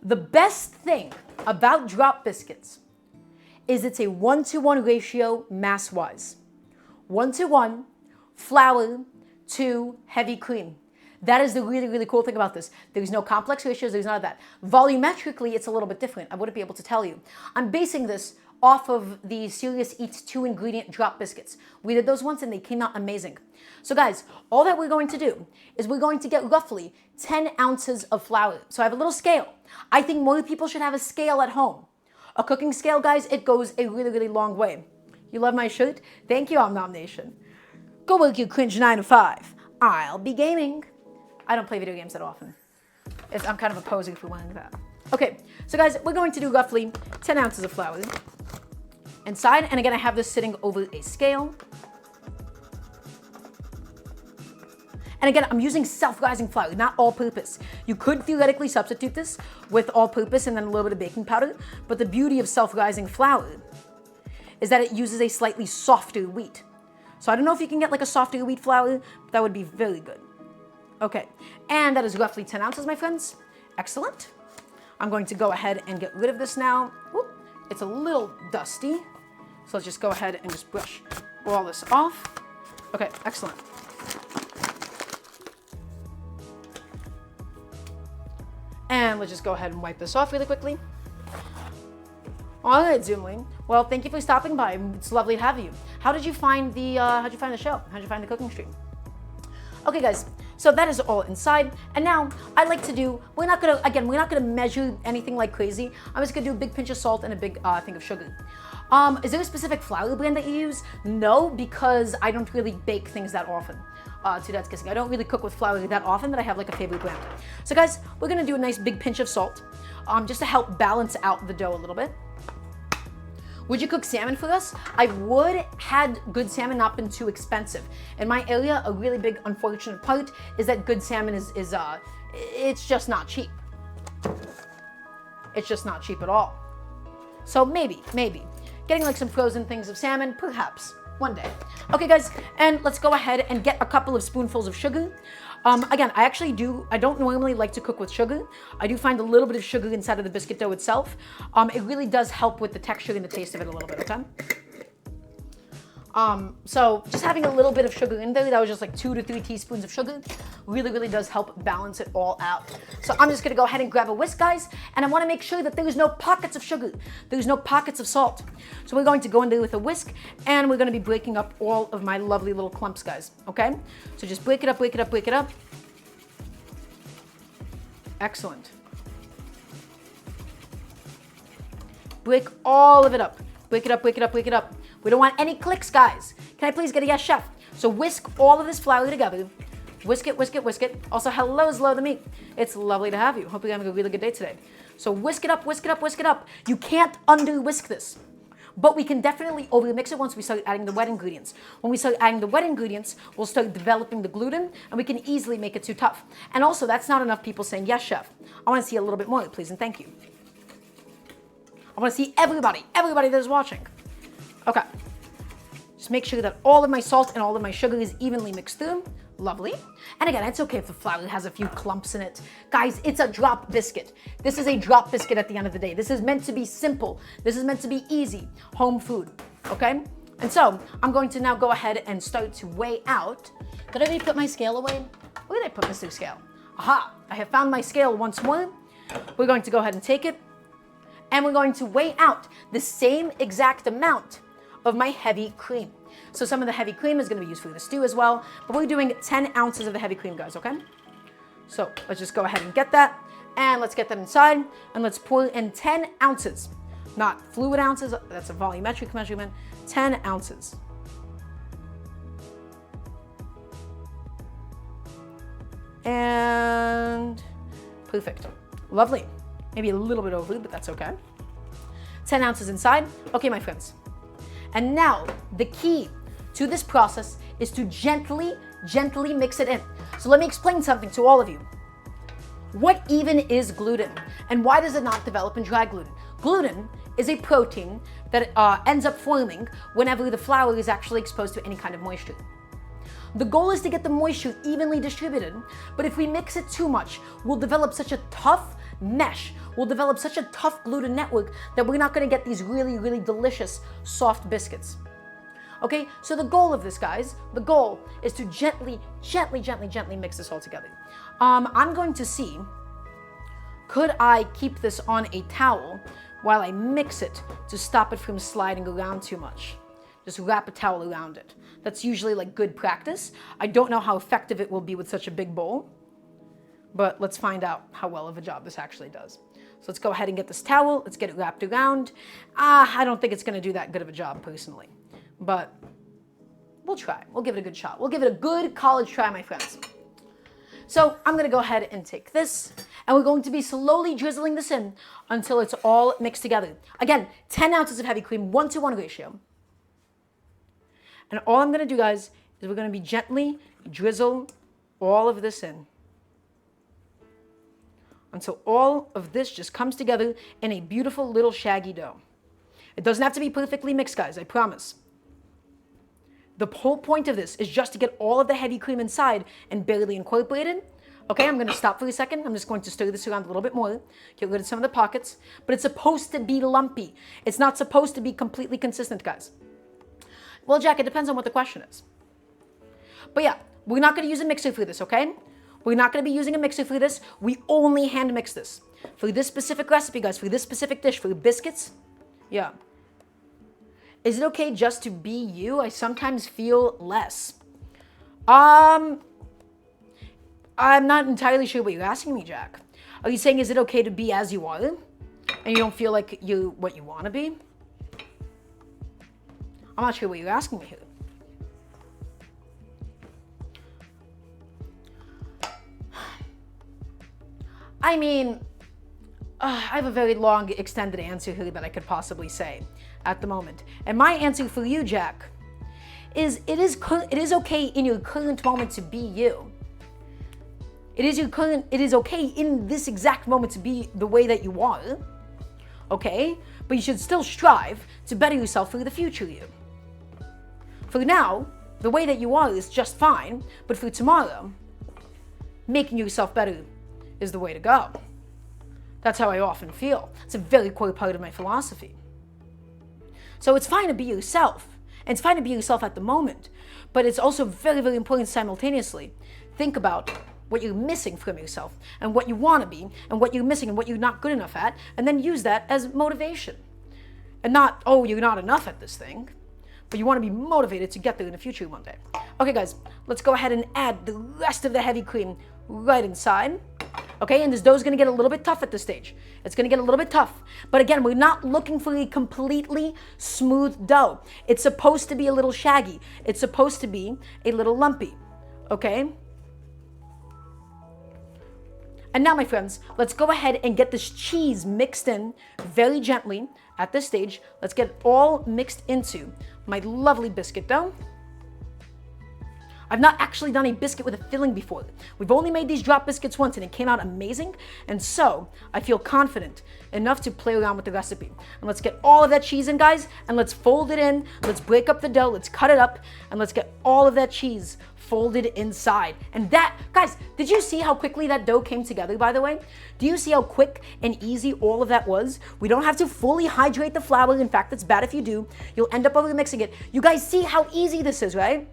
The best thing about drop biscuits is it's a 1-to-1 ratio mass-wise. 1-to-1 flour to heavy cream. That is the really, really cool thing about this. There's no complex ratios, there's none of that. Volumetrically, it's a little bit different. I wouldn't be able to tell you. I'm basing this off of the Serious Eats 2-ingredient drop biscuits. We did those once and they came out amazing. So guys, all that we're going to do is we're going to get roughly 10 ounces of flour. So I have a little scale. I think more people should have a scale at home. A cooking scale, guys, it goes a really, really long way. You love my shirt? Thank you, Om Nom Nation. Go work your cringe 9 to 5. I'll be gaming. I don't play video games that often. I'm kind of a poser for wanting that. Okay, so guys, we're going to do roughly 10 ounces of flour inside. And again, I have this sitting over a scale. And again, I'm using self-rising flour, not all-purpose. You could theoretically substitute this with all-purpose and then a little bit of baking powder, but the beauty of self-rising flour is that it uses a slightly softer wheat. So I don't know if you can get like a softer wheat flour, but that would be very good. Okay, and that is roughly 10 ounces, my friends. Excellent. I'm going to go ahead and get rid of this now. Whoop, it's a little dusty, so let's just go ahead and just brush all this off. Okay, excellent. And let's just go ahead and wipe this off really quickly. All right, Zoomling. Well, thank you for stopping by. It's lovely to have you. How did you find the show? How did you find the cooking stream? Okay, guys. So that is all inside. And now I like to do, we're not gonna measure anything like crazy. I'm just gonna do a big pinch of salt and a big thing of sugar. Is there a specific flour brand that you use? No, because I don't really bake things that often. To that's kissing. I don't really cook with flour that often that I have like a favorite brand. So guys, we're gonna do a nice big pinch of salt, just to help balance out the dough a little bit. Would you cook salmon for us? I would, had good salmon not been too expensive. In my area, a really big unfortunate part is that good salmon is it's just not cheap. It's just not cheap at all. So maybe, getting like some frozen things of salmon, perhaps. One day. Okay, guys, and let's go ahead and get a couple of spoonfuls of sugar. Again, I don't normally like to cook with sugar. I do find a little bit of sugar inside of the biscuit dough itself. It really does help with the texture and the taste of it a little bit, okay? So just having a little bit of sugar in there, that was just like 2 to 3 teaspoons of sugar, really does help balance it all out. So I'm just gonna go ahead and grab a whisk, guys, and I wanna make sure that there's no pockets of sugar, there's no pockets of salt. So we're going to go in there with a whisk, and we're gonna be breaking up all of my lovely little clumps, guys, okay? So just break it up, break it up, break it up. Excellent. Break all of it up. Break it up, break it up, break it up. We don't want any clicks, guys. Can I please get a yes, chef? So whisk all of this flour together. Whisk it, whisk it, whisk it. Also, hello, Zlo the meat. It's lovely to have you. Hope you're having a really good day today. So whisk it up, whisk it up, whisk it up. You can't undo whisk this. But we can definitely overmix it once we start adding the wet ingredients. When we start adding the wet ingredients, we'll start developing the gluten, and we can easily make it too tough. And also, that's not enough people saying, yes, chef. I want to see a little bit more, please, and thank you. I want to see everybody that is watching. Okay. Just make sure that all of my salt and all of my sugar is evenly mixed through. Lovely. And again, it's okay if the flour has a few clumps in it. Guys, it's a drop biscuit. This is a drop biscuit at the end of the day. This is meant to be simple. This is meant to be easy. Home food. Okay? And so, I'm going to now go ahead and start to weigh out. Did I already put my scale away? Where did I put Mr. Scale? Aha! I have found my scale once more. We're going to go ahead and take it. And we're going to weigh out the same exact amount of my heavy cream. So some of the heavy cream is going to be used for the stew as well, but we're doing 10 ounces of the heavy cream, guys, okay? So let's just go ahead and get that, and let's get that inside, and let's pour in 10 ounces, not fluid ounces, that's a volumetric measurement, 10 ounces. And perfect, lovely. Maybe a little bit over, but that's okay. 10 ounces inside. Okay, my friends. And now, the key to this process is to gently mix it in. So let me explain something to all of you. What even is gluten? And why does it not develop in dry gluten? Gluten is a protein that ends up forming whenever the flour is actually exposed to any kind of moisture. The goal is to get the moisture evenly distributed, but if we mix it too much, we'll develop such a tough mesh, we'll develop such a tough gluten network that we're not going to get these really delicious soft biscuits. Okay, so the goal of this, guys, the goal is to gently mix this all together. I'm going to see, could I keep this on a towel while I mix it to stop it from sliding around too much? Just wrap a towel around it. That's usually like good practice. I don't know how effective it will be with such a big bowl, but let's find out how well of a job this actually does. So let's go ahead and get this towel. Let's get it wrapped around. I don't think it's going to do that good of a job personally, but we'll try. We'll give it a good shot. We'll give it a good college try, my friends. So I'm going to go ahead and take this, and we're going to be slowly drizzling this in until it's all mixed together. Again, 10 ounces of heavy cream, 1-to-1 ratio. And all I'm going to do, guys, is we're going to be gently drizzle all of this in until all of this just comes together in a beautiful little shaggy dough. It doesn't have to be perfectly mixed, guys, I promise. The whole point of this is just to get all of the heavy cream inside and barely incorporated. Okay, I'm going to stop for a second. I'm just going to stir this around a little bit more, get rid of some of the pockets, but it's supposed to be lumpy. It's not supposed to be completely consistent, guys. Well, Jack, it depends on what the question is. But yeah, we're not going to use a mixer for this, okay? We're not going to be using a mixer for this. We only hand mix this. For this specific recipe, guys, for this specific dish, for biscuits, yeah. Is it okay just to be you? I sometimes feel less. I'm not entirely sure what you're asking me, Jack. Are you saying is it okay to be as you are? And you don't feel like you're what you want to be? I'm not sure what you're asking me here. I mean, I have a very long, extended answer here that I could possibly say at the moment. And my answer for you, Jack, is it is okay in your current moment to be you. It is okay in this exact moment to be the way that you are. Okay? But you should still strive to better yourself for the future you. For now, the way that you are is just fine, but for tomorrow, making yourself better is the way to go. That's how I often feel. It's a very core part of my philosophy. So it's fine to be yourself, and it's fine to be yourself at the moment, but it's also very, very important simultaneously. Think about what you're missing from yourself, and what you want to be, and what you're missing, and what you're not good enough at, and then use that as motivation. And not, oh, you're not enough at this thing, but you want to be motivated to get there in the future one day. Okay, guys, let's go ahead and add the rest of the heavy cream right inside. Okay, and this dough is going to get a little bit tough at this stage. It's going to get a little bit tough. But again, we're not looking for a completely smooth dough. It's supposed to be a little shaggy. It's supposed to be a little lumpy. Okay? And now, my friends, let's go ahead and get this cheese mixed in very gently at this stage. Let's get it all mixed into my lovely biscuit dough. I've not actually done a biscuit with a filling before. We've only made these drop biscuits once and it came out amazing. And so I feel confident enough to play around with the recipe. And let's get all of that cheese in, guys, and let's fold it in. Let's break up the dough. Let's cut it up and let's get all of that cheese folded inside. And that, guys, did you see how quickly that dough came together, by the way? Do you see how quick and easy all of that was? We don't have to fully hydrate the flour. In fact, it's bad if you do. You'll end up over mixing it. You guys see how easy this is, right?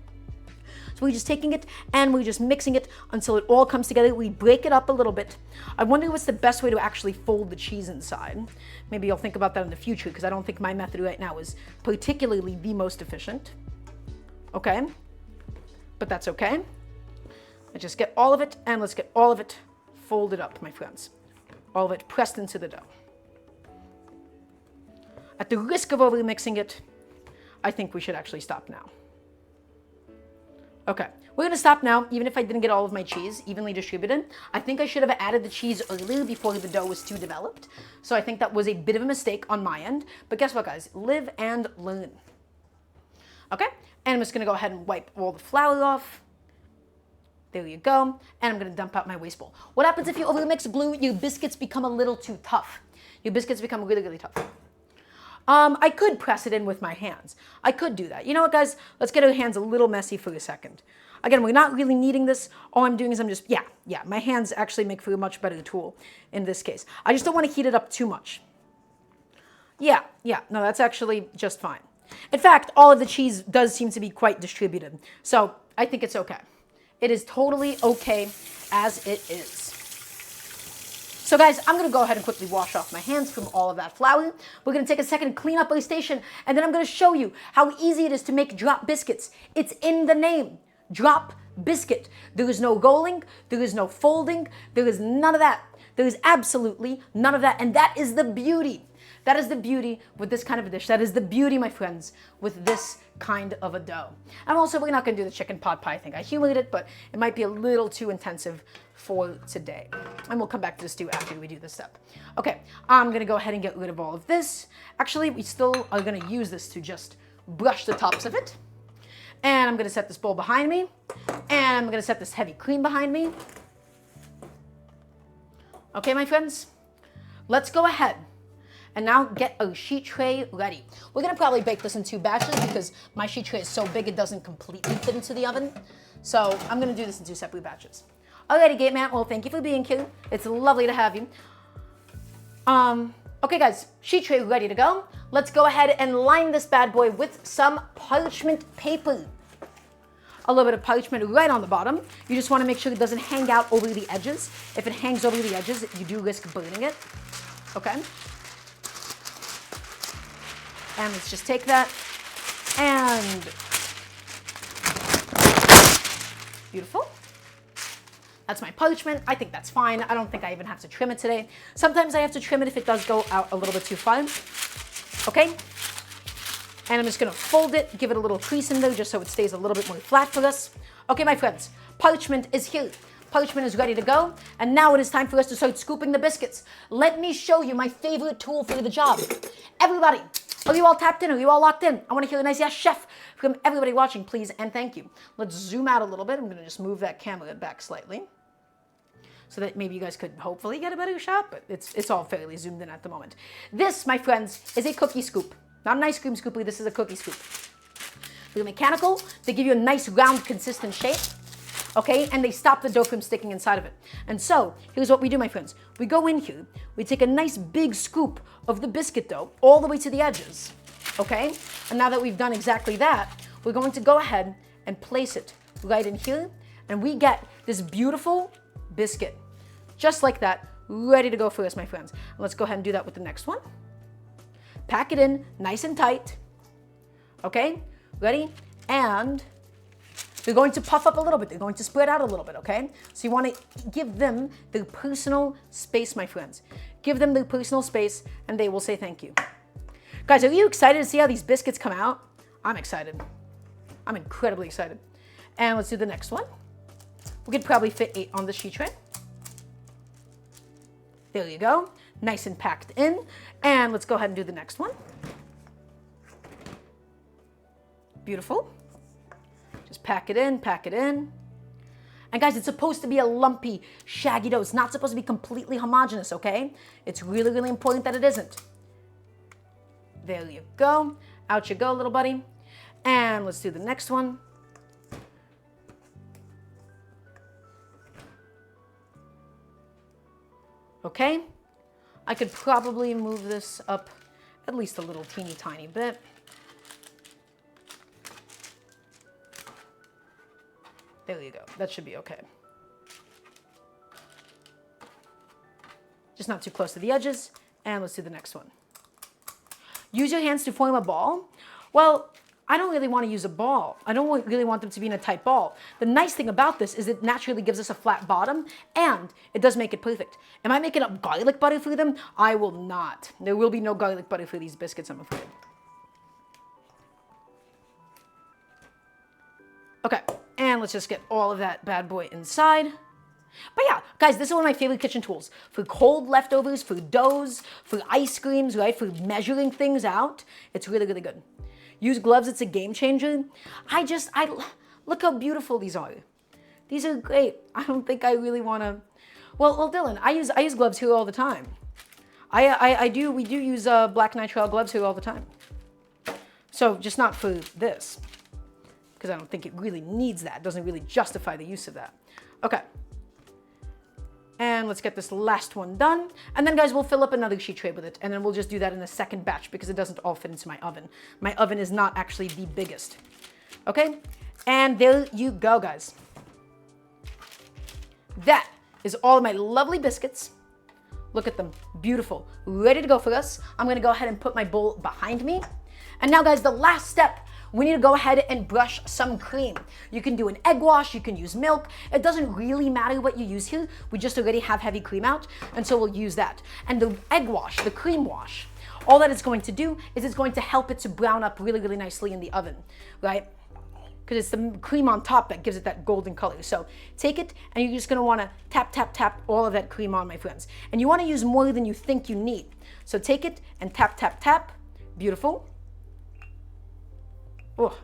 So we're just taking it and we're just mixing it until it all comes together. We break it up a little bit. I wonder what's the best way to actually fold the cheese inside. Maybe I'll think about that in the future because I don't think my method right now is particularly the most efficient. Okay, but that's okay. Let's just get all of it and let's get all of it folded up, my friends. All of it pressed into the dough. At the risk of over mixing it, I think we should actually stop now. Okay, we're gonna stop now, even if I didn't get all of my cheese evenly distributed. I think I should have added the cheese earlier before the dough was too developed. So I think that was a bit of a mistake on my end. But guess what, guys? Live and learn. Okay, and I'm just gonna go ahead and wipe all the flour off. There you go. And I'm gonna dump out my waste bowl. What happens if you overmix glue? Your biscuits become a little too tough. Your biscuits become really, really tough. I could press it in with my hands. I could do that. You know what, guys? Let's get our hands a little messy for a second. Again, we're not really needing this. All I'm doing is I'm just, yeah, my hands actually make for a much better tool in this case. I just don't want to heat it up too much. Yeah, no, that's actually just fine. In fact, all of the cheese does seem to be quite distributed. So I think it's okay. It is totally okay as it is. So guys, I'm gonna go ahead and quickly wash off my hands from all of that flour. We're gonna take a second to clean up our station, and then I'm gonna show you how easy it is to make drop biscuits. It's in the name, drop biscuit. There is no rolling, there is no folding, there is none of that. There is absolutely none of that, and that is the beauty. That is the beauty with this kind of a dish. That is the beauty, my friends, with this kind of a dough. And also, we're not going to do the chicken pot pie thing. I humored it, but it might be a little too intensive for today. And we'll come back to the stew after we do this step. Okay, I'm going to go ahead and get rid of all of this. Actually, we still are going to use this to just brush the tops of it. And I'm going to set this bowl behind me. And I'm going to set this heavy cream behind me. Okay, my friends, let's go ahead and now get a sheet tray ready. We're gonna probably bake this in 2 batches because my sheet tray is so big it doesn't completely fit into the oven. So I'm gonna do this in 2 separate batches. Alrighty, Gate Man, well, thank you for being here. It's lovely to have you. Okay guys, sheet tray ready to go. Let's go ahead and line this bad boy with some parchment paper. A little bit of parchment right on the bottom. You just wanna make sure it doesn't hang out over the edges. If it hangs over the edges, you do risk burning it, okay? And let's just take that and beautiful. That's my parchment. I think that's fine. I don't think I even have to trim it today. Sometimes I have to trim it if it does go out a little bit too far. Okay. And I'm just gonna fold it, give it a little crease in there just so it stays a little bit more flat for us. Okay, my friends, parchment is here. Parchment is ready to go. And now it is time for us to start scooping the biscuits. Let me show you my favorite tool for the job. Everybody, are you all tapped in? Are you all locked in? I want to hear a nice yes, chef, from everybody watching, please, and thank you. Let's zoom out a little bit. I'm going to just move that camera back slightly so that maybe you guys could hopefully get a better shot, but it's all fairly zoomed in at the moment. This, my friends, is a cookie scoop. Not an ice cream scooper, this is a cookie scoop. They're mechanical. They give you a nice round consistent shape. Okay, and they stop the dough from sticking inside of it. And so, here's what we do, my friends. We go in here, we take a nice big scoop of the biscuit dough all the way to the edges, okay? And now that we've done exactly that, we're going to go ahead and place it right in here, and we get this beautiful biscuit, just like that, ready to go for us, my friends. And let's go ahead and do that with the next one. Pack it in nice and tight, okay? Ready? And they're going to puff up a little bit. They're going to spread out a little bit, okay? So you want to give them their personal space, my friends. Give them their personal space, and they will say thank you. Guys, are you excited to see how these biscuits come out? I'm excited. I'm incredibly excited. And let's do the next one. We could probably fit 8 on the sheet tray. There you go. Nice and packed in. And let's go ahead and do the next one. Beautiful. Just pack it in, pack it in. And guys, it's supposed to be a lumpy, shaggy dough. It's not supposed to be completely homogeneous, okay? It's really, really important that it isn't. There you go. Out you go, little buddy. And let's do the next one. Okay. I could probably move this up at least a little teeny tiny bit. There you go. That should be okay. Just not too close to the edges. And let's do the next one. Use your hands to form a ball. Well, I don't really want to use a ball. I don't really want them to be in a tight ball. The nice thing about this is it naturally gives us a flat bottom, and it does make it perfect. Am I making up garlic butter for them? I will not. There will be no garlic butter for these biscuits, I'm afraid. Okay. And let's just get all of that bad boy inside. But yeah, guys, this is one of my favorite kitchen tools. For cold leftovers, for doughs, for ice creams, right? For measuring things out. It's really, really good. Use gloves, it's a game changer. Look how beautiful these are. These are great. I don't think I really want to, well, Dylan, I use gloves here all the time. We do use black nitrile gloves here all the time. So just not for this, because I don't think it really needs that. It doesn't really justify the use of that. Okay. And let's get this last one done. And then, guys, we'll fill up another sheet tray with it. And then we'll just do that in a second batch because it doesn't all fit into my oven. My oven is not actually the biggest. Okay? And there you go, guys. That is all of my lovely biscuits. Look at them. Beautiful. Ready to go for us. I'm going to go ahead and put my bowl behind me. And now, guys, the last step. We need to go ahead and brush some cream. You can do an egg wash, you can use milk. It doesn't really matter what you use here. We just already have heavy cream out, and so we'll use that. And the egg wash, the cream wash, all that it's going to do is it's going to help it to brown up really, really nicely in the oven, right? Because it's the cream on top that gives it that golden color. So take it, and you're just gonna wanna tap, tap, tap all of that cream on, my friends. And you wanna use more than you think you need. So take it and tap, tap, tap. Beautiful. Oh.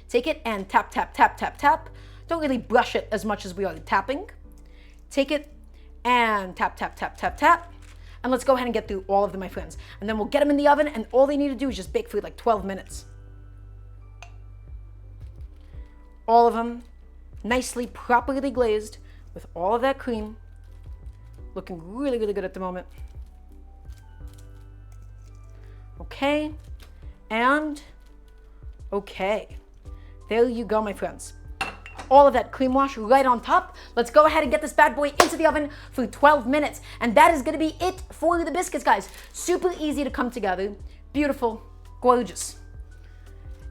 Take it and tap, tap, tap, tap, tap. Don't really brush it as much as we are tapping. Take it and tap, tap, tap, tap, tap. And let's go ahead and get through all of them, my friends. And then we'll get them in the oven, and all they need to do is just bake for like 12 minutes. All of them nicely, properly glazed with all of that cream. Looking really, really good at the moment. Okay. And okay, there you go, my friends. All of that cream wash right on top. Let's go ahead and get this bad boy into the oven for 12 minutes. And that is gonna be it for the biscuits, guys. Super easy to come together. Beautiful, gorgeous.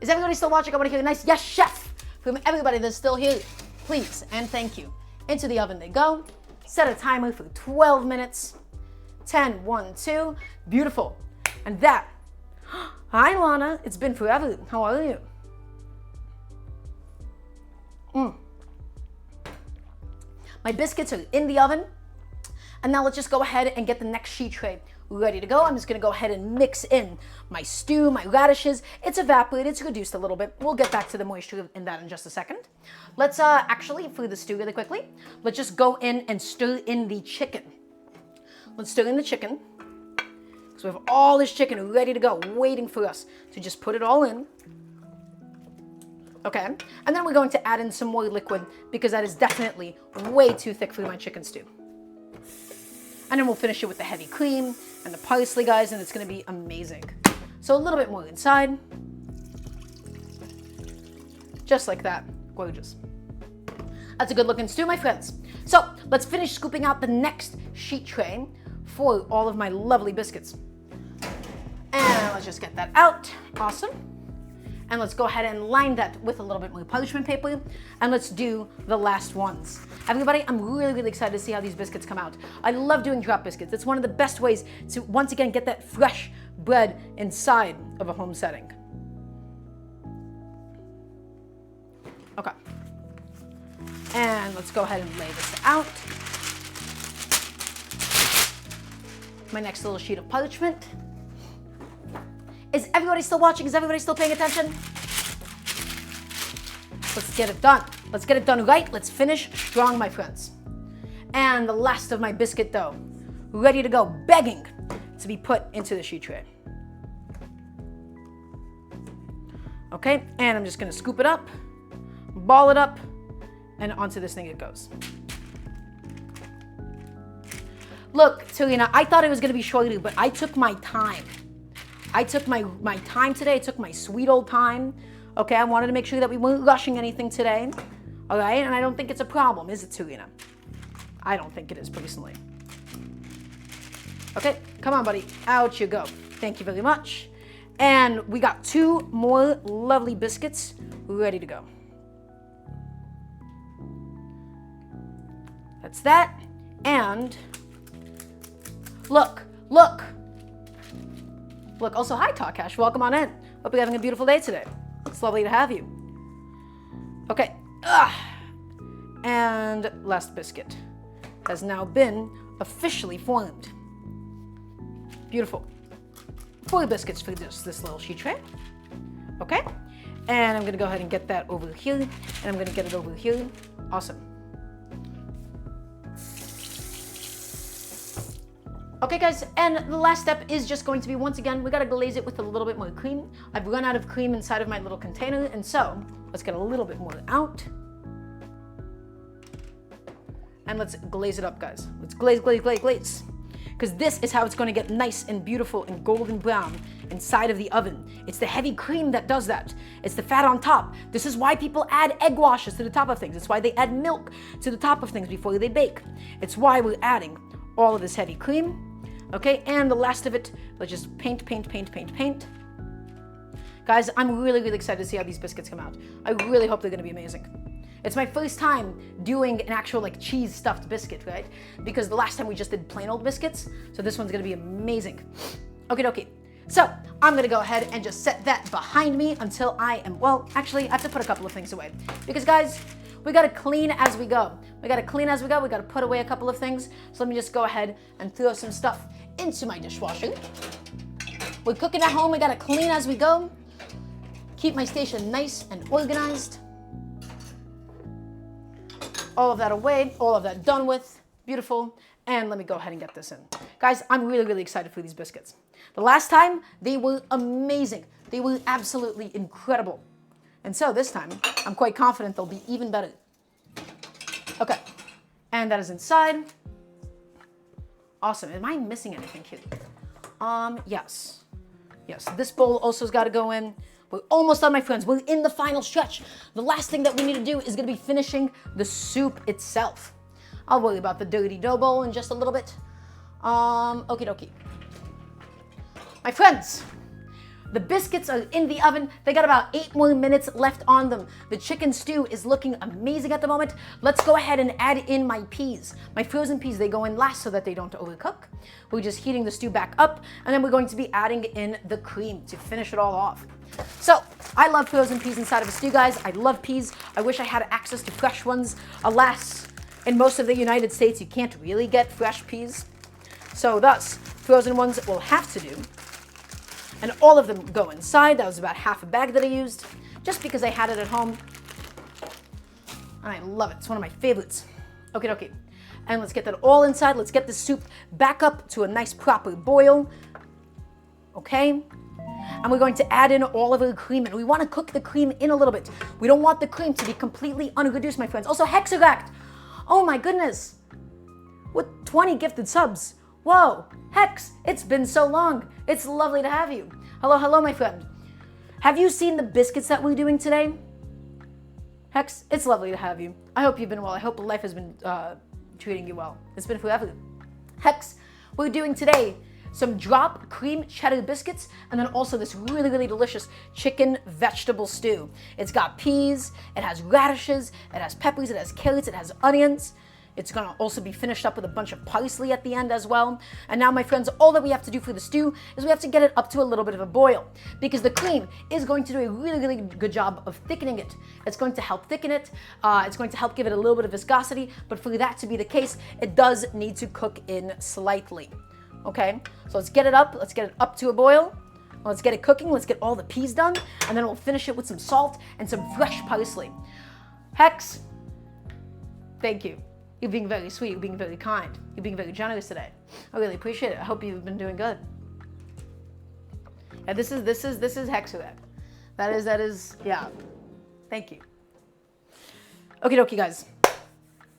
Is everybody still watching? I wanna hear a nice yes, chef, from everybody that's still here. Please and thank you. Into the oven they go. Set a timer for 12 minutes. 10, 1, 2, beautiful. And that, hi Lana, it's been forever. How are you? My biscuits are in the oven. And now let's just go ahead and get the next sheet tray ready to go. I'm just gonna go ahead and mix in my stew, my radishes. It's evaporated, it's reduced a little bit. We'll get back to the moisture in that in just a second. Let's actually, for the stew really quickly, let's just go in and stir in the chicken. Let's stir in the chicken. So we have all this chicken ready to go, waiting for us to just put it all in. Okay, and then we're going to add in some more liquid because that is definitely way too thick for my chicken stew. And then we'll finish it with the heavy cream and the parsley, guys, and it's gonna be amazing. So a little bit more inside. Just like that, gorgeous. That's a good looking stew, my friends. So let's finish scooping out the next sheet tray for all of my lovely biscuits. And let's just get that out, awesome. And let's go ahead and line that with a little bit more parchment paper, and let's do the last ones. Everybody, I'm really, really excited to see how these biscuits come out. I love doing drop biscuits. It's one of the best ways to, once again, get that fresh bread inside of a home setting. Okay. And let's go ahead and lay this out. My next little sheet of parchment. Is everybody still watching? Is everybody still paying attention? Let's get it done. Let's get it done right. Let's finish strong, my friends. And the last of my biscuit dough, ready to go, begging to be put into the sheet tray. Okay, and I'm just gonna scoop it up, ball it up, and onto this thing it goes. Look, Serena, I thought it was gonna be shorter, but I took my time. I took my time today. I took my sweet old time. Okay, I wanted to make sure that we weren't rushing anything today. All right, and I don't think it's a problem, is it, Serena? I don't think it is, personally. Okay, come on, buddy. Out you go. Thank you very much. And we got 2 more lovely biscuits ready to go. That's that. And look. Look, also, hi, Takash. Welcome on in. Hope you're having a beautiful day today. It's lovely to have you. Okay. And last biscuit has now been officially formed. Beautiful. 4 biscuits for this little sheet tray. Okay. And I'm going to go ahead and get that over here. And I'm going to get it over here. Awesome. Okay, guys, and the last step is just going to be, once again, we gotta glaze it with a little bit more cream. I've run out of cream inside of my little container, and so let's get a little bit more out. And let's glaze it up, guys. Let's glaze. Because this is how it's gonna get nice and beautiful and golden brown inside of the oven. It's the heavy cream that does that. It's the fat on top. This is why people add egg washes to the top of things. It's why they add milk to the top of things before they bake. It's why we're adding all of this heavy cream. Okay, and the last of it, let's just paint. Guys, I'm really, really excited to see how these biscuits come out. I really hope they're gonna be amazing. It's my first time doing an actual like cheese stuffed biscuit, right? Because the last time we just did plain old biscuits, so this one's gonna be amazing. Okay. So I'm gonna go ahead and just set that behind me until I am, well, actually I have to put a couple of things away. Because guys, we gotta clean as we go. We gotta put away a couple of things. So let me just go ahead and throw some stuff into my dishwasher. We're cooking at home, we gotta clean as we go. Keep my station nice and organized. All of that away, all of that done with, beautiful. And let me go ahead and get this in. Guys, I'm really, really excited for these biscuits. The last time, they were amazing. They were absolutely incredible. And so this time, I'm quite confident they'll be even better. Okay, and that is inside. Awesome. Am I missing anything here? Yes. This bowl also has got to go in. We're almost done, my friends. We're in the final stretch. The last thing that we need to do is going to be finishing the soup itself. I'll worry about the dirty dough bowl in just a little bit. Okie dokie. My friends, the biscuits are in the oven. They got about 8 more minutes left on them. The chicken stew is looking amazing at the moment. Let's go ahead and add in my peas. My frozen peas, they go in last so that they don't overcook. We're just heating the stew back up, and then we're going to be adding in the cream to finish it all off. So, I love frozen peas inside of a stew, guys. I love peas. I wish I had access to fresh ones. Alas, in most of the United States, you can't really get fresh peas. So thus, frozen ones will have to do. And all of them go inside. That was about half a bag that I used, just because I had it at home. And I love it. It's one of my favorites. Okay. And let's get that all inside. Let's get the soup back up to a nice proper boil. Okay. and we're going to add in all of our cream, and we want to cook the cream in a little bit. We don't want the cream to be completely unreduced, my friends. Also, Hexagact. Oh my goodness. With 20 gifted subs. Whoa, Hex, it's been so long. It's lovely to have you. Hello, hello, my friend. Have you seen the biscuits that we're doing today? Hex, it's lovely to have you. I hope you've been well. I hope life has been treating you well. It's been forever. Hex, we're doing today some drop cream cheddar biscuits, and then also this really, really delicious chicken vegetable stew. It's got peas, it has radishes, it has peppers, it has carrots, it has onions. It's gonna also be finished up with a bunch of parsley at the end as well. And now, my friends, all that we have to do for the stew is we have to get it up to a little bit of a boil, because the cream is going to do a really, really good job of thickening it. It's going to help thicken it. It's going to help give it a little bit of viscosity, but for that to be the case, it does need to cook in slightly. Okay, so let's get it up to a boil. Let's get it cooking. Let's get all the peas done, and then we'll finish it with some salt and some fresh parsley. Hex, thank you. You're being very sweet. You're being very kind. You're being very generous today. I really appreciate it. I hope you've been doing good. Yeah, this is Hexagact. That is, yeah. Thank you. Okie dokie, guys.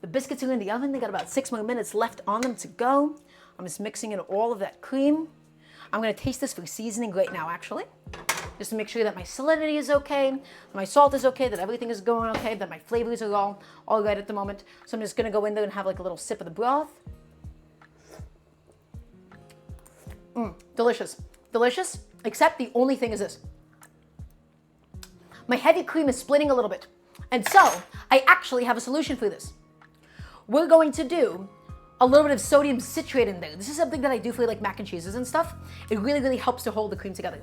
The biscuits are in the oven. They got about 6 more minutes left on them to go. I'm just mixing in all of that cream. I'm gonna taste this for seasoning right now, actually. Just to make sure that my salinity is okay, that my salt is okay, that everything is going okay, that my flavors are all right at the moment. So I'm just gonna go in there and have like a little sip of the broth. Delicious, delicious, except the only thing is this. My heavy cream is splitting a little bit. And so I actually have a solution for this. We're going to do a little bit of sodium citrate in there. This is something that I do for like mac and cheeses and stuff. It really, really helps to hold the cream together.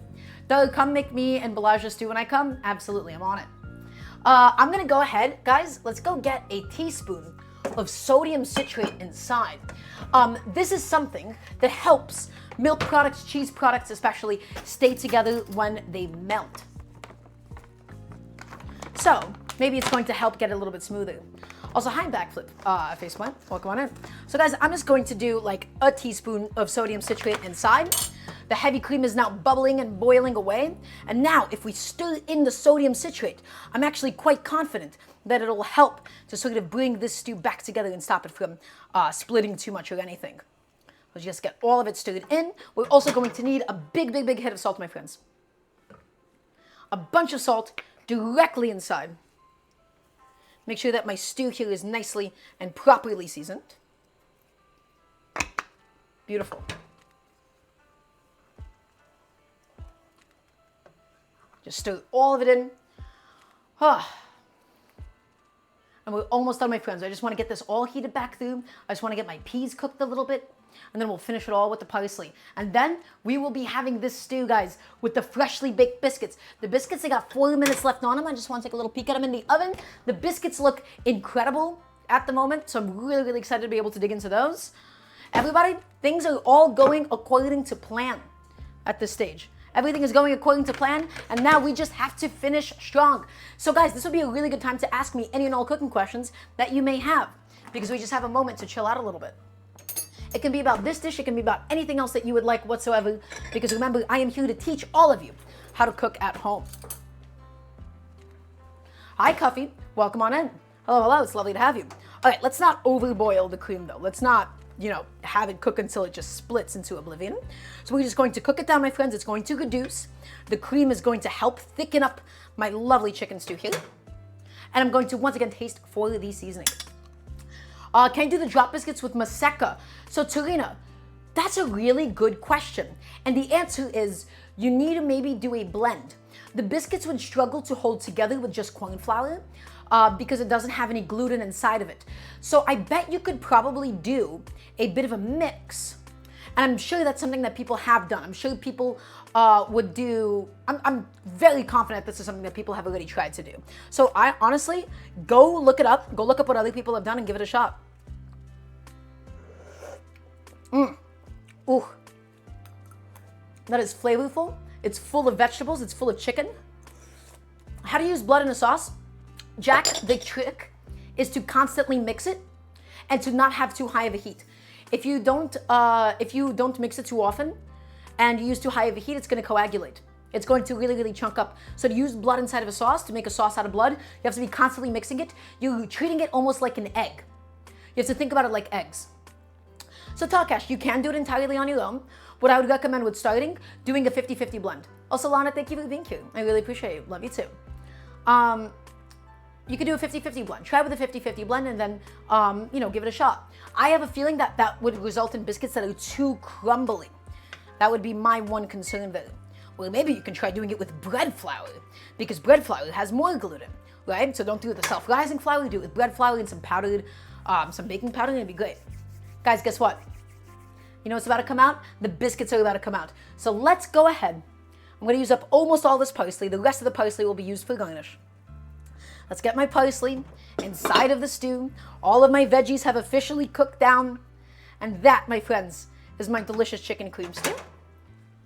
Doug, come make me and Balaj a stew when I come. Absolutely, I'm on it. I'm gonna go ahead, guys, let's go get a teaspoon of sodium citrate inside. This is something that helps milk products, cheese products especially, stay together when they melt. So maybe it's going to help get it a little bit smoother. Also, hi, backflip, faceplant, welcome on in. So guys, I'm just going to do like a teaspoon of sodium citrate inside. The heavy cream is now bubbling and boiling away. And now if we stir in the sodium citrate, I'm actually quite confident that it'll help to sort of bring this stew back together and stop it from splitting too much or anything. Let's just get all of it stirred in. We're also going to need a big, big, big hit of salt, my friends. A bunch of salt directly inside. Make sure that my stew here is nicely and properly seasoned. Beautiful. Just stir all of it in. And we're almost done, my friends. I just want to get this all heated back through. I just want to get my peas cooked a little bit. And then we'll finish it all with the parsley. And then we will be having this stew, guys, with the freshly baked biscuits. The biscuits, they got 4 minutes left on them. I just want to take a little peek at them in the oven. The biscuits look incredible at the moment, so I'm really, really excited to be able to dig into those. Everybody, things are all going according to plan at this stage. Everything is going according to plan, and now we just have to finish strong. So guys, this would be a really good time to ask me any and all cooking questions that you may have, because we just have a moment to chill out a little bit. It can be about this dish, it can be about anything else that you would like whatsoever, because remember, I am here to teach all of you how to cook at home. Hi, Cuffy. Welcome on in. Hello, hello. It's lovely to have you. All right, let's not overboil the cream, though. Let's not, have it cook until it just splits into oblivion. So we're just going to cook it down, my friends. It's going to reduce. The cream is going to help thicken up my lovely chicken stew here. And I'm going to, once again, taste for the seasoning. Can I do the drop biscuits with Maseka? So, Tarina, that's a really good question. And the answer is you need to maybe do a blend. The biscuits would struggle to hold together with just corn flour because it doesn't have any gluten inside of it. So I bet you could probably do a bit of a mix. And I'm sure that's something that people have done. I'm sure people would do, I'm very confident this is something that people have already tried to do. So I honestly, go look it up. Go look up what other people have done and give it a shot. Ooh. That is flavorful. It's full of vegetables. It's full of chicken. How to use blood in a sauce? Jack, the trick is to constantly mix it and to not have too high of a heat. If you don't mix it too often and you use too high of a heat, it's going to coagulate. It's going to really, really chunk up. So to use blood inside of a sauce, to make a sauce out of blood, you have to be constantly mixing it. You're treating it almost like an egg. You have to think about it like eggs. So Talkash, you can do it entirely on your own. What I would recommend with starting, doing a 50-50 blend. Also, Lana, thank you for being here. I really appreciate you. Love you too. You could do a 50-50 blend. Try with a 50-50 blend and then, give it a shot. I have a feeling that that would result in biscuits that are too crumbly. That would be my one concern there. Well, maybe you can try doing it with bread flour, because bread flour has more gluten, right? So don't do the self-rising flour, do it with bread flour and some powdered, some baking powder, and it'd be great. Guys, guess what? You know what's about to come out? The biscuits are about to come out. So let's go ahead. I'm gonna use up almost all this parsley. The rest of the parsley will be used for garnish. Let's get my parsley inside of the stew. All of my veggies have officially cooked down. And that, my friends, is my delicious chicken cream stew.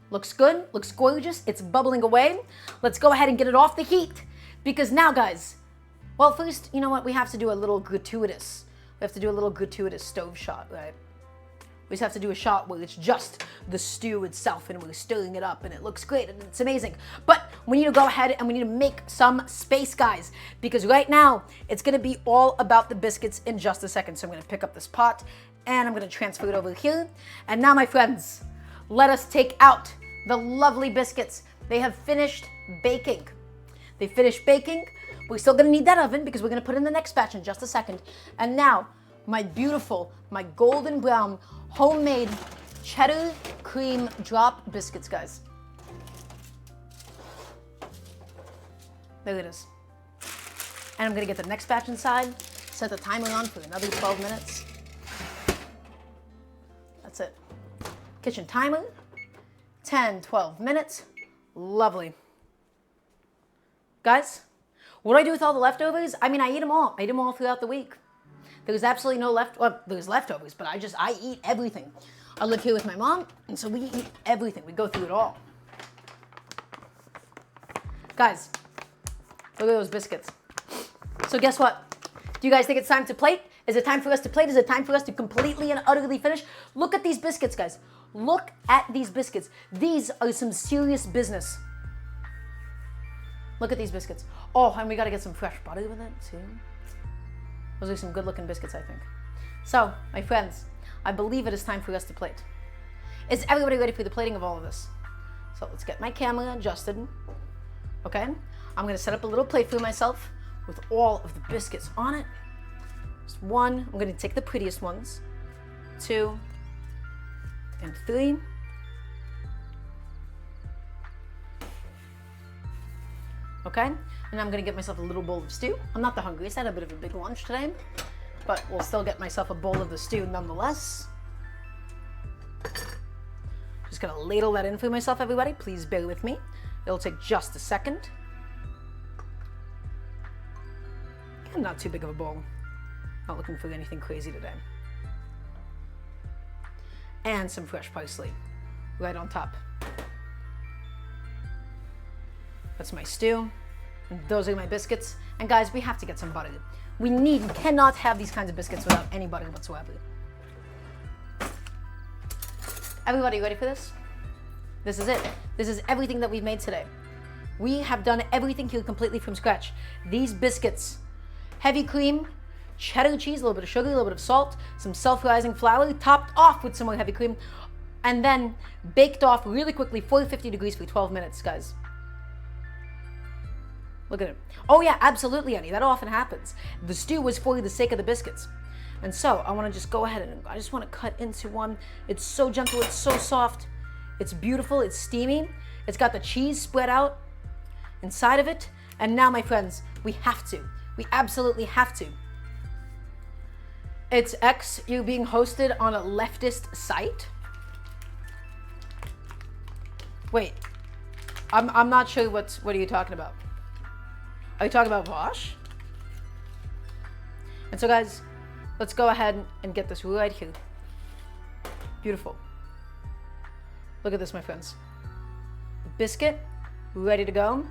Looks good, looks gorgeous, it's bubbling away. Let's go ahead and get it off the heat. Because now, guys, well, first, you know what? We have to do a little gratuitous. We have to do a little gratuitous stove shot, right? We just have to do a shot where it's just the stew itself and we're stirring it up and it looks great and it's amazing. But we need to go ahead and we need to make some space, guys, because right now it's gonna be all about the biscuits in just a second. So I'm gonna pick up this pot and I'm gonna transfer it over here. And now, my friends, let us take out the lovely biscuits. They have finished baking. They finished baking. We're still gonna need that oven because we're gonna put in the next batch in just a second. And now, my beautiful, my golden brown, homemade cheddar cream drop biscuits, guys. There it is. And I'm gonna get the next batch inside, set the timer on for another 12 minutes. That's it. Kitchen timer, 10, 12 minutes. Lovely. Guys, what do I do with all the leftovers? I mean, I eat them all. I eat them all throughout the week. There's absolutely no well, there's leftovers, but I eat everything. I live here with my mom, and so we eat everything. We go through it all. Guys, look at those biscuits. So guess what? Do you guys think it's time to plate? Is it time for us to plate? Is it time for us to completely and utterly finish? Look at these biscuits, guys. Look at these biscuits. These are some serious business. Look at these biscuits. Oh, and we gotta get some fresh butter with it too. Those are some good looking biscuits, I think. So, my friends, I believe it is time for us to plate. Is everybody ready for the plating of all of this? So let's get my camera adjusted. Okay, I'm gonna set up a little plate for myself with all of the biscuits on it. Just one, I'm gonna take the prettiest ones. 2 and 3. Okay, and I'm gonna get myself a little bowl of stew. I'm not the hungriest, I had a bit of a big lunch today, but we'll still get myself a bowl of the stew nonetheless. Just gonna ladle that in for myself, everybody. Please bear with me. It'll take just a second. And not too big of a bowl. Not looking for anything crazy today. And some fresh parsley right on top. That's my stew, and those are my biscuits. And guys, we have to get some butter. We cannot have these kinds of biscuits without any butter whatsoever. Everybody ready for this? This is it. This is everything that we've made today. We have done everything here completely from scratch. These biscuits, heavy cream, cheddar cheese, a little bit of sugar, a little bit of salt, some self-rising flour, topped off with some more heavy cream, and then baked off really quickly, 450 degrees for 12 minutes, guys. Look at it. Oh yeah, absolutely, Annie. That often happens. The stew was for the sake of the biscuits. And so I want to just go ahead and I just want to cut into one. It's so gentle. It's so soft. It's beautiful. It's steamy. It's got the cheese spread out inside of it. And now, my friends, we have to. We absolutely have to. It's X, you being hosted on a leftist site. Wait, I'm not sure what are you talking about? Are you talking about Vosh? And so, guys, let's go ahead and get this right here. Beautiful. Look at this, my friends. The biscuit, ready to go,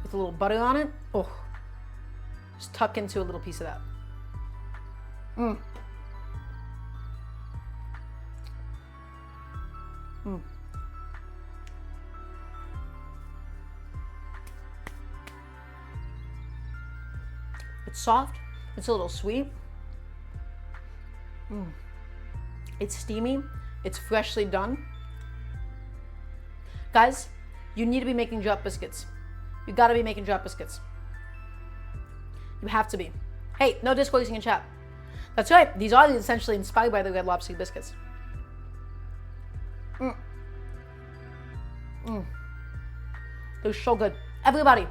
with a little butter on it. Oh, just tuck into a little piece of that. Mmm. Mmm. It's soft. It's a little sweet. It's steamy. It's freshly done. Guys, you need to be making drop biscuits. You gotta be making drop biscuits. You have to be. Hey, no disclosing in chat. That's right. These are essentially inspired by the Red Lobster biscuits. They're so good. Everybody,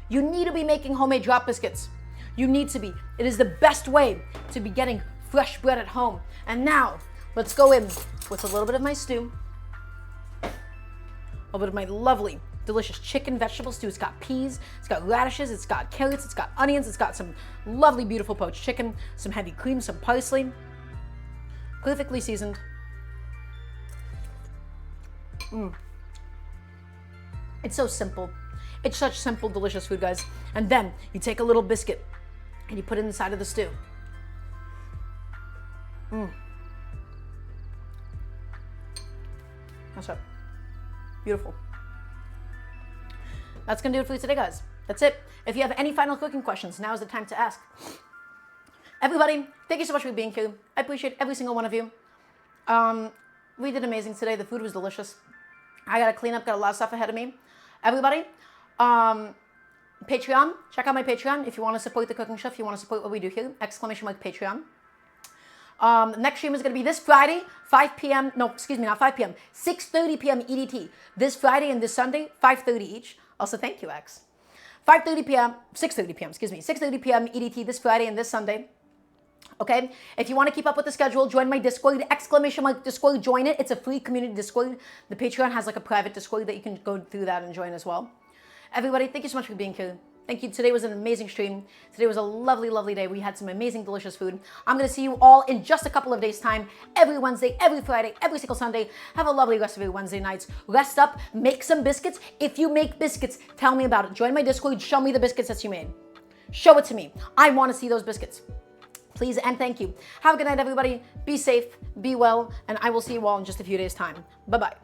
you need to be making homemade drop biscuits. You need to be. It is the best way to be getting fresh bread at home. And now, let's go in with a little bit of my stew. A little bit of my lovely, delicious chicken vegetable stew. It's got peas, it's got radishes, it's got carrots, it's got onions, it's got some lovely, beautiful poached chicken, some heavy cream, some parsley, perfectly seasoned. It's so simple. It's such simple, delicious food, guys. And then you take a little biscuit and you put it inside of the stew. That's it. Beautiful. That's gonna do it for you today, guys. That's it. If you have any final cooking questions, now is the time to ask. Everybody, thank you so much for being here. I appreciate every single one of you. We did amazing today. The food was delicious. I gotta clean up, got a lot of stuff ahead of me. Everybody, Patreon, check out my Patreon if you want to support the cooking show, if you want to support what we do here, ! Patreon. Next stream is going to be this Friday, 5 p.m. No, excuse me, not 5 p.m. 6:30 p.m. EDT. This Friday and this Sunday, 5:30 each. Also, thank you, X. 5:30 p.m. 6:30 p.m. Excuse me, 6:30 p.m. EDT this Friday and this Sunday. Okay, if you want to keep up with the schedule, join my Discord, ! Discord, join it. It's a free community Discord. The Patreon has like a private Discord that you can go through that and join as well. Everybody, thank you so much for being here. Thank you. Today was an amazing stream. Today was a lovely, lovely day. We had some amazing, delicious food. I'm going to see you all in just a couple of days' time, every Wednesday, every Friday, every single Sunday. Have a lovely rest of your Wednesday nights. Rest up, make some biscuits. If you make biscuits, tell me about it. Join my Discord, show me the biscuits that you made. Show it to me. I want to see those biscuits. Please and thank you. Have a good night, everybody. Be safe, be well, and I will see you all in just a few days' time. Bye-bye.